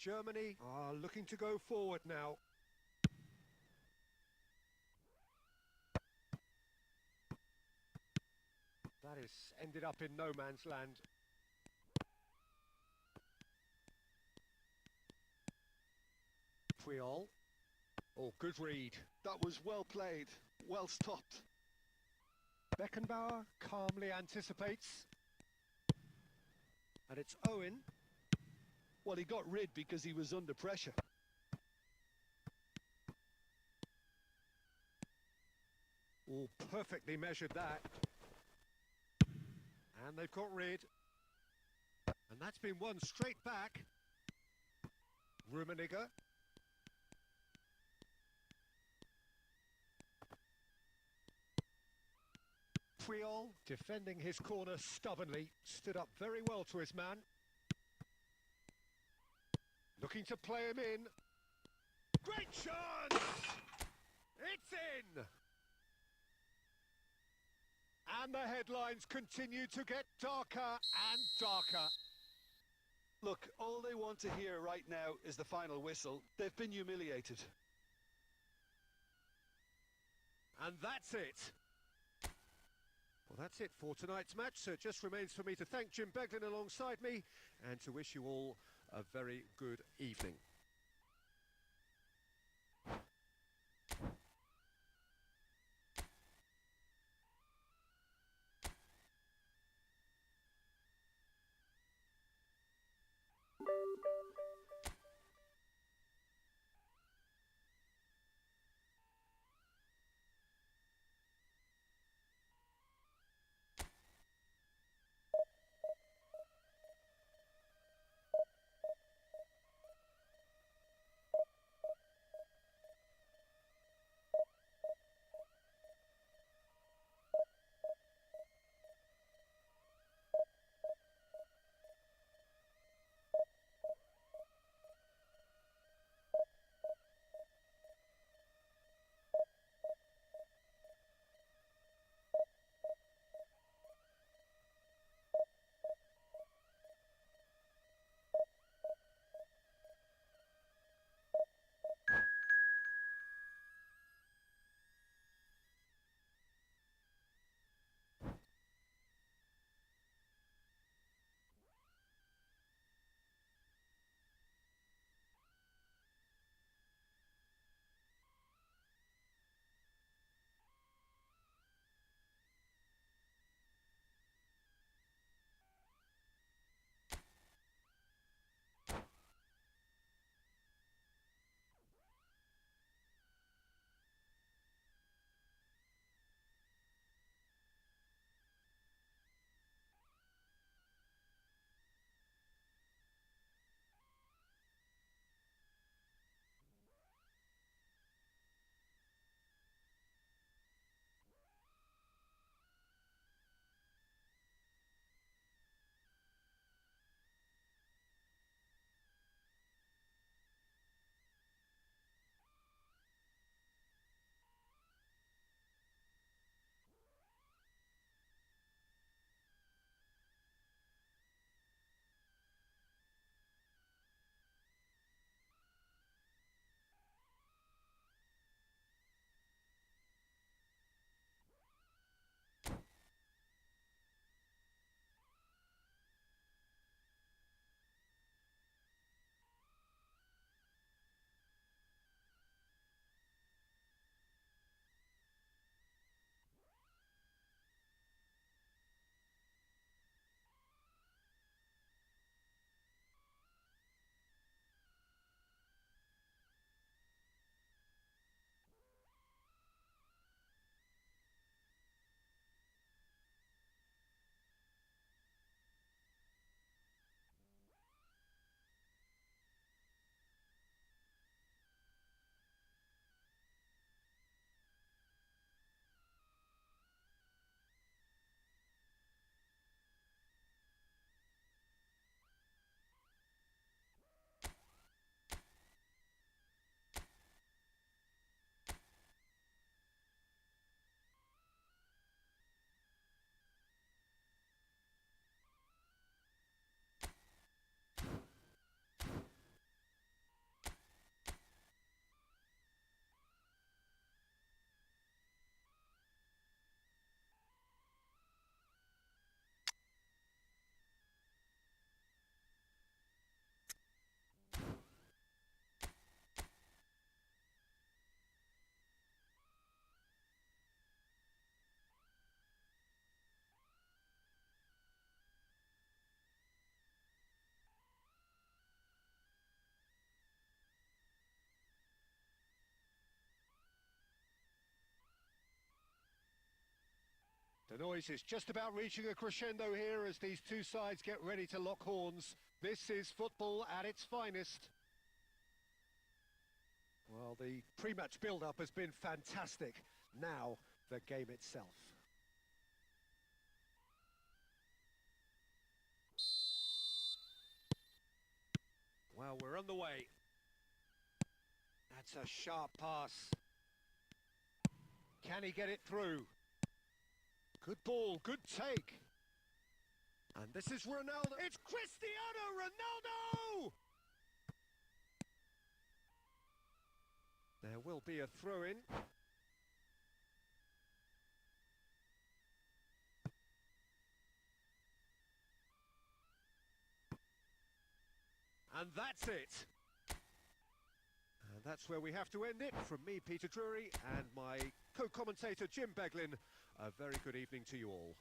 A: Germany are looking to go forward now. That has ended up in no man's land. Puyol. Oh, good read.
B: That was well played, well stopped.
A: Beckenbauer calmly anticipates. And it's Owen.
B: Well, he got rid because he was under pressure.
A: Oh, perfectly measured that. And they've got rid. And that's been won straight back. Rummenigge. Puyol, defending his corner stubbornly, stood up very well to his man. Looking to play him in. Great chance! It's in! And the headlines continue to get darker and darker.
B: Look, all they want to hear right now is the final whistle. They've been humiliated.
A: And that's it. Well, that's it for tonight's match, so it just remains for me to thank Jim Beglin alongside me and to wish you all a very good evening. The noise is just about reaching a crescendo here as these two sides get ready to lock horns. This is football at its finest. Well, the pre-match build-up has been fantastic. Now, the game itself. Well, we're on the way. That's a sharp pass. Can he get it through? Good ball, good take. And this is Ronaldo. It's Cristiano Ronaldo! There will be a throw-in. And that's it. And that's where we have to end it. From me, Peter Drury, and my co-commentator, Jim Beglin, a very good evening to you all.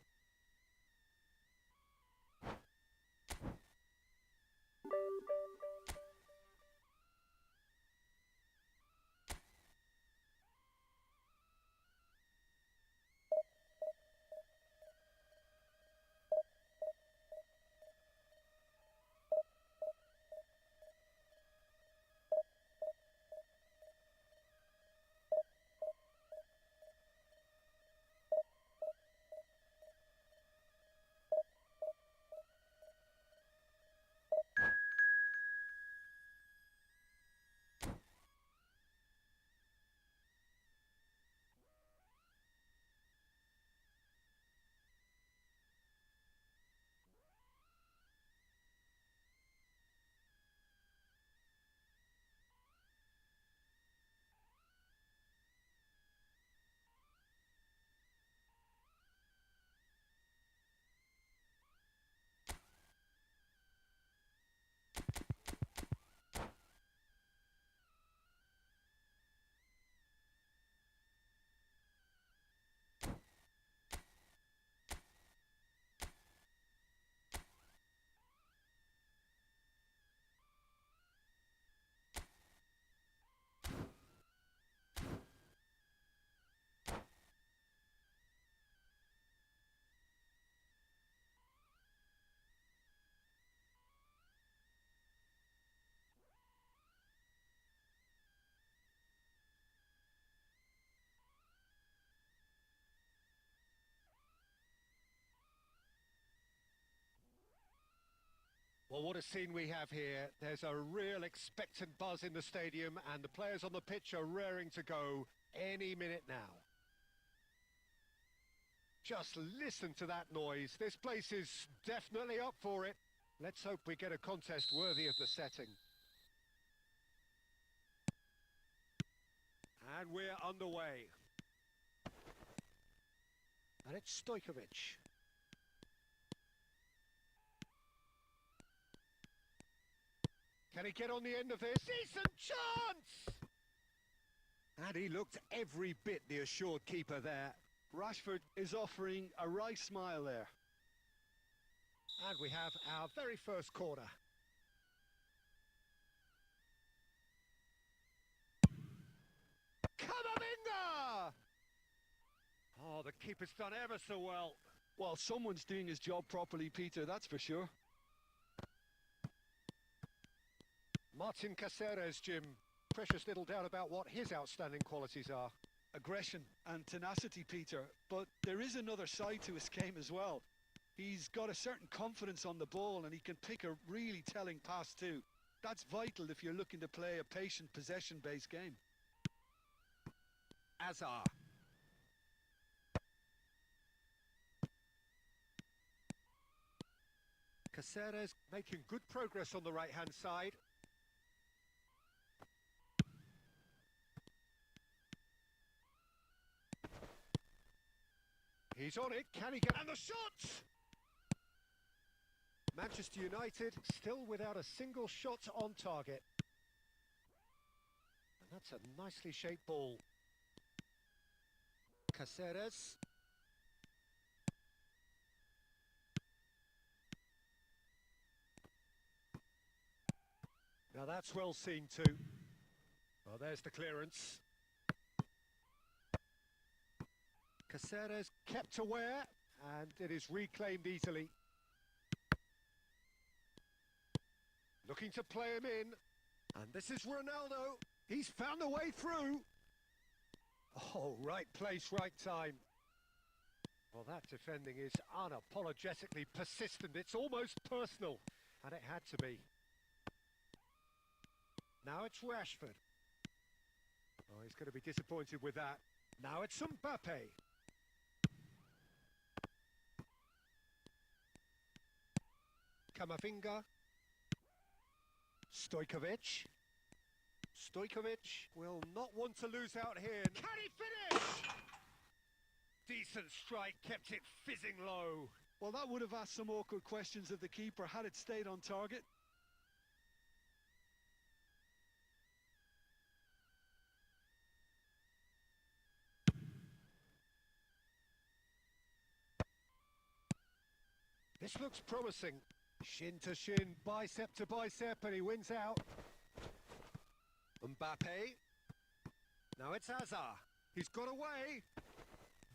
A: Well, what a scene we have here. There's a real expectant buzz in the stadium, and the players on the pitch are raring to go any minute now. Just listen to that noise. This place is definitely up for it. Let's hope we get a contest worthy of the setting. And we're underway. And it's Stojkovic. Can he get on the end of this? Decent chance! And he looked every bit the assured keeper there.
B: Rashford is offering a right smile there.
A: And we have our very first corner. Camavinga! Oh, the keeper's done ever so well.
B: Well, someone's doing his job properly, Peter, that's for sure.
A: Martin Caceres, Jim. Precious little doubt about what his outstanding qualities are.
B: Aggression and tenacity, Peter, but there is another side to his game as well. He's got a certain confidence on the ball and he can pick a really telling pass too. That's vital if you're looking to play a patient possession-based game.
A: Azar. Caceres making good progress on the right-hand side. He's on it, can he get... And the shot! Manchester United still without a single shot on target. And that's a nicely shaped ball. Caceres. Now that's well seen too. Well, there's the clearance. Caceres kept aware. and it is reclaimed easily. Looking to play him in, and this is Ronaldo. He's found a way through. Oh, right place, right time. Well, that defending is unapologetically persistent. It's almost personal, and it had to be. Now it's Rashford. Oh, he's going to be disappointed with that. Now it's Mbappe. Kamavinga. Stojkovic. Stojkovic will not want to lose out here. Can he finish? Decent strike, kept it fizzing low.
B: Well, that would have asked some awkward questions of the keeper had it stayed on target.
A: This looks promising. Shin to shin, bicep to bicep, and he wins out. Mbappe. Now it's Hazard. He's got away.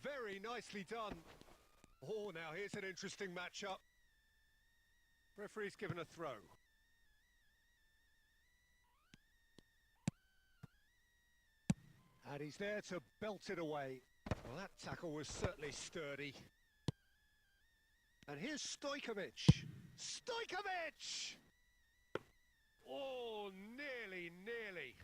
A: Very nicely done. Oh, now here's an interesting matchup. Referee's given a throw. And he's there to belt it away. Well, that tackle was certainly sturdy. And here's Stojkovic. Stojkovic! Oh, nearly, nearly.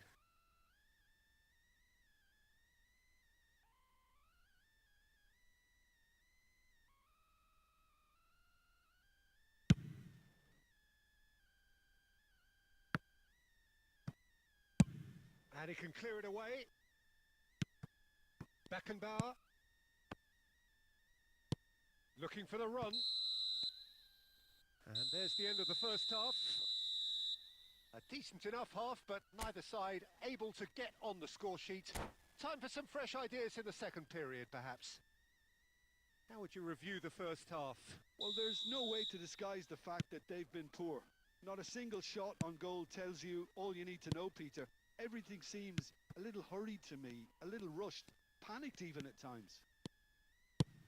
A: And he can clear it away. Beckenbauer. Looking for the run. And there's the end of the first half. A decent enough half, but neither side able to get on the score sheet. Time for some fresh ideas in the second period, perhaps. How would you review the first half?
B: Well, there's no way to disguise the fact that they've been poor. Not a single shot on goal tells you all you need to know, Peter. Everything seems a little hurried to me, a little rushed, panicked even at times.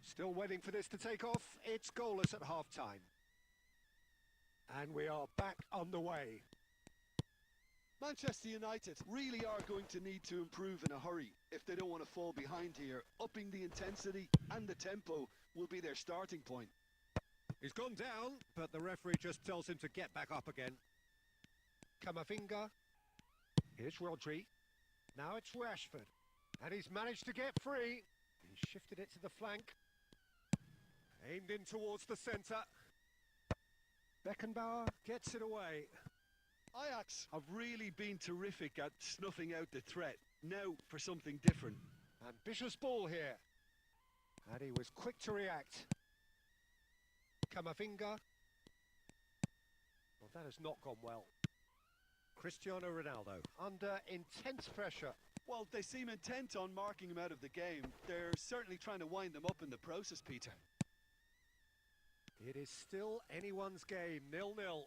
A: Still waiting for this to take off. It's goalless at half-time. And we are back underway.
B: Manchester United really are going to need to improve in a hurry if they don't want to fall behind here. Upping the intensity and the tempo will be their starting point.
A: He's gone down, but the referee just tells him to get back up again. Kamavinga. Here's Rodri. Now it's Rashford. And he's managed to get free. He shifted it to the flank. Aimed in towards the centre. Beckenbauer gets it away.
B: Ajax have really been terrific at snuffing out the threat. Now for something different.
A: Ambitious ball here. And he was quick to react. Kamavinga. Well, that has not gone well. Cristiano Ronaldo under intense pressure.
B: Well, they seem intent on marking him out of the game. They're certainly trying to wind them up in the process, Peter.
A: It is still anyone's game, 0-0.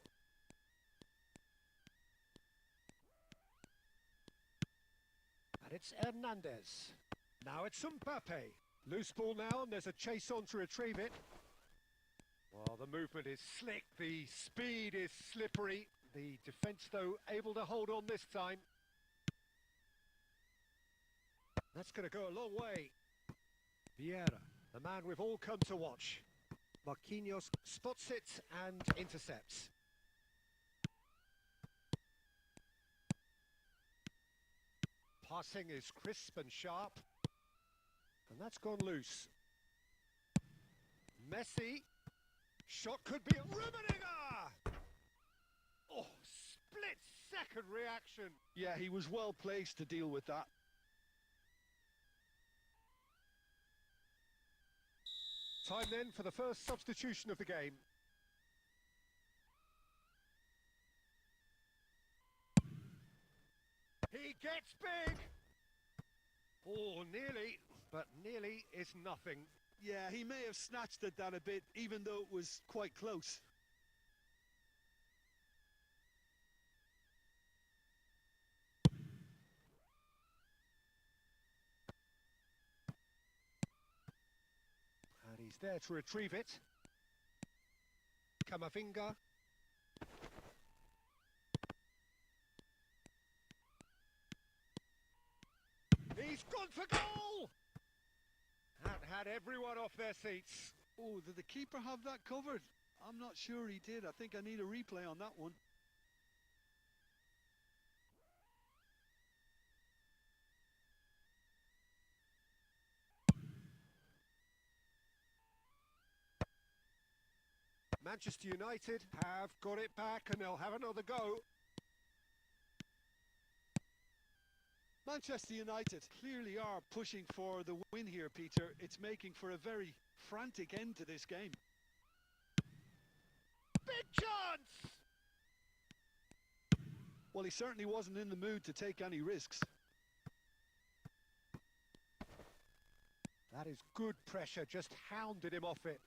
A: And it's Hernandez. Now it's Mbappe. Loose ball now, and there's a chase on to retrieve it. Well, the movement is slick, the speed is slippery. The defence, though, able to hold on this time. That's going to go a long way. Vieira, the man we've all come to watch. Marquinhos spots it and intercepts. Passing is crisp and sharp. And that's gone loose. Messi. Shot could be a Rummenigge! Oh, split-second reaction.
B: Yeah, he was well placed to deal with that.
A: Time then for the first substitution of the game. He gets big! Oh, nearly, but nearly is nothing.
B: Yeah, he may have snatched at that a bit, even though it was quite close.
A: And he's there to retrieve it. Kamavinga. He's gone for goal! That had everyone off their seats.
B: Oh, did the keeper have that covered? I'm not sure he did. I think I need a replay on that one.
A: Manchester United have got it back and they'll have another go.
B: Manchester United clearly are pushing for the win here, Peter. It's making for a very frantic end to this game.
A: Big chance!
B: Well, he certainly wasn't in the mood to take any risks.
A: That is good pressure, just hounded him off it.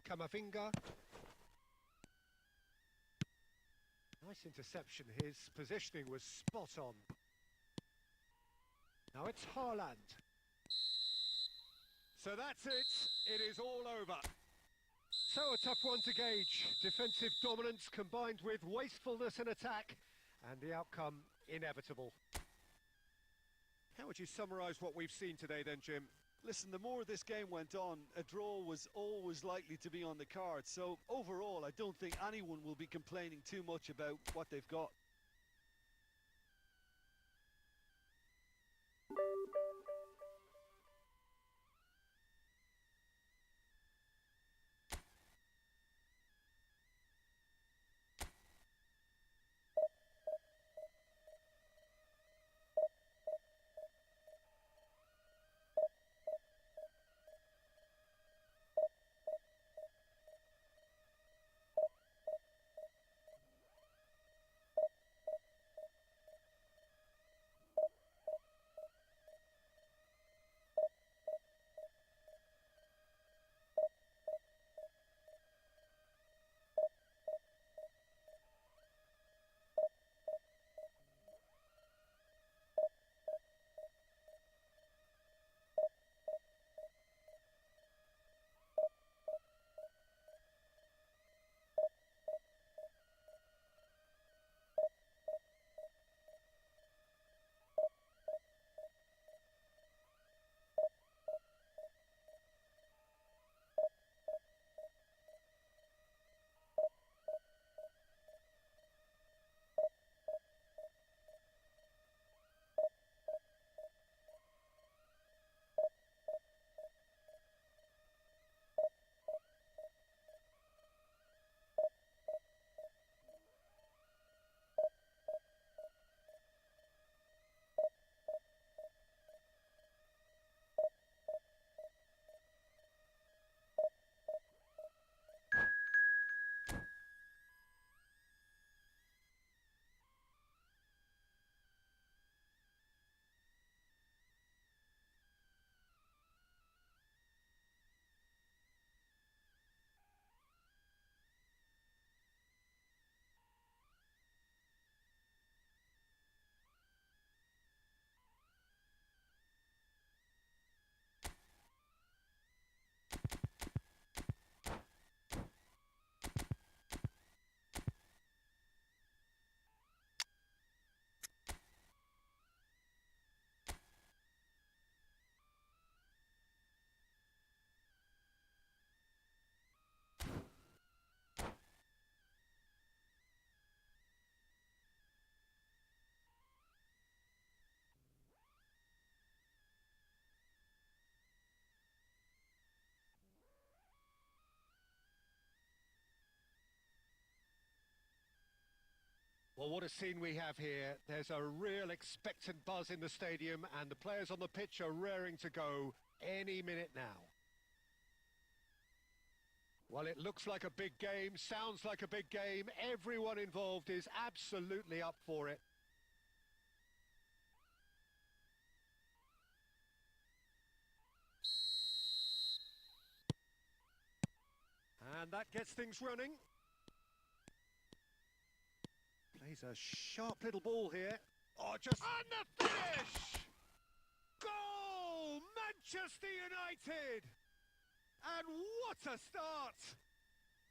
A: Kamavinga. Nice interception, his positioning was spot on. Now it's Haaland. So that's it, it is all over. So a tough one to gauge. Defensive dominance combined with wastefulness in attack, and the outcome inevitable. How would you summarise what we've seen today then, Jim?
B: Listen, the more this game went on, a draw was always likely to be on the cards. So overall, I don't think anyone will be complaining too much about what they've got.
A: Well, what a scene we have here. There's a real expectant buzz in the stadium and the players on the pitch are raring to go any minute now. Well, it looks like a big game, sounds like a big game. Everyone involved is absolutely up for it. And that gets things running. Plays a sharp little ball here. Oh, just... And the finish! Goal! Manchester United! And what a start!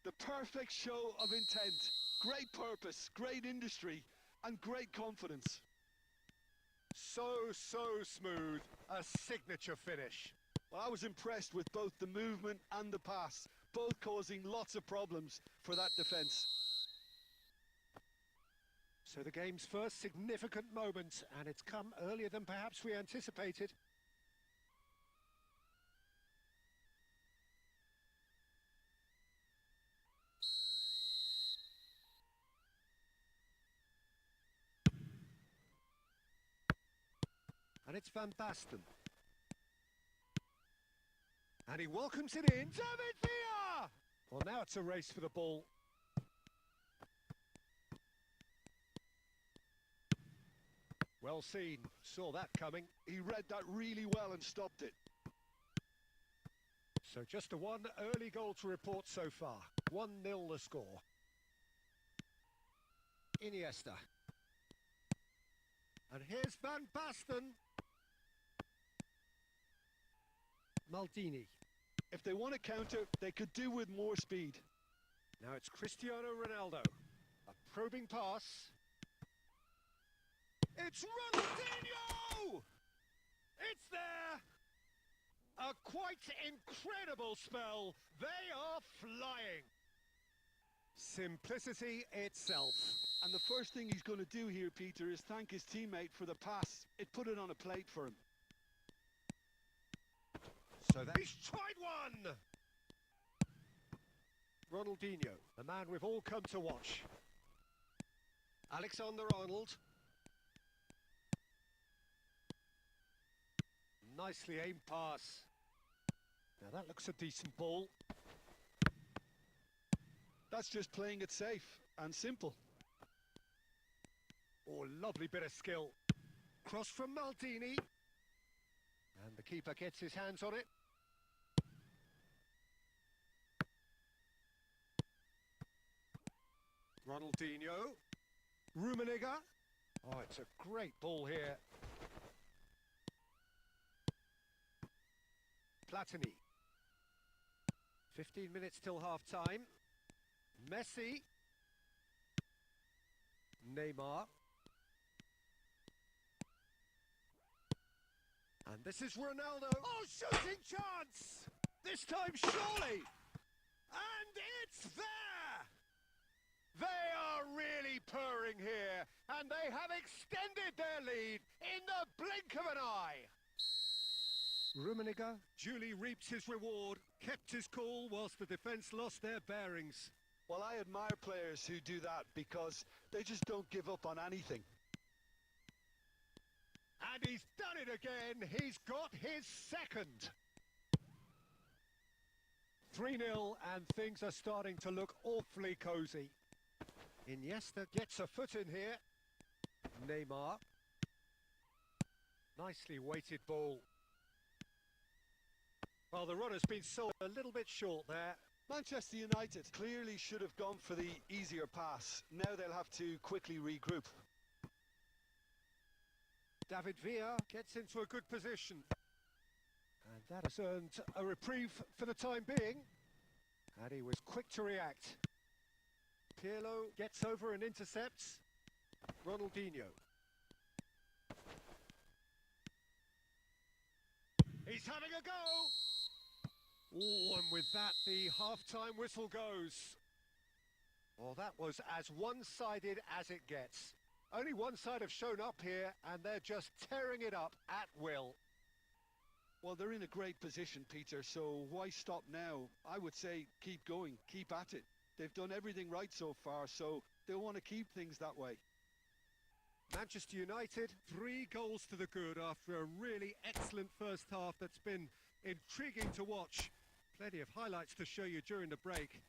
B: The perfect show of intent. Great purpose, great industry, and great confidence.
A: So smooth. A signature finish.
B: Well, I was impressed with both the movement and the pass, both causing lots of problems for that defence.
A: So the game's first significant moment, and it's come earlier than perhaps we anticipated. And it's Van Basten. And he welcomes it in. David Villa! Well, now it's a race for the ball. Well seen. Saw that coming.
B: He read that really well and stopped it.
A: So just the one early goal to report so far. 1-0 the score. Iniesta. And here's Van Basten. Maldini.
B: If they want to counter, they could do with more speed.
A: Now it's Cristiano Ronaldo. A probing pass. It's Ronaldinho! It's there! A quite incredible spell. They are flying. Simplicity itself.
B: And the first thing he's going to do here, Peter, is thank his teammate for the pass. It put it on a plate for him.
A: So that he's tried one! Ronaldinho, the man we've all come to watch. Alexander-Arnold. Nicely aimed pass. Now that looks a decent ball.
B: That's just playing it safe and simple.
A: Oh, lovely bit of skill. Cross from Maldini. And the keeper gets his hands on it. Ronaldinho. Rummenigge. Oh, it's a great ball here. Platini. 15 minutes till half-time. Messi. Neymar. And this is Ronaldo. Oh, shooting chance! This time, surely! And it's there! They are really purring here, and they have extended their lead in the blink of an eye. Rummenigge duly reaps his reward, kept his cool whilst the defence lost their bearings.
B: Well, I admire players who do that because they just don't give up on anything.
A: And he's done it again. He's got his second. 3-0, and things are starting to look awfully cosy. Iniesta gets a foot in here. Neymar. Nicely weighted ball. Well, the run has been sold a little bit short there.
B: Manchester United clearly should have gone for the easier pass. Now they'll have to quickly regroup.
A: David Villa gets into a good position. And that has earned a reprieve for the time being. And he was quick to react. Pirlo gets over and intercepts. Ronaldinho. He's having a go! Oh, and with that, the half-time whistle goes. Well, that was as one-sided as it gets. Only one side have shown up here, and they're just tearing it up at will.
B: Well, they're in a great position, Peter, so why stop now? I would say keep going, keep at it. They've done everything right so far, so they'll want to keep things that way.
A: Manchester United, 3 goals to the good after a really excellent first half that's been intriguing to watch. Plenty of highlights to show you during the break.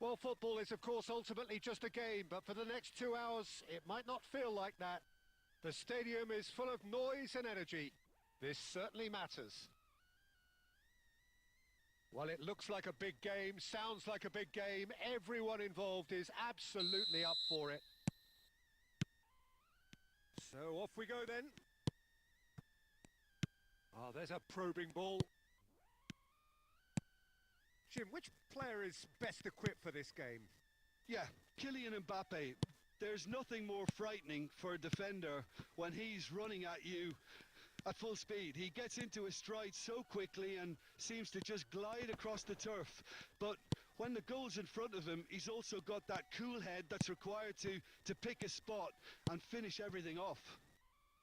A: Well, football is, of course, ultimately just a game, but for the next 2 hours, it might not feel like that. The stadium is full of noise and energy. This certainly matters. Well, it looks like a big game, sounds like a big game. Everyone involved is absolutely up for it. So off we go then. Oh, there's a probing ball. Jim, which player is best equipped for this game?
B: Yeah, Kylian Mbappe. There's nothing more frightening for a defender when he's running at you at full speed. He gets into his stride so quickly and seems to just glide across the turf. But when the goal's in front of him, he's also got that cool head that's required to pick a spot and finish everything off.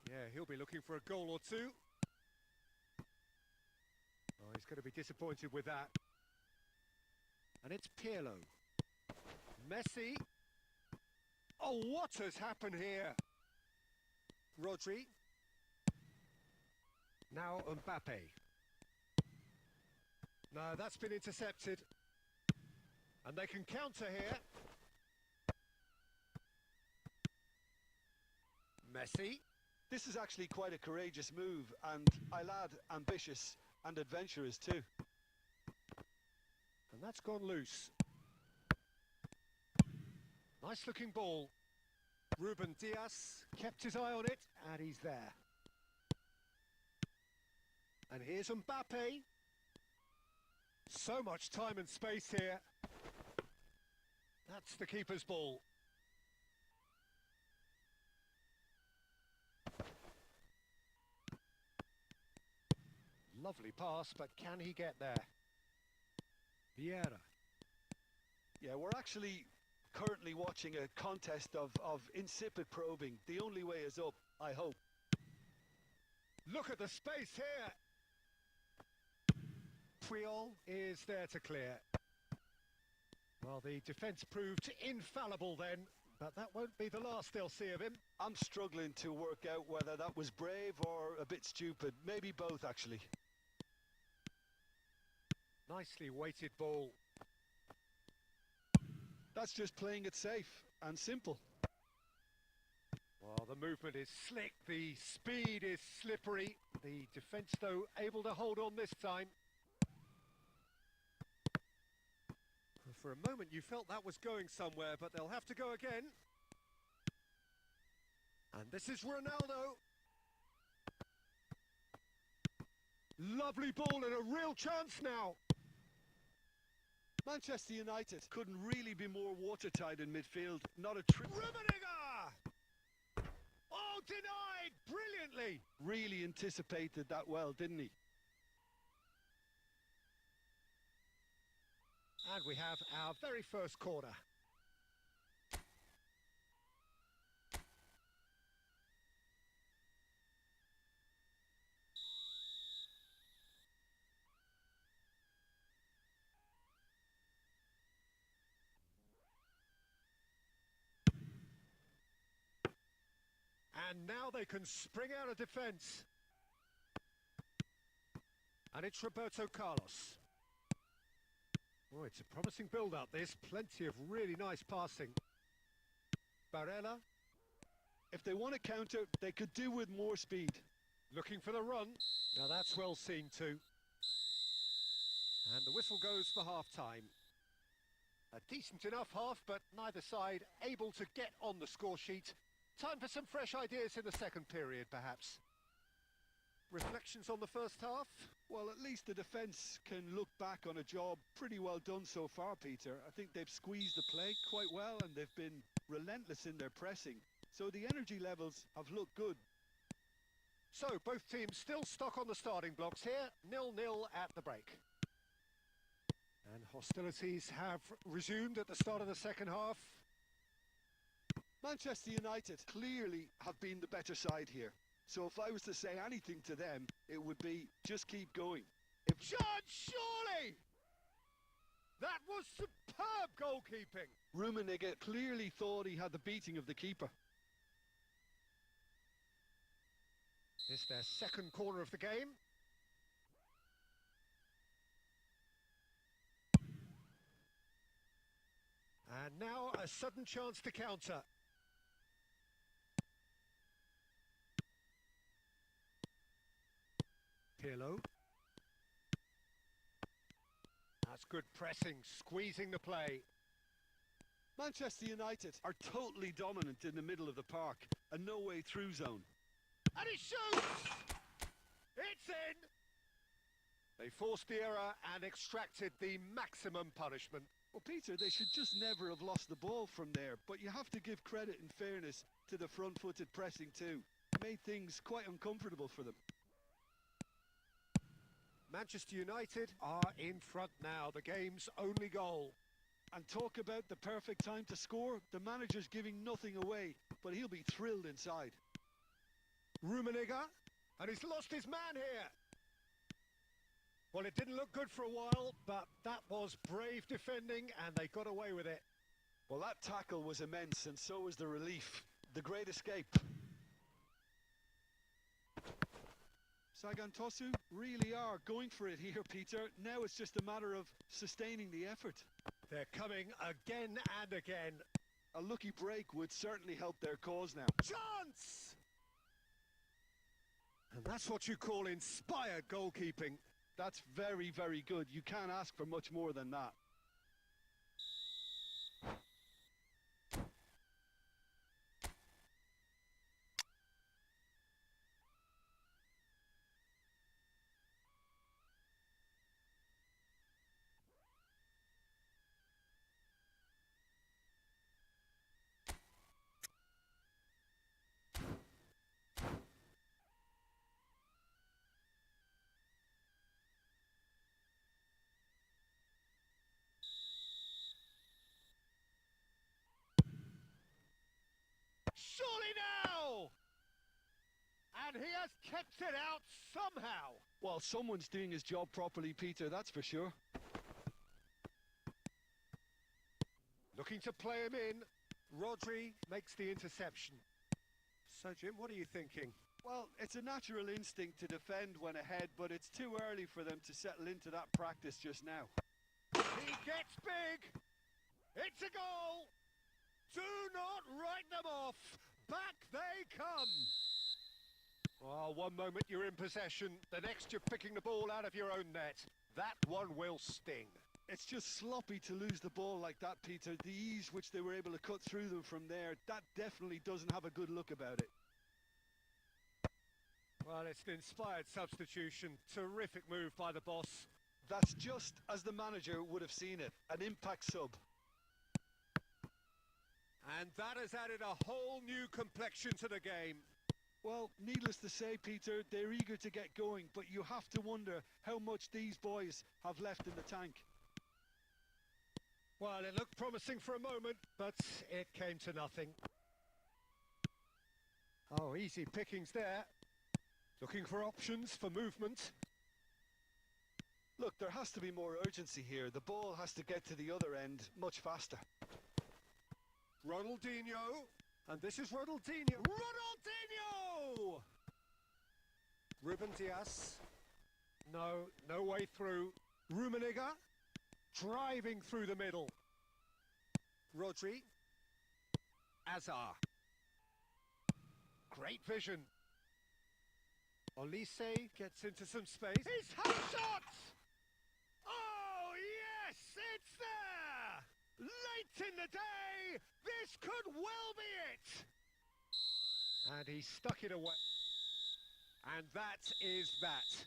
A: Yeah, he'll be looking for a goal or two. Oh, he's going to be disappointed with that. And it's Pirlo. Messi. Oh, what has happened here? Rodri. Now Mbappe. No, that's been intercepted. And they can counter here. Messi.
B: This is actually quite a courageous move, and I'll add ambitious and adventurous too.
A: And that's gone loose. Nice looking ball. Ruben Dias kept his eye on it, and he's there. And here's Mbappe. So much time and space here. That's the keeper's ball. Lovely pass, but can he get there? Vieira.
B: Yeah, we're actually currently watching a contest of insipid probing. The only way is up, I hope.
A: Look at the space here. Puyol is there to clear. Well, the defence proved infallible then, but that won't be the last they'll see of him.
B: I'm struggling to work out whether that was brave or a bit stupid. Maybe both, actually.
A: Nicely weighted ball.
B: That's just playing it safe and simple.
A: Well, the movement is slick, the speed is slippery. The defence, though, able to hold on this time. For a moment you felt that was going somewhere, but they'll have to go again. And this is Ronaldo. Lovely ball and a real chance now.
B: Manchester United couldn't really be more watertight in midfield. Not a trick.
A: Rummenigge! Oh, denied brilliantly.
B: Really anticipated that well, didn't he?
A: And we have our very first corner. And now they can spring out of defence. And it's Roberto Carlos. Oh, it's a promising build-up, this. Plenty of really nice passing. Barella.
B: If they want to counter, they could do with more speed.
A: Looking for the run. Now that's well seen too. And the whistle goes for half-time. A decent enough half, but neither side able to get on the score sheet. Time for some fresh ideas in the second period, perhaps. Reflections on the first half?
B: Well, at least the defence can look back on a job pretty well done so far, Peter. I think they've squeezed the play quite well and they've been relentless in their pressing. So the energy levels have looked good.
A: So both teams still stuck on the starting blocks here, 0-0 at the break. And hostilities have resumed at the start of the second half.
B: Manchester United clearly have been the better side here. So if I was to say anything to them, it would be just keep going.
A: If surely! That was superb goalkeeping.
B: Rummenigge clearly thought he had the beating of the keeper.
A: It's their second corner of the game. And now a sudden chance to counter. Pirlo. That's good pressing, squeezing the play.
B: Manchester United are totally dominant in the middle of the park, a no-way through zone.
A: And he shoots! It's in! They forced the error and extracted the maximum punishment.
B: Well, Peter, they should just never have lost the ball from there, but you have to give credit and fairness to the front-footed pressing too. It made things quite uncomfortable for them.
A: Manchester United are in front now, the game's only goal.
B: And talk about the perfect time to score, the manager's giving nothing away, but he'll be thrilled inside.
A: Rummenigge, and he's lost his man here. Well, it didn't look good for a while, but that was brave defending, and they got away with it.
B: Well, that tackle was immense, and so was the relief. The great escape. Sagan Tosu really are going for it here, Peter. Now it's just a matter of sustaining the effort.
A: They're coming again and again.
B: A lucky break would certainly help their cause now.
A: Chance! And that's what you call inspired goalkeeping.
B: That's very, very good. You can't ask for much more than that.
A: Surely now! And he has kept it out somehow.
B: Well, someone's doing his job properly, Peter, that's for sure.
A: Looking to play him in. Rodri makes the interception. So, Jim, what are you thinking?
B: Well, it's a natural instinct to defend when ahead, but it's too early for them to settle into that practice just now.
A: He gets big. It's a goal. Do not write them off. Back they come. Oh, one moment you're in possession, the next you're picking the ball out of your own net. That one will sting.
B: It's just sloppy to lose the ball like that, Peter. The ease which they were able to cut through them from there, that definitely doesn't have a good look about it.
A: Well, it's an inspired substitution. Terrific move by the boss.
B: That's just as the manager would have seen it, an impact sub.
A: And that has added a whole new complexion to the game.
B: Well, needless to say, Peter, they're eager to get going, but you have to wonder how much these boys have left in the tank.
A: Well, it looked promising for a moment, but it came to nothing. Oh, easy pickings there. Looking for options for movement.
B: Look, there has to be more urgency here. The ball has to get to the other end much faster.
A: Ronaldinho, and this is Ronaldinho. Ronaldinho! Ruben Dias. No, no way through. Rummenigge, driving through the middle. Rodri. Azar. Great vision. Olise gets into some space. His hot shot! Oh, yes, it's there! Late in the day, this could well be it! And he stuck it away. And that is that.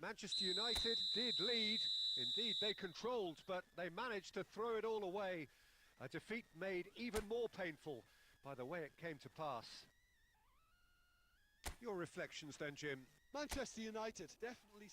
A: Manchester United did lead. Indeed, they controlled, but they managed to throw it all away. A defeat made even more painful by the way it came to pass. Your reflections then, Jim?
B: Manchester United definitely...